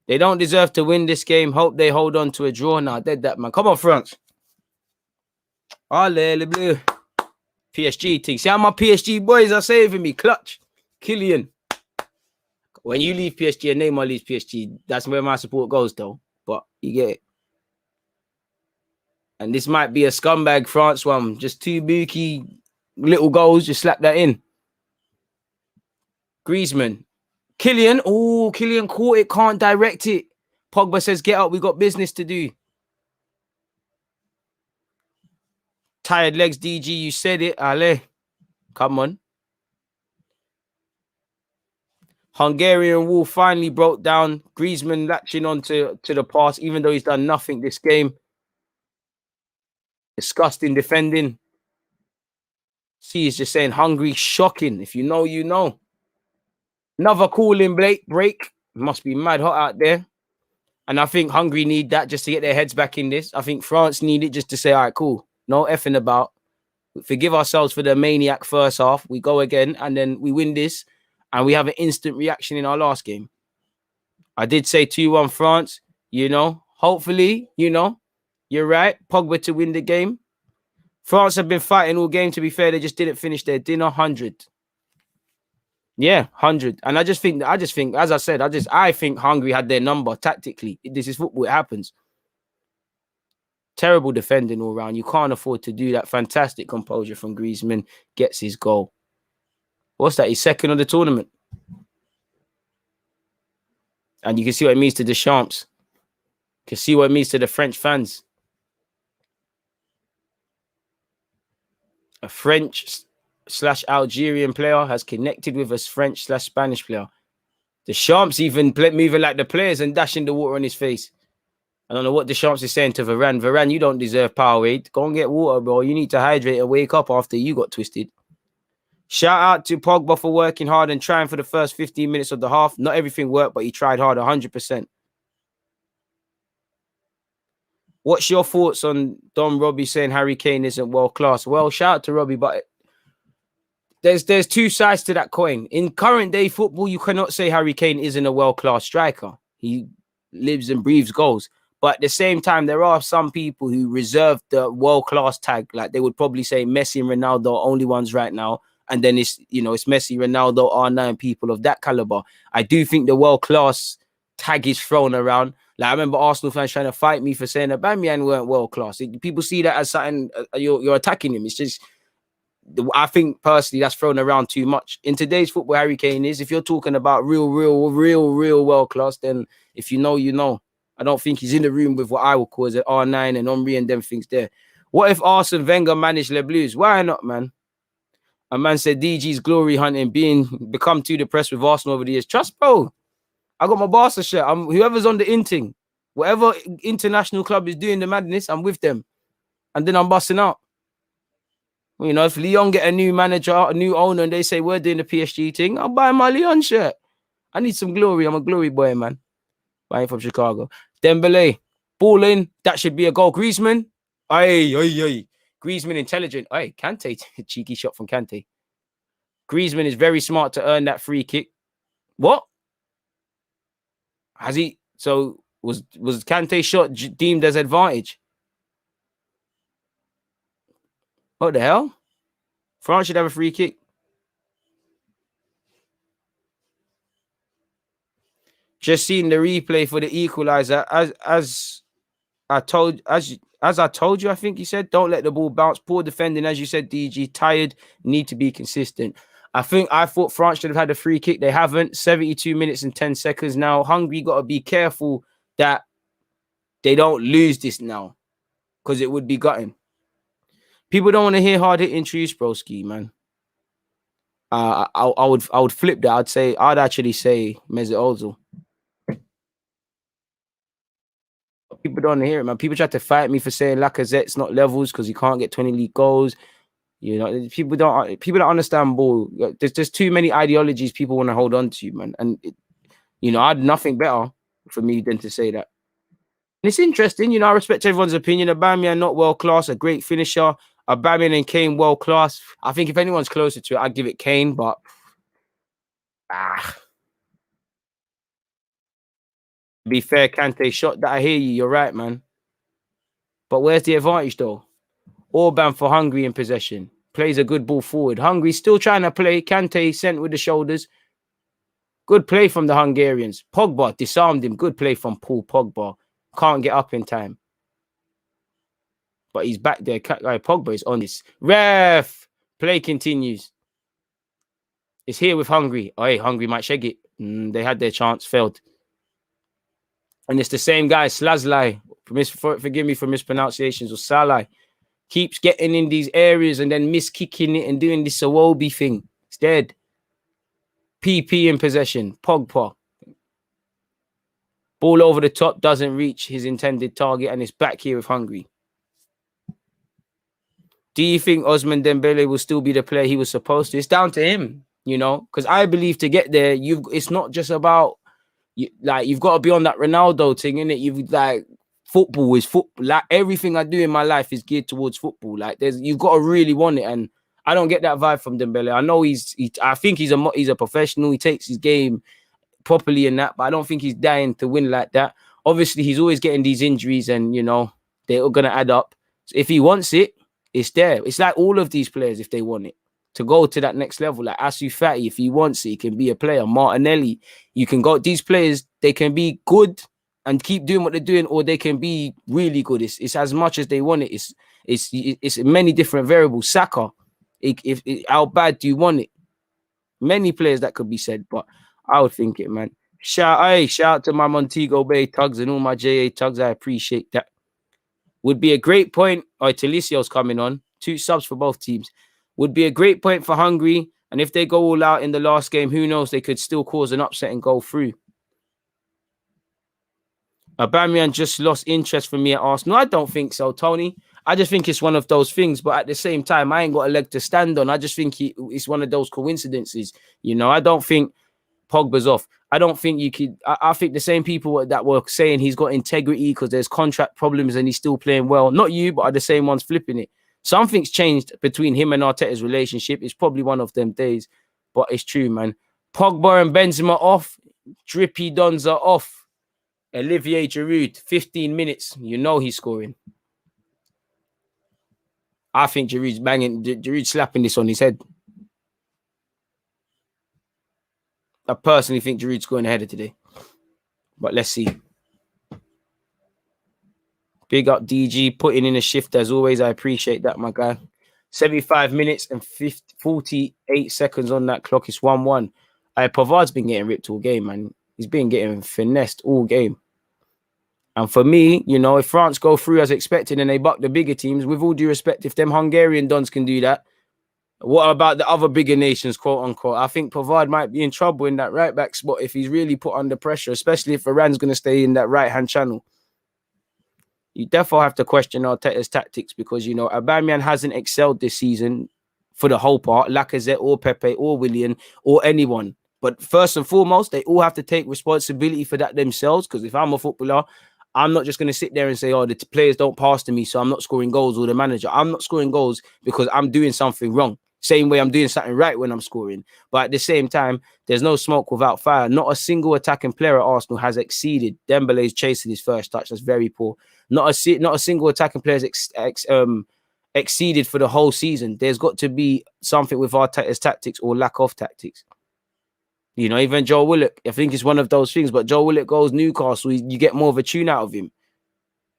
Speaker 1: They don't deserve to win this game. Hope they hold on to a draw now. Dead that, man. Come on, France. Allez, le bleu. PSG thing. See how my PSG boys are saving me. Clutch. Kylian. When you leave PSG and Neymar leaves PSG, that's where my support goes, though. But you get it. And this might be a scumbag France one. Just two bookie little goals. Just slap that in. Griezmann. Kylian. Oh, Kylian caught it. Can't direct it. Pogba says, get up. We got business to do. Tired legs, DG. You said it. Allez. Come on. Hungarian wall finally broke down. Griezmann latching on to the pass, even though he's done nothing this game. Disgusting defending. See, he's just saying Hungary, shocking. If you know, you know. Another cooling break. Must be mad hot out there. And I think Hungary need that just to get their heads back in this. I think France need it just to say, all right, cool. No effing about. Forgive ourselves for the maniac first half. We go again, and then we win this, and we have an instant reaction in our last game. I did say 2-1 France. You know, hopefully, you know, you're right. Pogba to win the game. France have been fighting all game. To be fair, they just didn't finish their dinner. 100. Yeah, 100. And I just think, as I said, I think Hungary had their number tactically. This is football. It happens. Terrible defending all round. You can't afford to do that. Fantastic composure from Griezmann. Gets his goal. What's that? He's second of the tournament. And you can see what it means to Deschamps. You can see what it means to the French fans. A French/Algerian player has connected with a French/Spanish player. Deschamps even moving like the players and dashing the water on his face. I don't know what Deschamps is saying to Varane. Varane, you don't deserve Powerade. Go and get water, bro. You need to hydrate and wake up after you got twisted. Shout out to Pogba for working hard and trying for the first 15 minutes of the half. Not everything worked, but he tried hard, 100%. What's your thoughts on Don Robbie saying Harry Kane isn't world class? Well, shout out to Robbie, but there's two sides to that coin. In current day football, you cannot say Harry Kane isn't a world class striker. He lives and breathes goals. But at the same time, there are some people who reserve the world class tag. Like they would probably say Messi and Ronaldo are only ones right now. And then it's Messi, Ronaldo, R9, people of that caliber. I do think the world class tag is thrown around. Like I remember Arsenal fans trying to fight me for saying that Aubameyang weren't world class. People see that as something you're attacking him. It's just, I think personally that's thrown around too much. In today's football, Harry Kane is. If you're talking about real world class, then if you know, you know. I don't think he's in the room with what I would call as an R9 and Henry and them things there. What if Arsene Wenger managed Les Blues? Why not, man? A man said DG's glory hunting, become too depressed with Arsenal over the years. Trust, bro. I got my Barca shirt. Whoever's on the inting, whatever international club is doing the madness, I'm with them. And then I'm busting out. You know, if Lyon get a new manager, a new owner, and they say we're doing the PSG thing, I'll buy my Lyon shirt. I need some glory. I'm a glory boy, man. Buying from Chicago. Dembele, ball in. That should be a goal. Griezmann. Aye. Griezmann intelligent. Aye, Kante. Cheeky shot from Kante. Griezmann is very smart to earn that free kick. What? Has he? So was Kante's shot deemed as advantage? What the hell? France should have a free kick. Just seen the replay for the equalizer. As I told you, I think he said, don't let the ball bounce. Poor defending, as you said, DG. Tired, need to be consistent. I thought France should have had a free kick. They haven't. 72 minutes and 10 seconds now. Hungary got to be careful that they don't lose this now, because it would be gutting. People don't want to hear hard hitting truths, broski, man. I would flip that. I'd actually say Mesut Ozil. People don't hear it, man. People try to fight me for saying Lacazette's not levels because he can't get 20 league goals. You know, people don't understand ball. There's too many ideologies people want to hold on to, man. And I had nothing better for me than to say that. And it's interesting, I respect everyone's opinion. Aubameyang not world class, a great finisher. Aubameyang and Kane world class. I think if anyone's closer to it, I'd give it Kane, but be fair, Kante shot that. I hear you. You're right, man. But where's the advantage, though? Orban for Hungary in possession. Plays a good ball forward. Hungary still trying to play. Kante sent with the shoulders. Good play from the Hungarians. Pogba disarmed him. Good play from Paul Pogba. Can't get up in time. But he's back there. Pogba is on this. Ref! Play continues. It's here with Hungary. Oh, hey, Hungary might shake it. They had their chance. Failed. And it's the same guy, Slazlai. Forgive me for mispronunciations. Or Salai. Keeps getting in these areas and then miskicking it and doing this Awobi thing. It's dead. PP in possession. Pogba. Ball over the top. Doesn't reach his intended target. And it's back here with Hungary. Do you think Ousmane Dembele will still be the player he was supposed to? It's down to him, you know, because I believe to get there, it's not just about you've got to be on that Ronaldo thing, innit? You've football is football. Like everything I do in my life is geared towards football. Like you've got to really want it, and I don't get that vibe from Dembele. I know I think he's a professional. He takes his game properly in that, but I don't think he's dying to win like that. Obviously, he's always getting these injuries, and you know they're all gonna add up. So if he wants it, it's there. It's like all of these players, if they want it to go to that next level, like Asu Fati, if he wants it, he can be a player. Martinelli, you can go. These players, they can be good and keep doing what they're doing, or they can be really good. It's as much as they want it. It's many different variables. Saka, how bad do you want it? Many players that could be said, but I would think it, man. Shout out to my Montego Bay tugs and all my JA tugs. I appreciate that. Would be a great point. Talisio's coming on. 2 subs for both teams. Would be a great point for Hungary. And if they go all out in the last game, who knows? They could still cause an upset and go through. Aubameyang just lost interest from me at Arsenal. I don't think so, Tony. I just think it's one of those things. But at the same time, I ain't got a leg to stand on. I just think it's one of those coincidences. You know, I don't think Pogba's off. I don't think you could. I think the same people that were saying he's got integrity because there's contract problems and he's still playing well. Not you, but are the same ones flipping it. Something's changed between him and Arteta's relationship. It's probably one of them days, but it's true, man. Pogba and Benzema off. Drippy Dons are off. Olivier Giroud, 15 minutes. You know he's scoring. I think Giroud's banging. Giroud's slapping this on his head. I personally think Giroud's going ahead of today. But let's see. Big up DG, putting in a shift as always. I appreciate that, my guy. 75 minutes and 48 seconds on that clock. It's 1-1. Pavard's been getting ripped all game, man. He's been getting finessed all game. And for me, you know, if France go through as expected and they buck the bigger teams, with all due respect, if them Hungarian dons can do that, what about the other bigger nations, quote unquote? I think Pavard might be in trouble in that right back spot if he's really put under pressure, especially if Varane's going to stay in that right-hand channel. You definitely have to question Arteta's tactics because, you know, Aubameyang hasn't excelled this season for the whole part. Lacazette or Pepe or Willian or anyone. But first and foremost, they all have to take responsibility for that themselves, because if I'm a footballer, I'm not just going to sit there and say, oh, the players don't pass to me, so I'm not scoring goals, or the manager. I'm not scoring goals because I'm doing something wrong. Same way I'm doing something right when I'm scoring. But at the same time, there's no smoke without fire. Not a single attacking player at Arsenal has exceeded. Dembele's chasing his first touch. That's very poor. Not a single attacking player has exceeded for the whole season. There's got to be something with Arteta's tactics or lack of tactics. You know, even Joe Willock, I think it's one of those things. But Joe Willock goes Newcastle, you get more of a tune out of him.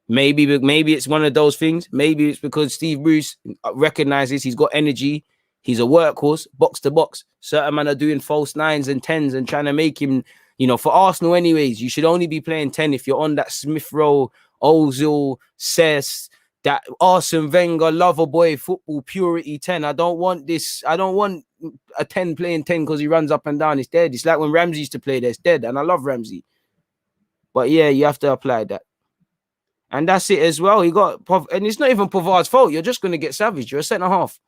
Speaker 1: Maybe it's one of those things. Maybe it's because Steve Bruce recognizes he's got energy. He's a workhorse, box to box. Certain men are doing false 9s and 10s and trying to make him, you know, for Arsenal anyways, you should only be playing 10 if you're on that Smith Rowe, Ozil, Cess, that Arsene Wenger, lover boy, football purity 10. I don't want this. I don't want a 10 playing 10 because he runs up and down. It's dead. It's like when Ramsey used to play there. It's dead. And I love Ramsey. But yeah, you have to apply that. And that's it as well. And it's not even Pavard's fault. You're just going to get savaged. You're a centre-half.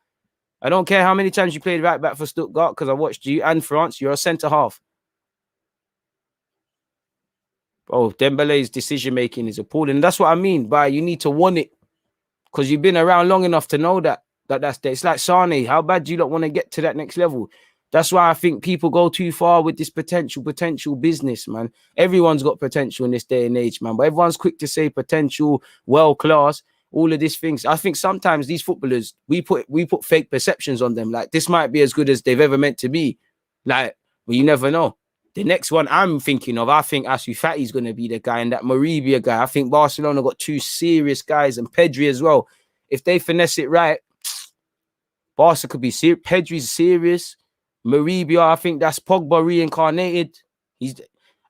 Speaker 1: I don't care how many times you played right back for Stuttgart, because I watched you and France. You're a centre-half. Oh, Dembele's decision-making is appalling. And that's what I mean by you need to want it, because you've been around long enough to know that's there. It's like Sane. How bad do you not want to get to that next level? That's why I think people go too far with this potential business, man. Everyone's got potential in this day and age, man. But everyone's quick to say potential, world class, all of these things. I think sometimes these footballers, we put fake perceptions on them. Like, this might be as good as they've ever meant to be. Like, well, you never know. The next one I'm thinking of, I think Asu Fati's going to be the guy, and that Maribia guy. I think Barcelona got two serious guys, and Pedri as well. If they finesse it right, Barca could be serious. Pedri's serious. Maribia, I think that's Pogba reincarnated.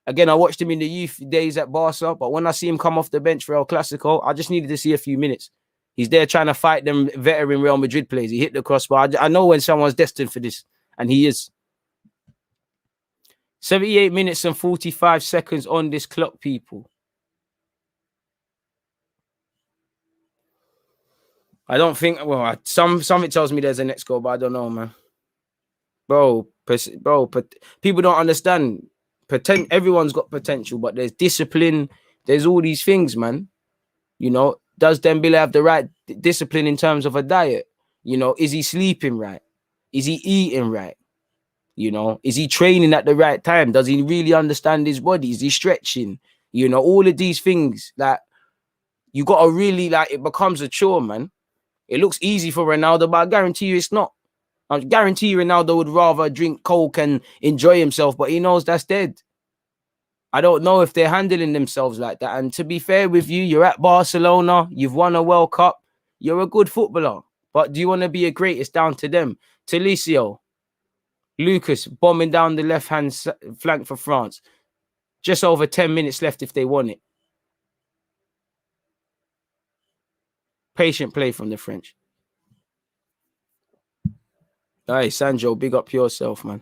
Speaker 1: Again, I watched him in the youth days at Barca, but when I see him come off the bench for El Clasico, I just needed to see a few minutes. He's there trying to fight them veteran Real Madrid players. He hit the crossbar. I know when someone's destined for this, and he is. 78 minutes and 45 seconds on this clock, people. I don't think, well, something tells me there's a next goal, but I don't know, man. Bro, people don't understand. Everyone's got potential, but there's discipline. There's all these things, man. You know, does Dembele have the right discipline in terms of a diet? You know, is he sleeping right? Is he eating right? You know, is he training at the right time? Does he really understand his body? Is he stretching? You know, all of these things that you got to really, like, it becomes a chore, man. It looks easy for Ronaldo, but I guarantee you it's not. I guarantee you Ronaldo would rather drink Coke and enjoy himself, but he knows that's dead. I don't know if they're handling themselves like that. And to be fair with you, you're at Barcelona, you've won a World Cup, you're a good footballer. But do you want to be a great? It's down to them. Talisio, Lucas bombing down the left-hand flank for France. Just over 10 minutes left if they want it. Patient play from the French. Hey, Sanjo, big up yourself, man.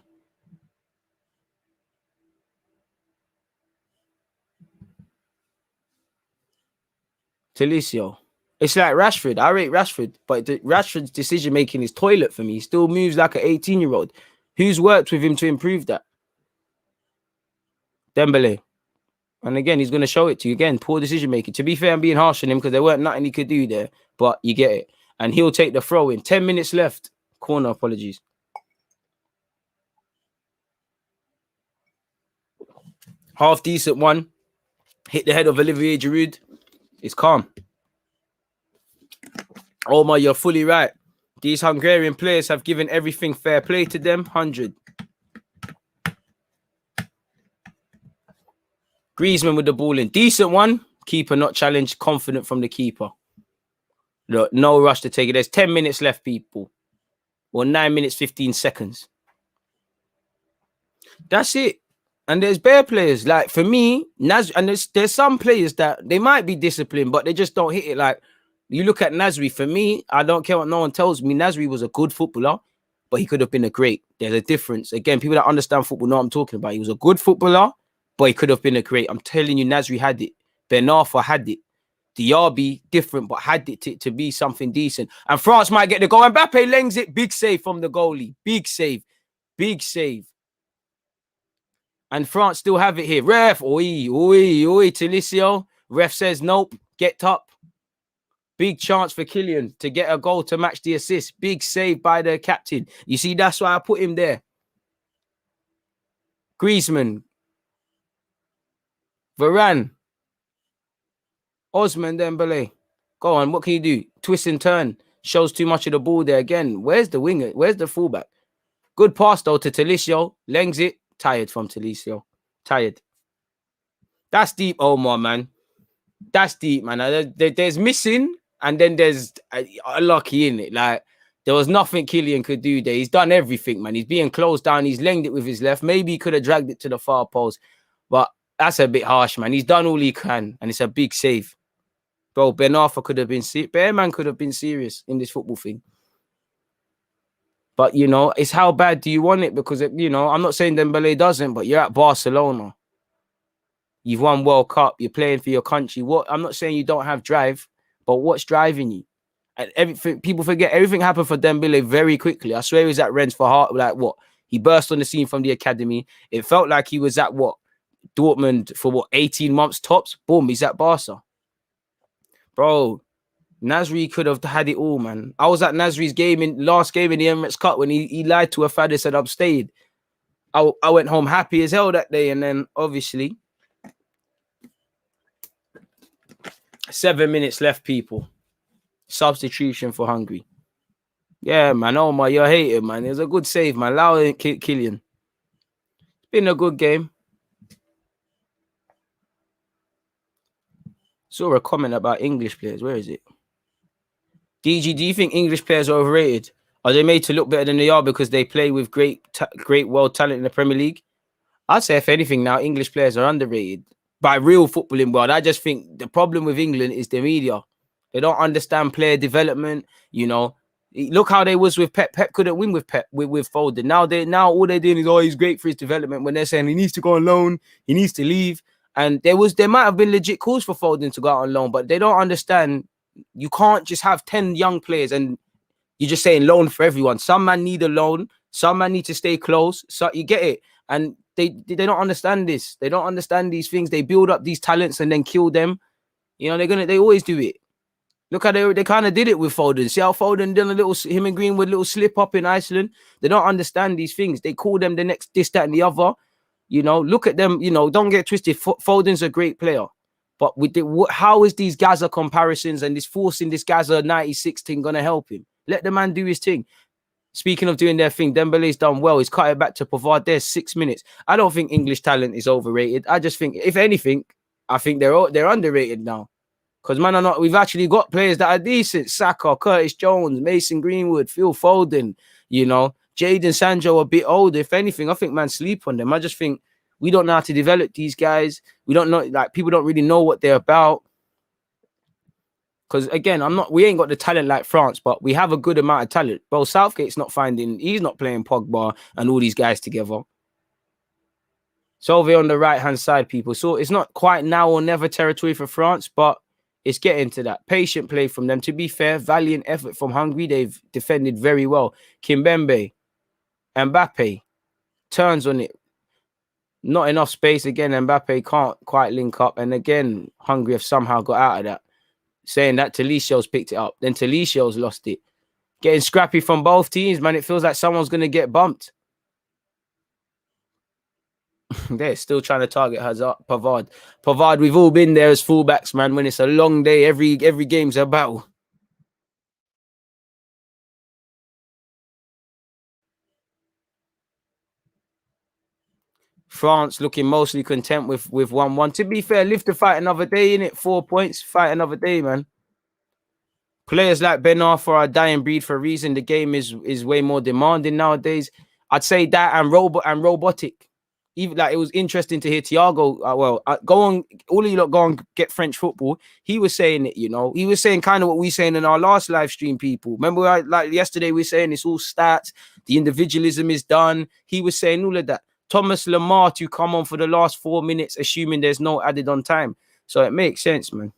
Speaker 1: Talisio. It's like Rashford. I rate Rashford, but Rashford's decision-making is toilet for me. He still moves like an 18-year-old. Who's worked with him to improve that? Dembele. And again, he's going to show it to you. Again, poor decision-making. To be fair, I'm being harsh on him because there weren't nothing he could do there, but you get it. And he'll take the throw in. 10 minutes left. Corner, apologies. Half decent one. Hit the head of Olivier Giroud. It's calm. Omar, you're fully right. These Hungarian players have given everything fair play to them. 100. Griezmann with the ball in. Decent one. Keeper not challenged. Confident from the keeper. Look, no rush to take it. There's 10 minutes left, people. Or 9 minutes, 15 seconds. That's it. And there's bare players. Like, for me, there's some players that they might be disciplined, but they just don't hit it. Like, you look at Nasri. For me, I don't care what no one tells me. Nasri was a good footballer, but he could have been a great. There's a difference. Again, people that understand football know what I'm talking about. He was a good footballer, but he could have been a great. I'm telling you, Nasri had it. Ben Arfa had it. Diaby, different, but had it to be something decent. And France might get the goal. Mbappe lengs it. Big save from the goalie. Big save. Big save. And France still have it here. Ref. Talisio. Ref says, nope. Get up. Big chance for Kylian to get a goal to match the assist. Big save by the captain. You see, that's why I put him there. Griezmann. Varane. Osman Dembele. Go on, what can you do? Twist and turn. Shows too much of the ball there again. Where's the winger? Where's the fullback? Good pass, though, to Talisio. Lengs it. Tired from Talisio. Tired. That's deep, Omar, man. That's deep, man. There's missing, and then there's unlucky in it. Like, there was nothing Kylian could do there. He's done everything, man. He's being closed down. He's lenged it with his left. Maybe he could have dragged it to the far post, but that's a bit harsh, man. He's done all he can, and it's a big save. Bro, Ben Arfa could have been Bearman could have been serious in this football thing. But, you know, it's how bad do you want it? Because, you know, I'm not saying Dembele doesn't, but you're at Barcelona. You've won World Cup. You're playing for your country. I'm not saying you don't have drive, but what's driving you? And everything, people forget everything happened for Dembele very quickly. I swear he was at Rennes for like what? He burst on the scene from the academy. It felt like he was at what? Dortmund for what? 18 months tops. Boom, he's at Barca. Bro, Nasri could have had it all, man. I was at Nasri's last game in the Emirates Cup when he lied to a fan and said, "I'm stayed." I went home happy as hell that day, and then obviously 7 minutes left, people. Substitution for Hungary. Yeah, man. Oh my, you're hating, man. It was a good save, man. Lau and Killian. It's been a good game. Saw a comment about English players. Where is it? DG, do you think English players are overrated? Are they made to look better than they are because they play with great world talent in the Premier League? I'd say, if anything, now English players are underrated by real footballing world. I just think the problem with England is the media. They don't understand player development. You know, look how they was with Pep. Pep couldn't win with Pep with Foden. Now all they're doing is, oh, he's great for his development. When they're saying he needs to go on loan, he needs to leave. And there might have been legit calls for Foden to go out on loan, but they don't understand. You can't just have 10 young players and you're just saying loan for everyone. Some man need a loan. Some man need to stay close. So you get it. And they don't understand this. They don't understand these things. They build up these talents and then kill them. You know, they always do it. Look how they kind of did it with Foden. See how Foden did him and Greenwood little slip up in Iceland. They don't understand these things. They call them the next this, that, and the other. You know, look at them. You know, don't get twisted. Foden's a great player. But how is these Gaza comparisons and this forcing this Gaza 96 thing going to help him? Let the man do his thing. Speaking of doing their thing, Dembele's done well. He's cut it back to Pavard there 6 minutes. I don't think English talent is overrated. I just think, if anything, I think they're underrated now. Because we've actually got players that are decent. Saka, Curtis Jones, Mason Greenwood, Phil Foden, you know, Jadon Sancho a bit older. If anything, I think man sleep on them. I just think we don't know how to develop these guys. We don't know, like, people don't really know what they're about. Because again, we ain't got the talent like France, but we have a good amount of talent. Bro, Southgate's he's not playing Pogba and all these guys together. So over on the right-hand side, people. So it's not quite now or never territory for France, but it's getting to that. Patient play from them. To be fair, valiant effort from Hungary. They've defended very well. Kimpembe, Mbappe, turns on it. Not enough space. Again, Mbappe can't quite link up. And again, Hungary have somehow got out of that. Saying that Talisha's picked it up. Then Talisha's lost it. Getting scrappy from both teams, man. It feels like someone's going to get bumped. They're still trying to target Pavard. Pavard, we've all been there as fullbacks, man. When it's a long day, every game's a battle. France looking mostly content with 1-1. To be fair, live to fight another day, innit? 4 points, fight another day, man. Players like Ben Arthur are a dying breed for a reason. The game is way more demanding nowadays. I'd say that and robotic. Even like, it was interesting to hear Thiago. Go on, all of you lot go on get French football. He was saying it, you know. He was saying kind of what we saying in our last live stream, people. Remember, like yesterday, we were saying it's all stats. The individualism is done. He was saying all of that. Thomas Lemar to come on for the last 4 minutes, assuming there's no added on time. So it makes sense, man.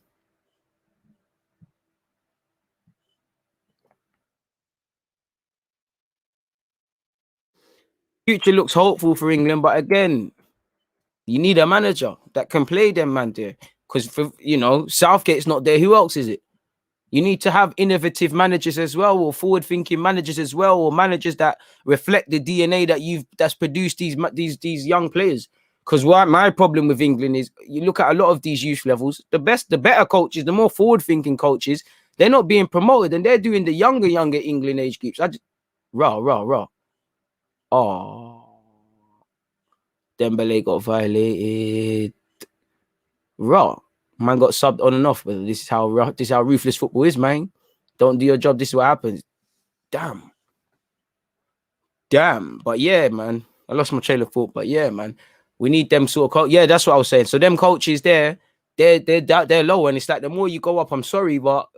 Speaker 1: Future looks hopeful for England, but again, you need a manager that can play them, man, there. Because, Southgate's not there. Who else is it? You need to have innovative managers as well, or forward-thinking managers as well, or managers that reflect the DNA that's produced these young players. Because my problem with England is, you look at a lot of these youth levels, the better coaches, the more forward-thinking coaches, they're not being promoted, and they're doing the younger England age groups. Raw. Oh, Dembele got violated. Raw. Man got subbed on and off, but this is how ruthless football is, man. Don't do your job, this is what happens. Damn. But yeah, man. I lost my trail of thought, but yeah, man. We need them sort of coach. Yeah, that's what I was saying. So them coaches they're low, and it's like the more you go up, I'm sorry, but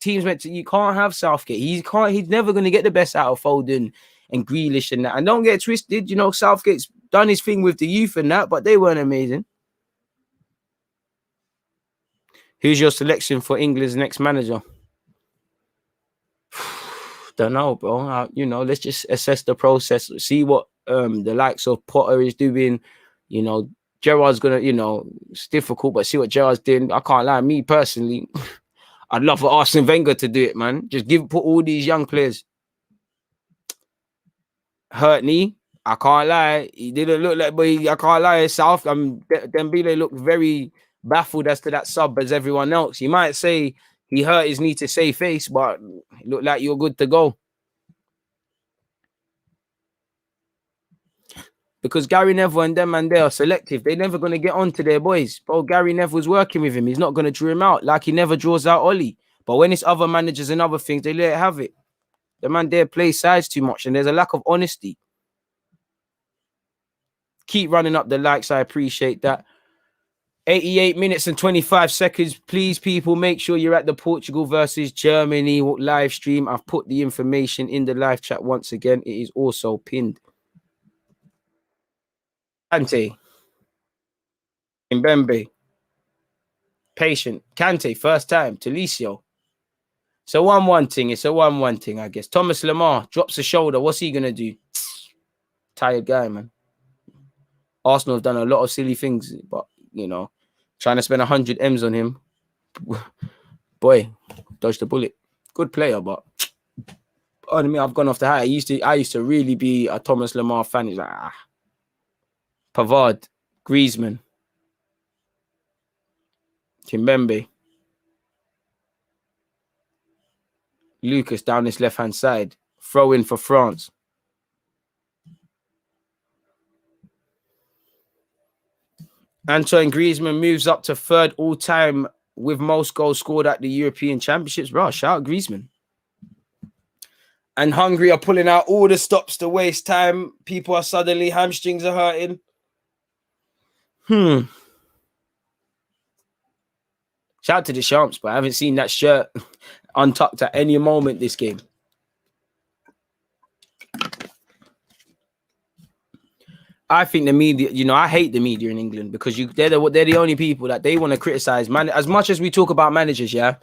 Speaker 1: teams you can't have Southgate. He's never gonna get the best out of Foden and Grealish and that. And don't get twisted, Southgate's done his thing with the youth and that, but they weren't amazing. Who's your selection for England's next manager? Don't know, bro. Let's just assess the process, see what the likes of Potter is doing. Gerrard's gonna, it's difficult, but see what Gerrard's doing. I can't lie, me personally, I'd love for Arsene Wenger to do it, man. Just put all these young players. Hurt knee. I can't lie. He didn't look like, but I can't lie. South. Dembele looked very baffled as to that sub as everyone else. You might say he hurt his knee to save face, but it looked like you're good to go. Because Gary Neville and them and they are selective. They're never going to get on to their boys. Bro, Gary Neville's working with him. He's not going to draw him out like he never draws out Ollie. But when it's other managers and other things, they let it have it. The man there plays sides too much and there's a lack of honesty. Keep running up the likes. I appreciate that. 88 minutes and 25 seconds. Please, people, make sure you're at the Portugal versus Germany live stream. I've put the information in the live chat once again. It is also pinned. Kante. Mbembe. Patient. Kante, first time. Talisio. So 1-1 thing. It's a 1-1 thing, I guess. Thomas Lemar drops a shoulder. What's he going to do? Tired guy, man. Arsenal have done a lot of silly things, but, you know, trying to spend 100 M's on him. Boy, dodged the bullet. Good player, but pardon me, I've gone off the high. I used to really be a Thomas Lemar fan. He's like, Pavard, Griezmann, Kimpembe, Lucas down this left-hand side. Throw in for France. Antoine Griezmann moves up to third all-time with most goals scored at the European Championships. Bro, shout out Griezmann. And Hungary are pulling out all the stops to waste time. People are suddenly, hamstrings are hurting. Shout out to the Champs, but I haven't seen that shirt untucked at any moment this game. I think the media, you know, I hate the media in England because they're the only people that they want to criticize. Man, as much as we talk about managers, yeah,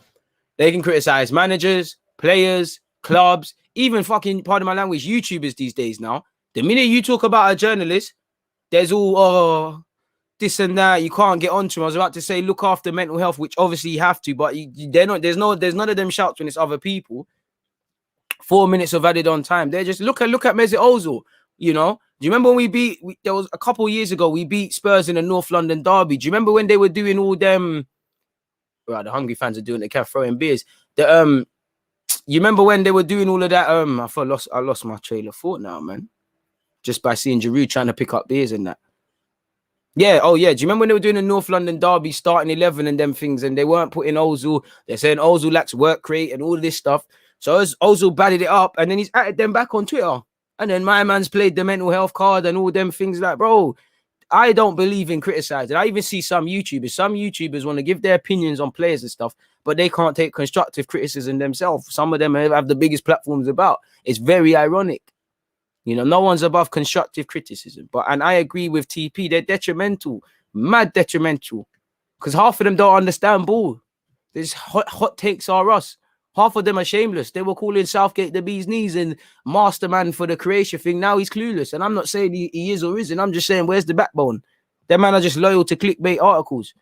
Speaker 1: they can criticize managers, players, clubs, even fucking, pardon my language, YouTubers these days now. The minute you talk about a journalist, there's all, this and that. You can't get onto them. I was about to say, look after mental health, which obviously you have to, but they're not. There's none of them shouts when it's other people. 4 minutes of added on time. They're just look at Mesut Ozil. You know, do you remember when there was a couple of years ago, we beat Spurs in the North London derby. Do you remember when they were doing all them? Right, the Hungry fans are doing it, kept throwing beers. You remember when they were doing all of that? I lost my trail of thought now, man. Just by seeing Giroud trying to pick up beers and that. Yeah, oh yeah. Do you remember when they were doing the North London derby starting 11 and them things, and they weren't putting Ozil? They're saying Ozil lacks work rate and all of this stuff. So as Ozil batted it up, and then he's added them back on Twitter. And then my man's played the mental health card and all them things. Like, bro, I don't believe in criticizing. I even see some YouTubers want to give their opinions on players and stuff, but they can't take constructive criticism themselves. Some of them have the biggest platforms about. It's very ironic. You know, no one's above constructive criticism. And I agree with TP. They're detrimental, mad detrimental, because half of them don't understand ball. These hot takes are us. Half of them are shameless. They were calling Southgate the bee's knees and masterman for the Croatia thing. Now he's clueless. And I'm not saying he is or isn't. I'm just saying, where's the backbone? Them man are just loyal to clickbait articles.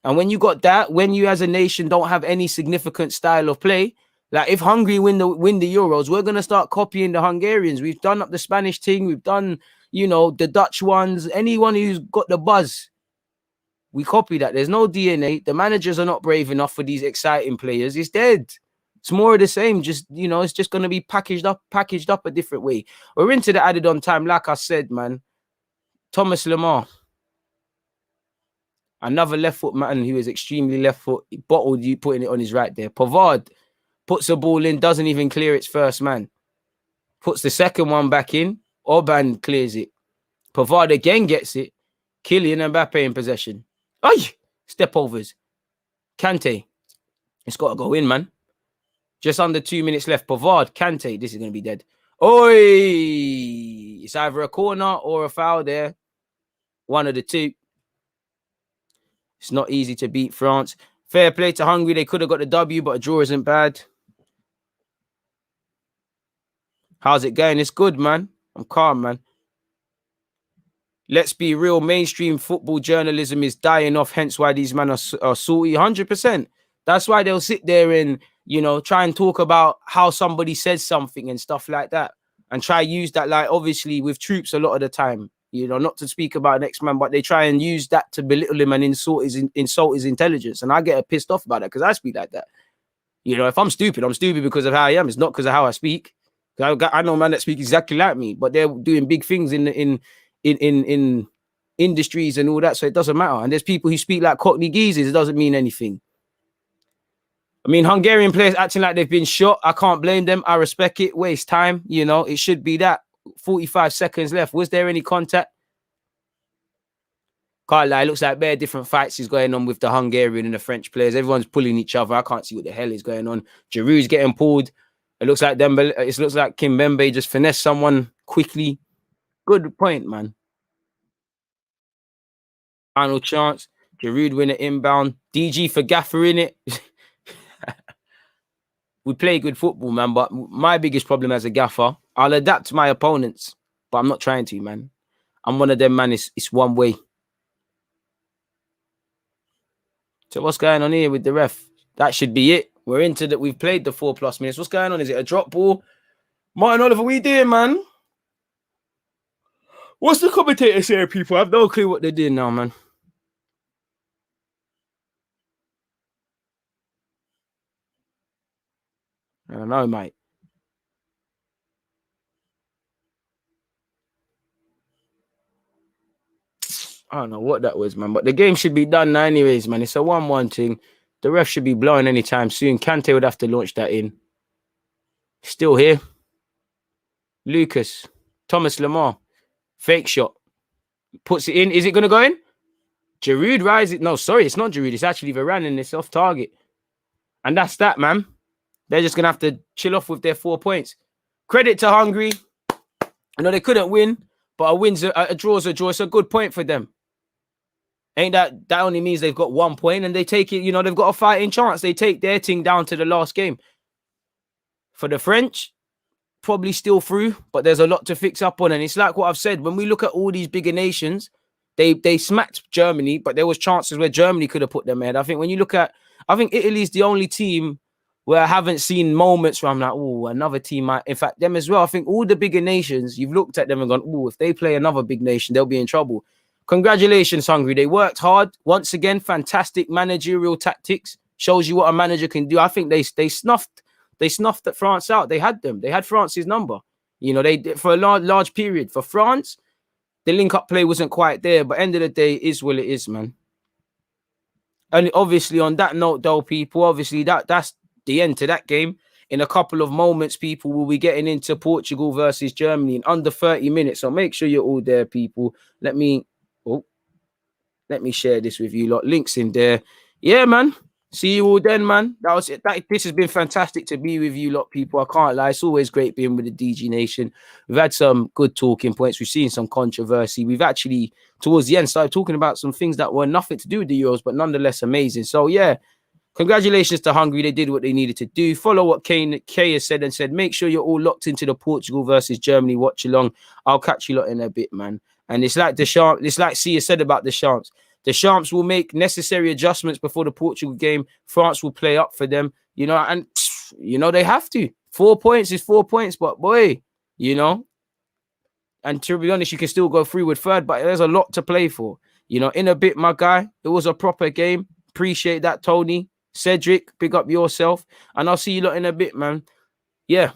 Speaker 1: And when you got that, when you as a nation don't have any significant style of play, like if Hungary win the Euros, we're going to start copying the Hungarians. We've done up the Spanish thing. We've done, you know, the Dutch ones. Anyone who's got the buzz, we copy that. There's no DNA. The managers are not brave enough for these exciting players. It's dead. It's more of the same. Just, you know, it's just going to be packaged up a different way. We're into the added on time. Like I said, man, Thomas Lemar, another left foot man who is extremely left foot. He bottled you, putting it on his right there. Pavard puts the ball in, doesn't even clear its first man. Puts the second one back in. Orban clears it. Pavard again gets it. Kylian Mbappe in possession. Ay! Step overs. Kante. It's got to go in, man. Just under 2 minutes left. Pavard, Kante. This is going to be dead. Oi! It's either a corner or a foul there. One of the two. It's not easy to beat France. Fair play to Hungary. They could have got the W, but a draw isn't bad. How's it going? It's good, man. I'm calm, man. Let's be real. Mainstream football journalism is dying off, hence why these men are salty. 100%. That's why they'll sit there and, you know, try and talk about how somebody says something and stuff like that, and try use that, like, obviously with troops a lot of the time, you know, not to speak about next man, but they try and use that to belittle him and insult his intelligence. And I get pissed off about that because I speak like that. You know, if I'm stupid because of how I am. It's not because of how I speak. I know man that speak exactly like me, but they're doing big things in industries and all that, so it doesn't matter. And there's people who speak like Cockney geezers. It doesn't mean anything. I mean, Hungarian players acting like they've been shot. I can't blame them. I respect it. Waste time. You know, it should be that. 45 seconds left. Was there any contact? Can't lie. It looks like bare different fights is going on with the Hungarian and the French players. Everyone's pulling each other. I can't see what the hell is going on. Giroud's getting pulled. It looks like Kimpembe just finessed someone quickly. Good point, man. Final chance. Giroud win it inbound. DG for Gaffer in it. We play good football, man, but my biggest problem as a gaffer, I'll adapt to my opponents, but I'm not trying to, man. I'm one of them, man. It's one way. So what's going on here with the ref? That should be it. We're into that. We've played the 4+ minutes. What's going on? Is it a drop ball? Martin Oliver, what are you doing, man? What's the commentator saying, people? I have no clue what they're doing now, man. I don't know, mate. I don't know what that was, man. But the game should be done now anyways, man. It's a 1-1 thing. The ref should be blowing anytime soon. Kante would have to launch that in. Still here. Lucas. Thomas Lemar. Fake shot. Puts it in. Is it going to go in? Giroud rises. No, sorry. It's not Giroud. It's actually Varane and it's off target. And that's that, man. They're just going to have to chill off with their 4 points. Credit to Hungary. I know they couldn't win, but a draw's a draw. It's a good point for them. Ain't that only means they've got 1 point and they take it, you know, they've got a fighting chance. They take their thing down to the last game. For the French, probably still through, but there's a lot to fix up on. And it's like what I've said, when we look at all these bigger nations, they smacked Germany, but there was chances where Germany could have put them ahead. I think when you look at, I think Italy's the only team where I haven't seen moments where I'm like, oh, another team might, in fact, them as well. I think all the bigger nations, you've looked at them and gone, oh, if they play another big nation, they'll be in trouble. Congratulations, Hungary. They worked hard. Once again, fantastic managerial tactics. Shows you what a manager can do. I think they snuffed at France out. They had them. They had France's number. You know, they for a large period. For France, the link-up play wasn't quite there, but end of the day, is what it is, man. And obviously, on that note, though, people, obviously that's the end to that game. In a couple of moments, people will be getting into Portugal versus Germany in under 30 minutes. So make sure you're all there, people. Let me share this with you lot. Links in there. Yeah, man. See you all then, man. That was it. This has been fantastic to be with you lot, people. I can't lie. It's always great being with the DG Nation. We've had some good talking points. We've seen some controversy. We've actually, towards the end, started talking about some things that were nothing to do with the Euros, but nonetheless amazing. So, yeah. Congratulations to Hungary. They did what they needed to do. Follow what Kay has said and said. Make sure you're all locked into the Portugal versus Germany watch-along. I'll catch you lot in a bit, man. And it's like Deschamps. It's like Sia said about Deschamps. Deschamps will make necessary adjustments before the Portugal game. France will play up for them, you know, and, you know, they have to. 4 points is 4 points, but boy, you know, and to be honest, you can still go through with third, but there's a lot to play for. You know, in a bit, my guy, it was a proper game. Appreciate that, Tony. Cedric, pick up yourself, and I'll see you lot in a bit, man. Yeah.